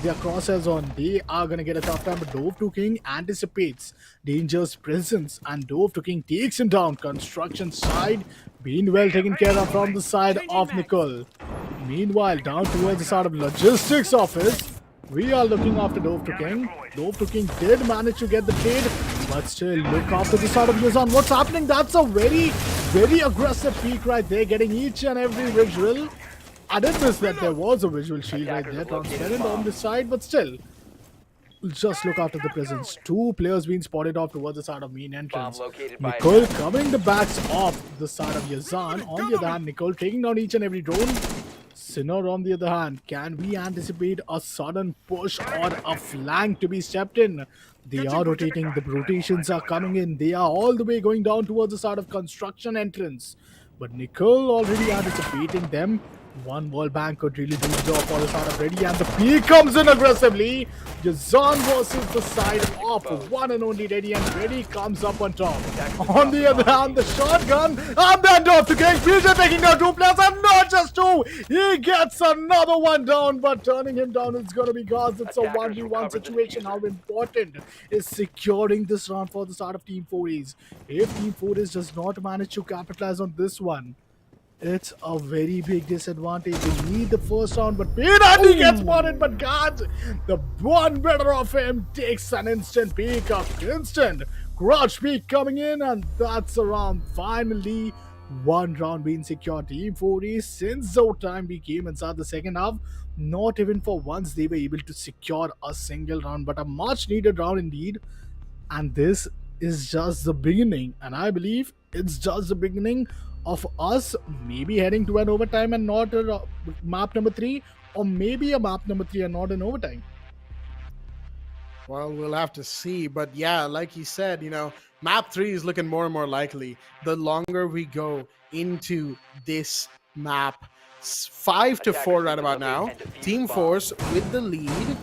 their crosshairs on, they are going to get a tough time. But Dove 2 King anticipates danger's presence, and Dove 2 King takes him down. Construction side being well taken care of from the side of Nicole. Meanwhile, down towards the sort of logistics office, we are looking after Dove to King. Dove to King did manage to get the trade, but still look after the sort of Yazan. What's happening? That's a very, very aggressive peek right there, getting each and every visual. I did miss that there was a visual shield right there, transparent on the side, but still. Just look after the presence. Two players being spotted off towards the side of main entrance. Bomb located by Nicole covering the backs of the side of Yazan. On the other hand, Nicole taking down each and every drone. Sinner on the other hand, can we anticipate a sudden push or a flank to be stepped in? They are rotating, the rotations are coming in. They are all the way going down towards the side of construction entrance. But Nicole already anticipating them. One wall bank could really do the job for the side of Ready, and the peak comes in aggressively. Yazan versus the side of one and only Ready, and Ready comes up on top. On the other hand, the shotgun, and then off to King. PJ taking down two players, and not just two. He gets another one down, but turning him down, it's going to be guards. It's a 1v1 situation. How important is securing this round for the side of Team 4A's? If Team 4A's does not manage to capitalize on this one, it's a very big disadvantage. They need the first round, but P90 gets spotted, but guards, the one better of him takes an instant peek of instant crouch peek coming in, and that's around. Finally, one round being secured. Team 4A, since the time we came inside the second half, not even for once they were able to secure a single round, but a much needed round indeed. And this is just the beginning, and I believe it's just the beginning of us maybe heading to an overtime and not a map number 3, or maybe a map number 3 and not an overtime. Well, we'll have to see. But yeah, like you said, map 3 is looking more and more likely the longer we go into this map. 5-4 right about now. Team Force with the lead.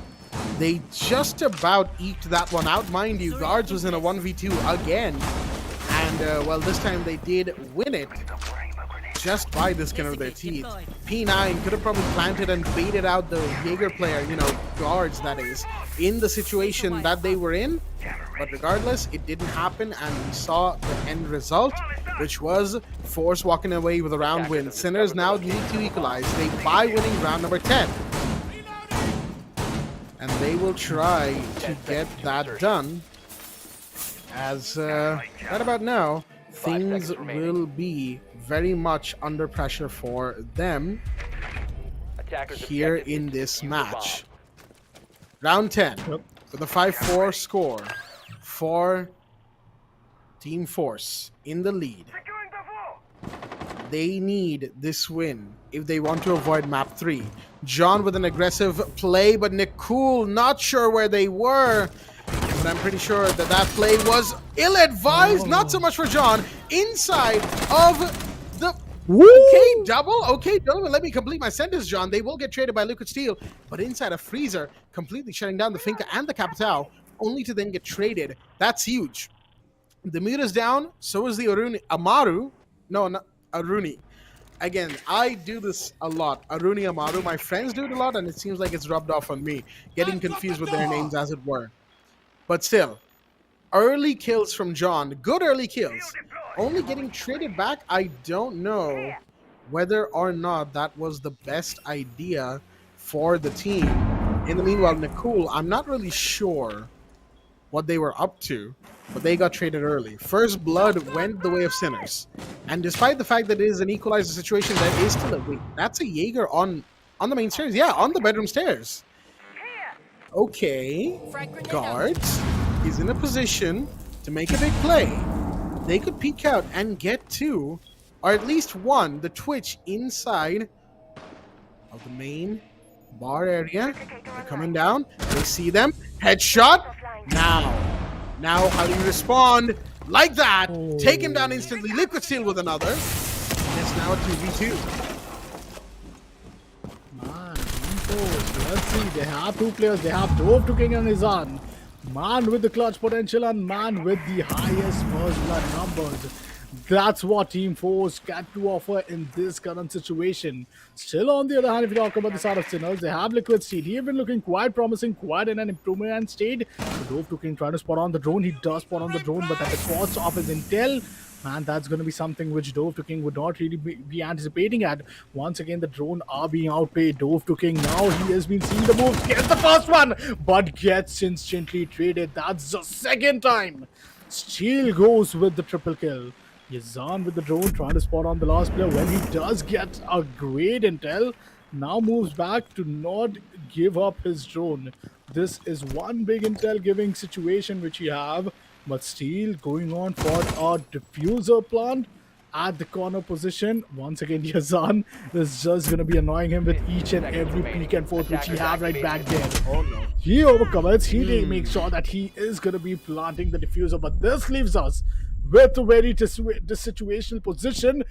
They just about eked that one out. Mind you, Guards was in a 1v2 again. And, well, this time they did win it just by the skin of their teeth. P9 could have probably planted and baited out the Jaeger player, Guards that is, in the situation that they were in. But regardless, it didn't happen, and we saw the end result, which was Force walking away with a round win. Sinners now need to equalize. They by winning round number 10. And they will try to get that done. As right about now, things will be very much under pressure for them here in this match. Round 10 with a 5-4 score for Team Force in the lead. They need this win if they want to avoid map 3. John with an aggressive play, but Nicole not sure where they were. But I'm pretty sure that play was ill-advised. Not so much for John. Inside of the... Okay, double. Okay, gentlemen, let me complete my sentence, John. They will get traded by Liquid Steel. But inside of Freezer, completely shutting down the Finca and the Capital, only to then get traded. That's huge. The mute is down. So is the Amaru. No, not Aruni. Again, I do this a lot. Aruni, Amaru. My friends do it a lot, and it seems like it's rubbed off on me. Getting confused with their names, as it were. But still, early kills from John. Good early kills. Only getting traded back, I don't know whether or not that was the best idea for the team. In the meanwhile, Nicole, I'm not really sure what they were up to, but they got traded early. First blood went the way of Sinners. And despite the fact that it is an equalizer situation, there is still a wait. That's a Jaeger on the main stairs. Yeah, on the bedroom stairs. Okay, Guards is in a position to make a big play. They could peek out and get 2, or at least 1, the Twitch inside of the main bar area. They're coming down. They see them. Headshot. Now how do you respond? Like that. Take him down instantly. Liquid Steel with another. It's now a 2v2. Let's see, they have 2 players. They have Dove to King and Izan. Man with the clutch potential and man with the highest first blood numbers. That's what Team Force got to offer in this current situation. Still, on the other hand, if you talk about the side of Sinners, they have Liquid Steel. He has been looking quite promising, quite in an improvement state. Dove to King trying to spot on the drone. He does spot on the drone, but at the cost of his intel. And that's going to be something which Dove to King would not really be anticipating at. Once again, the drone are being outplayed. Dove to King, now he has been seeing the moves. Gets the first one, but gets instantly traded. That's the second time. Steel goes with the triple kill. Yazan with the drone trying to spot on the last player. When he does get a great intel, now moves back to not give up his drone. This is one big intel giving situation which you have, but Steel going on for a diffuser plant at the corner position. Once again, Yazan is just going to be annoying him with each and every peek and forth which he have right back there. Oh no. He overcommits. He makes sure that he is going to be planting the diffuser, but this leaves us with a very situational position,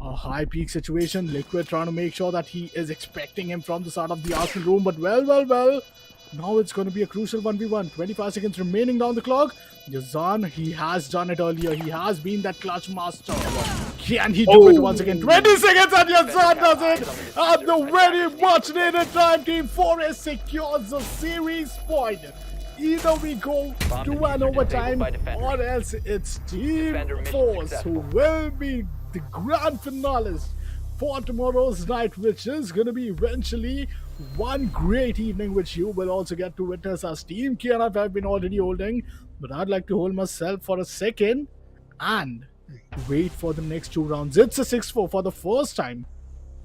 a high peak situation. Liquid trying to make sure that he is expecting him from the side of the arsenal room, but well. Now it's going to be a crucial 1v1. 25 seconds remaining down the clock. Yazan, he has done it earlier. He has been that clutch master. Can he do it once again? 20 seconds and Yazan does it. At the very much needed time, Team Forest secures the series point. Either we go to an overtime or else it's Team Force who will be the grand finalists for tomorrow's night, which is going to be eventually one great evening, which you will also get to witness as Team KNF have been already holding. But I'd like to hold myself for a second and wait for the next two rounds. It's a 6-4 for the first time.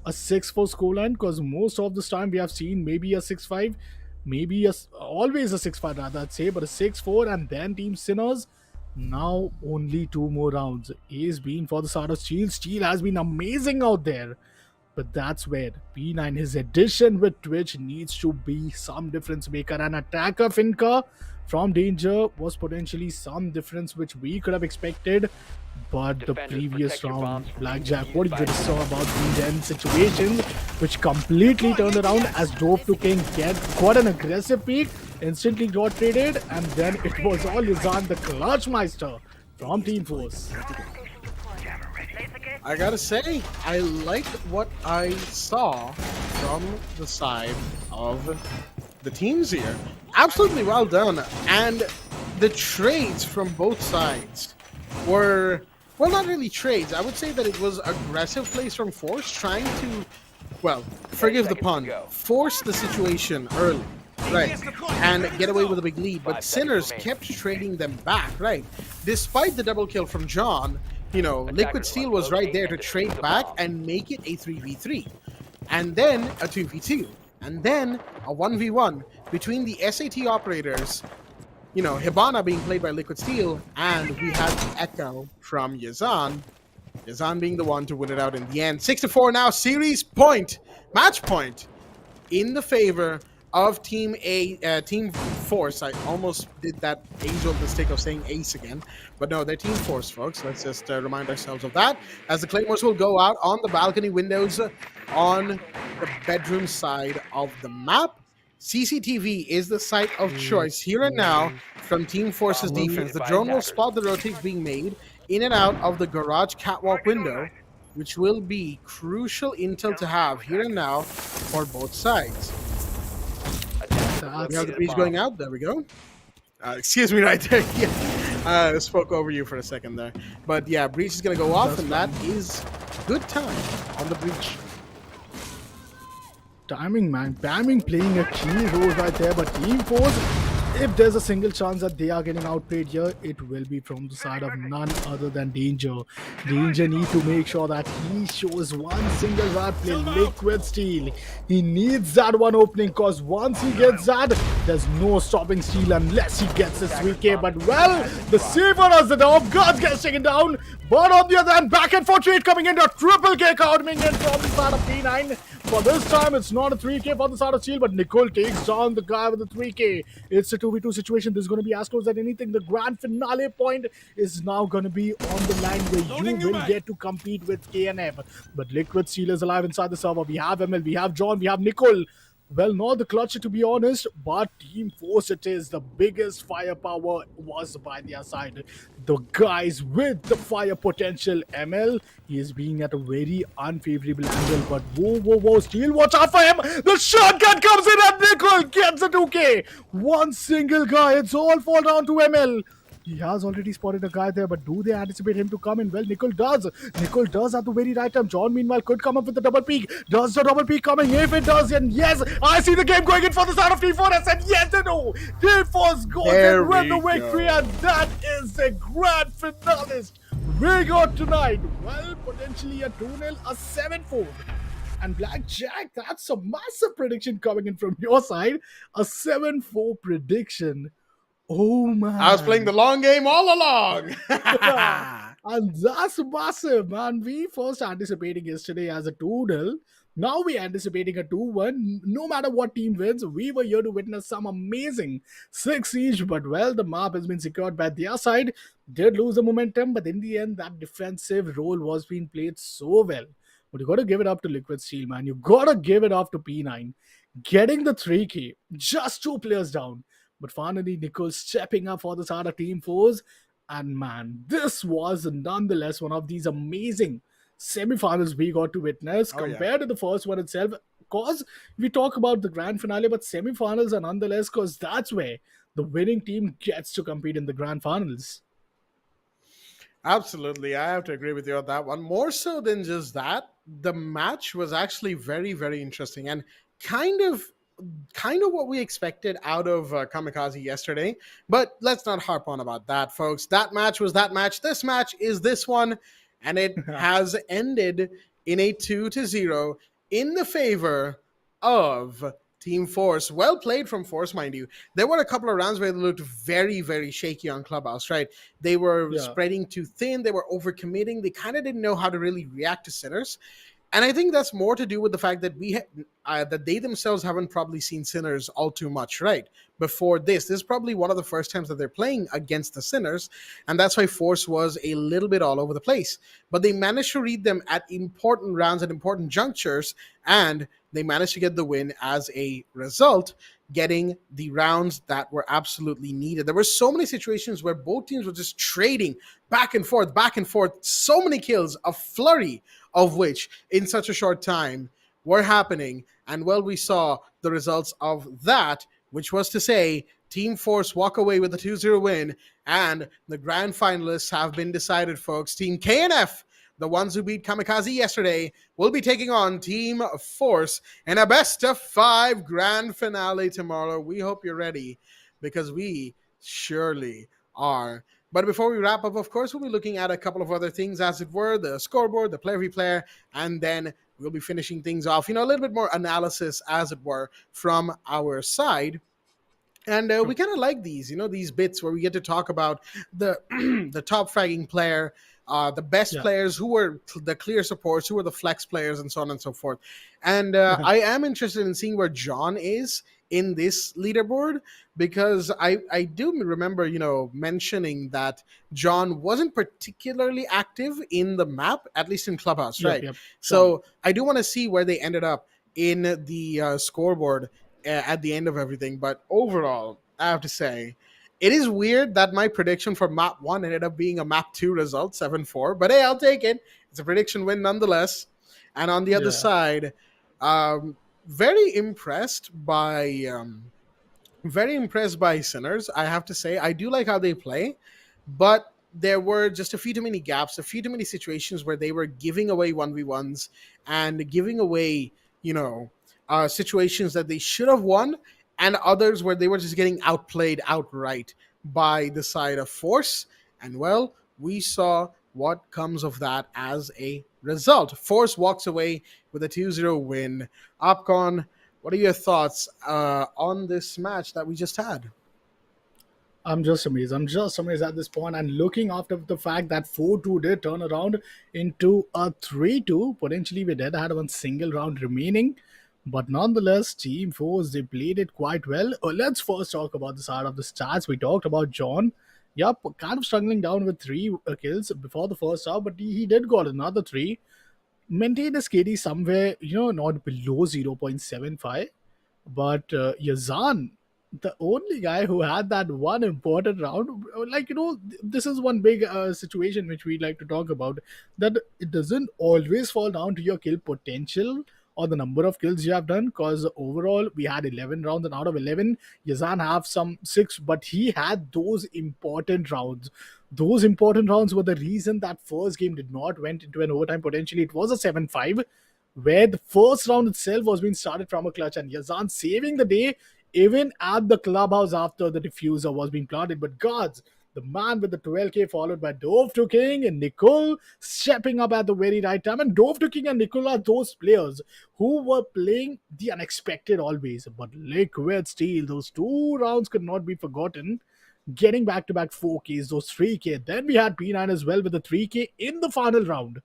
A 6-4 scoreline, because most of this time we have seen maybe a 6-5, maybe always a 6-5 rather, I'd say, but a 6-4, and then Team Sinners. Now only two more rounds. Ace been for the side of Steel. Steel has been amazing out there. But that's where P9, his addition with Twitch, needs to be some difference maker. An attacker Finca from Danger was potentially some difference which we could have expected. But the previous round, Blackjack, what you just saw about the then situation, which completely turned around as Dope to King got an aggressive peak, instantly got traded, and then it was all Yazan, the Clutch Meister from Team Force. I gotta say, I liked what I saw from the side of the teams here. Absolutely well done. And the trades from both sides were, well, not really trades. I would say that it was aggressive plays from Force, trying to, well, forgive the pun, force the situation early. Right, and get away with a big lead. But Sinners kept trading them back, right? Despite the double kill from John, you know, Liquid Steel was right there to trade back and make it a 3v3. And then a 2v2. And then a 1v1 between the SAT operators, you know, Hibana being played by Liquid Steel, and we had Echo from Yazan. Yazan being the one to win it out in the end. 6-4 now, series point, match point, in the favor of Team Force. I almost did that age-old mistake of saying Ace again, but no, they're Team Force, folks. Let's just remind ourselves of that, as the Claymores will go out on the balcony windows on the bedroom side of the map. CCTV is the site of choice here and now from Team Force's defense. The drone will spot the rotates being made in and out of the garage catwalk window, which will be crucial intel to have here and now for both sides. We have the breach going out. There we go. Excuse me right there. Yeah. Spoke over you for a second there. But yeah, breach is going to go off, and that is good time on the breach. Timing, man. Bamming playing a key role right there, but Team Force, if there's a single chance that they are getting outplayed here, it will be from the side of none other than Danger. Danger need to make sure that he shows one single right play. Liquid Steel, he needs that one opening, because once he gets that, there's no stopping Steel unless he gets his 3k. But well, the saver as the dog, guards gets taken down, but on the other hand, back and forth trade coming in, a triple k coming in from the side of P9. For this time, it's not a 3k for the side of Steel, but Nicole takes down the guy with the 3k. It's a 2v2 situation. This is going to be as close as anything. The grand finale point is now going to be on the line where you will get to compete with KNF. But Liquid Steel is alive inside the server. We have ML, we have John, we have Nicole. Well, not the clutch, to be honest, but Team Force it is. The biggest firepower was by their side. The guys with the fire potential, ML, he is being at a very unfavorable angle, but whoa, Steel, watch out for him! The shotgun comes in and Nicole gets a 2k! One single guy, it's all fall down to ML. He has already spotted a guy there, but do they anticipate him to come in? Well, Nicole does. Nicole does at the very right time. John, meanwhile, could come up with the double peak. Does the double peak coming? If it does, then yes, I see the game going in for the side of T4S. And yes and no, T4S goes There in with the we victory, go. and that is the grand finalist we got tonight. Well, potentially a 2-0, a 7-4. And Blackjack, that's a massive prediction coming in from your side. A 7-4 prediction. Oh I was playing the man. long game all along. And that's massive, man. We first anticipating yesterday as a 2-0. Now we're anticipating a 2-1. No matter what team wins, we were here to witness some amazing 6 siege. But well, the map has been secured by their side. Did lose the momentum, but in the end, that defensive role was being played so well. But you gotta give it up to Liquid Steel, man. You gotta give it up to P9. Getting the 3K, just 2 players down. But finally, Nicole stepping up for the Sada Team Force. And man, this was nonetheless one of these amazing semi-finals we got to witness Oh yeah. compared to the first one itself. Cause we talk about the grand finale, but semi-finals are nonetheless, cause that's where the winning team gets to compete in the grand finals. Absolutely. I have to agree with you on that one. More so than just that, the match was actually very, very interesting and kind of what we expected out of Kamikaze yesterday. But let's not harp on about that, folks. That match was that match. This match is this one, and it has ended in a 2-0 in the favor of Team Force. Well played from Force, mind you. There were a couple of rounds where they looked very, very shaky on Clubhouse, right? They were Yeah. spreading too thin. They were overcommitting. They kind of didn't know how to really react to Sinners. And I think that's more to do with the fact that that they themselves haven't probably seen Sinners all too much, right? Before this is probably one of the first times that they're playing against the Sinners, and that's why Force was a little bit all over the place. But they managed to read them at important rounds, at important junctures, and they managed to get the win as a result, getting the rounds that were absolutely needed. There were so many situations where both teams were just trading back and forth, so many kills, a flurry of which in such a short time were happening. And well, we saw the results of that, which was to say, Team Force walk away with a 2-0 win, and the grand finalists have been decided, folks. Team KNF, the ones who beat Kamikaze yesterday, will be taking on Team Force in a best of 5 grand finale tomorrow. We hope you're ready, because we surely are. But before we wrap up, of course, we'll be looking at a couple of other things, as it were, the scoreboard, the player replayer, and then we'll be finishing things off, a little bit more analysis, as it were, from our side. And we kind of like these, these bits where we get to talk about the the top fragging player, the best Yeah. players, who were the clear supports, who were the flex players, and so on and so forth. And I am interested in seeing where John is in this leaderboard, because I do remember, mentioning that John wasn't particularly active in the map, at least in Clubhouse, Yep, right? yep. Surely. So I do want to see where they ended up in the scoreboard at the end of everything. But overall, I have to say, it is weird that my prediction for map 1 ended up being a map 2 result, 7-4. But hey, I'll take it. It's a prediction win nonetheless. And on the other Yeah. side, um, very impressed by very impressed by Sinners. I have to say, I do like how they play, but there were just a few too many gaps, a few too many situations where they were giving away 1v1s and giving away, situations that they should have won, and others where they were just getting outplayed outright by the side of Force. And well, we saw what comes of that as a result. Force walks away with a 2-0 win. Opcon, what are your thoughts on this match that we just had? I'm just amazed. I'm just amazed at this point. And looking after the fact that 4-2 did turn around into a 3-2, potentially we did have one single round remaining. But nonetheless, Team Force, they played it quite well. Let's first talk about the side of the stats. We talked about John. Yep, kind of struggling down with 3 kills before the first half, but he did got another 3. Maintained his KD somewhere, not below 0.75. But Yazan, the only guy who had that one important round, this is one big situation which we like to talk about, that it doesn't always fall down to your kill potential or the number of kills you have done, because overall we had 11 rounds, and out of 11, Yazan have some 6, but he had those important rounds. Those important rounds were the reason that first game did not went into an overtime. Potentially, it was a 7-5, where the first round itself was being started from a clutch, and Yazan saving the day even at the clubhouse after the diffuser was being planted. But gods, the man with the 12k followed by Dove to King and Nicole stepping up at the very right time. And Dove to King and Nicole are those players who were playing the unexpected always. But Liquid Steel, those 2 rounds could not be forgotten. Getting back to back 4Ks, those 3K. Then we had P9 as well with the 3K in the final round.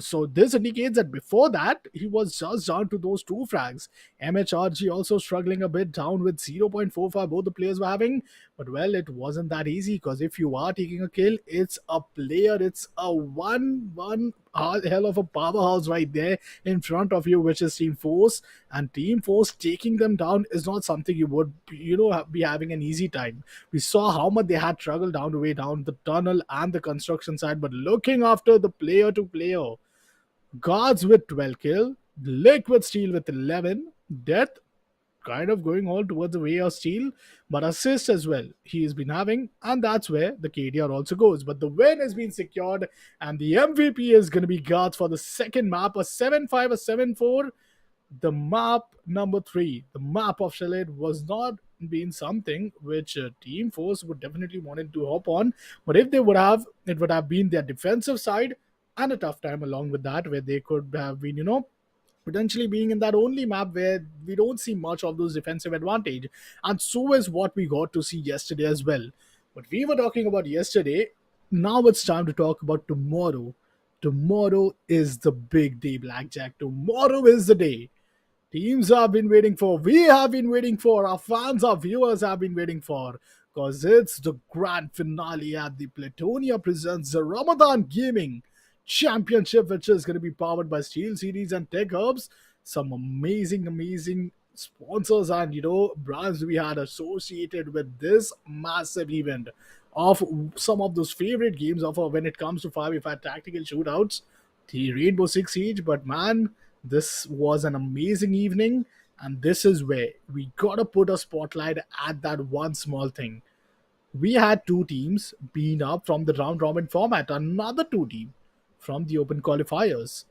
So this indicates that before that, he was just down to those 2 frags. MHRG also struggling a bit, down with 0.45 both the players were having. But well, it wasn't that easy, because if you are taking a kill, it's a player, it's a one hell of a powerhouse right there in front of you, which is Team Force. And Team Force taking them down is not something you would, be having an easy time. We saw how much they had struggled down the way down the tunnel and the construction side, but looking after the player to player. Guards with 12 kill, Liquid Steel with 11, Death kind of going all towards the way of Steel, but assist as well he has been having, and that's where the KDR also goes. But the win has been secured, and the MVP is going to be Guards for the second map, a 7-5, a 7-4. The map number 3, the map of Shallid, was not been something which Team Force would definitely wanted to hop on, but if they would have, it would have been their defensive side and a tough time along with that, where they could have been, potentially being in that only map where we don't see much of those defensive advantage. And so is what we got to see yesterday as well. But we were talking about yesterday. Now it's time to talk about tomorrow. Tomorrow is the big day, Blackjack. Tomorrow is the day teams have been waiting for, we have been waiting for, our fans, our viewers have been waiting for, because it's the grand finale at the Playtonia presents the Ramadan Gaming Championship, which is going to be powered by SteelSeries and Tech Hubs. Some amazing sponsors and brands we had associated with this massive event of some of those favorite games of when it comes to 5v5 tactical shootouts, the Rainbow Six Siege. But man, this was an amazing evening, and this is where we gotta put a spotlight at that one small thing. We had 2 teams being up from the round robin format, another 2 team from the open qualifiers.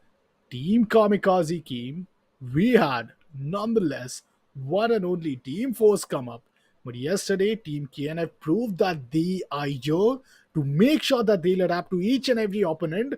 Team Kamikaze came, we had nonetheless one and only Team Force come up. But yesterday, Team KNF proved that they are here to make sure that they'll adapt to each and every opponent.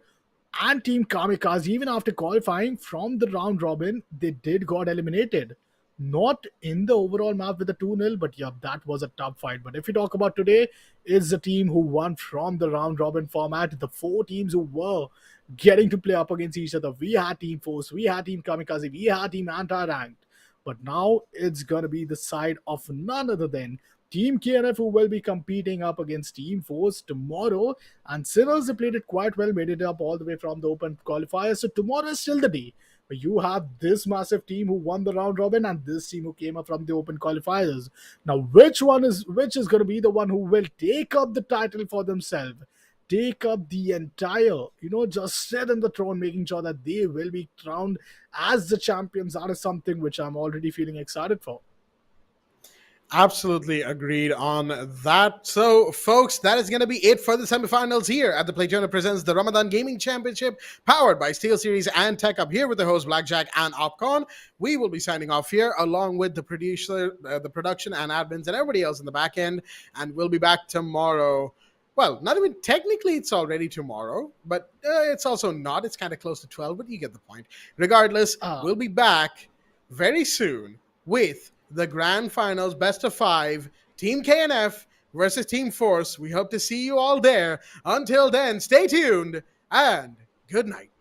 And Team Kamikaze, even after qualifying from the round robin, they did got eliminated. Not in the overall map with a 2-0, but yeah, that was a tough fight. But if you talk about today, it's the team who won from the round robin format. The 4 teams who were getting to play up against each other. We had Team Force, we had Team Kamikaze, we had Team Anti-Ranked. But now it's gonna be the side of none other than Team KNF, who will be competing up against Team Force tomorrow. And Sinners, they played it quite well, made it up all the way from the open qualifiers. So tomorrow is still the day where you have this massive team who won the round robin and this team who came up from the open qualifiers. Now, which is going to be the one who will take up the title for themselves? Take up the entire, just sit in the throne, making sure that they will be crowned as the champions. That is something which I'm already feeling excited for. Absolutely agreed on that. So, folks, that is going to be it for the semifinals here at the Playtonia presents the Ramadan Gaming Championship, powered by SteelSeries and Tech Up. Here with the host Blackjack and Opcon. We will be signing off here, along with the producer, the production and admins, and everybody else in the back end. And we'll be back tomorrow. Well, not even technically, it's already tomorrow, but it's also not. It's kind of close to 12, but you get the point. Regardless, we'll be back very soon with the grand finals, best of 5, Team KNF versus Team Force. We hope to see you all there. Until then, stay tuned and good night.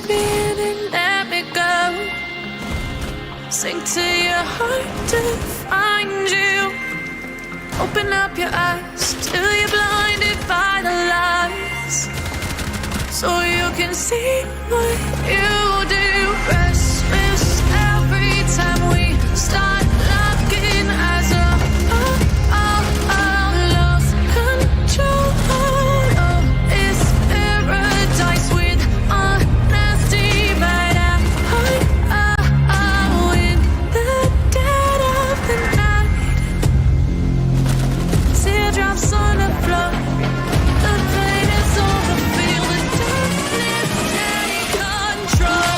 me in and let me go. Sink to your heart to find you. Open up your eyes till you're blinded by the lies, so you can see what you do. Restless every time we start looking as a lost control. Oh, it's paradise with honesty, but in the dead of the night, teardrops on the floor. The pain is over, feel the darkness take control.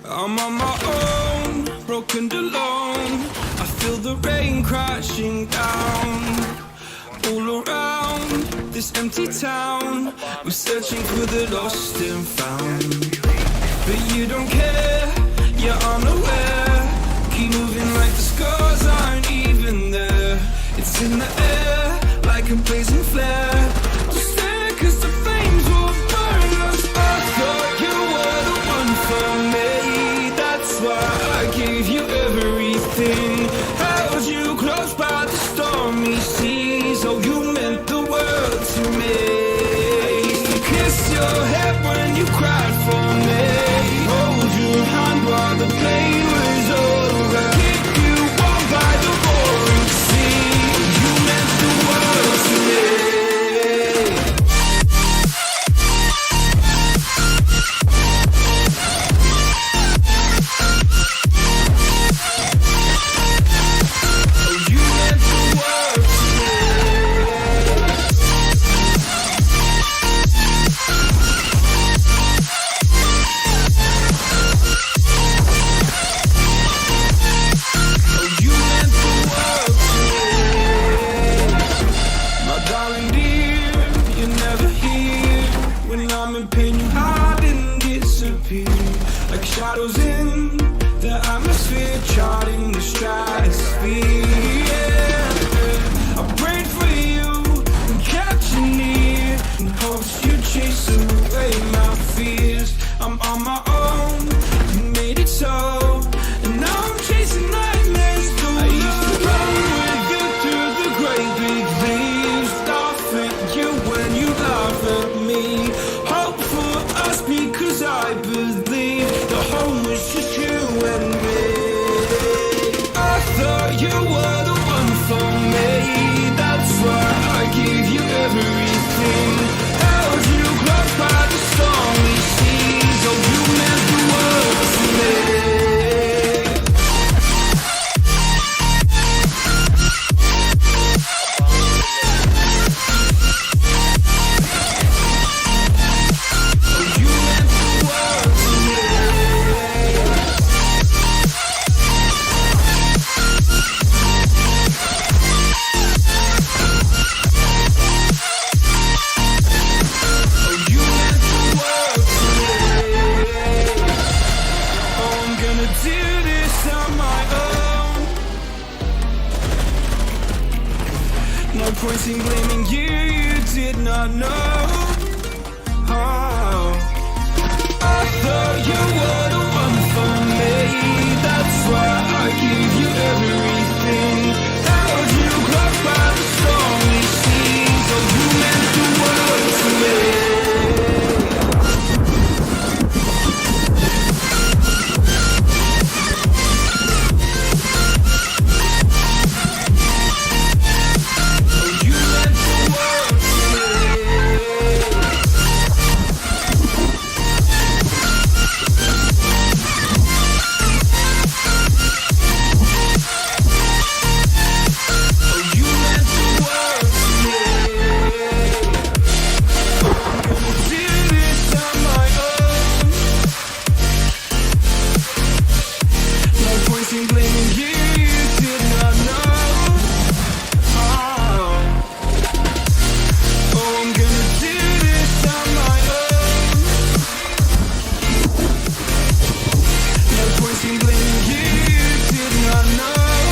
I'm on my own, broken alone. I feel the rain crashing down all around this empty town. I'm searching for the lost and found, but you don't care, you're unaware. Keep moving like the scars aren't even there. It's in the air like a blazing flare. Just stare 'cause the flames will burn us. I thought you were the one for me. That's why I gave you everything. Held you close by the stormy seas. Oh, you meant the world to me. Kissed your head when you cried for me. Hold your hand while the pain was over. Keep you warm by the roaring sea. You meant the world to me. Shadows in the atmosphere, charting the stratosphere. Yeah. I prayed for you and kept you near, in hopes you chase away my fears. I'm on my own, you made it so, and now I'm chasing nightmares through. I used to run with you through the great big leaves, laugh at you when you laugh at me. Hope for us because I believe the home was just you and me. I thought you were the one for me. That's why I gave you everything. Held you close by the stormy seas. Oh, you meant the world to me. No point in blaming you, you did not know.